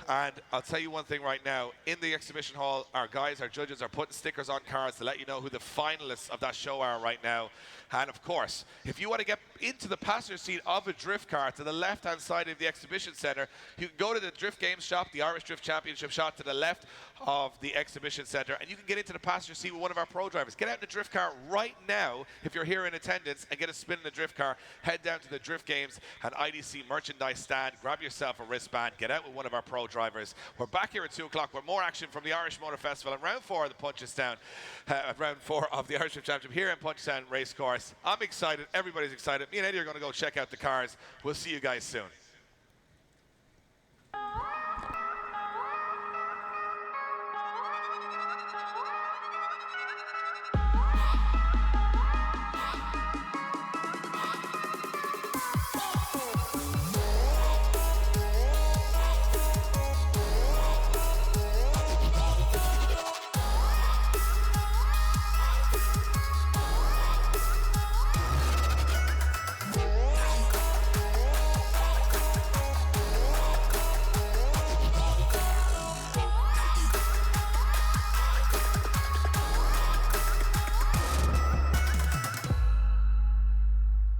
Speaker 1: And I'll tell you one thing right now, in the exhibition hall, our guys, our judges are putting stickers on cars to let you know who the finalists of that show are right now. And of course, if you want to get into the passenger seat of a drift car to the left-hand side of the exhibition center, you can go to the Drift Games shop, the Irish Drift Championship shop to the left of the exhibition center, and you can get into the passenger seat with one of our pro drivers. Get out in the drift car right now if you're here in attendance and get a spin in the drift car. Head down to the Drift Games and IDC merchandise stand, grab yourself a wristband, get out with one of our pro drivers. We're back here at 2 o'clock with more action from the Irish Motor Festival and round 4 of the Punchestown, round 4 of the Irish Drift Championship here in Punchestown Racecourse. I'm excited, everybody's excited. Me and Eddie are going to go check out the cars. We'll see you guys soon.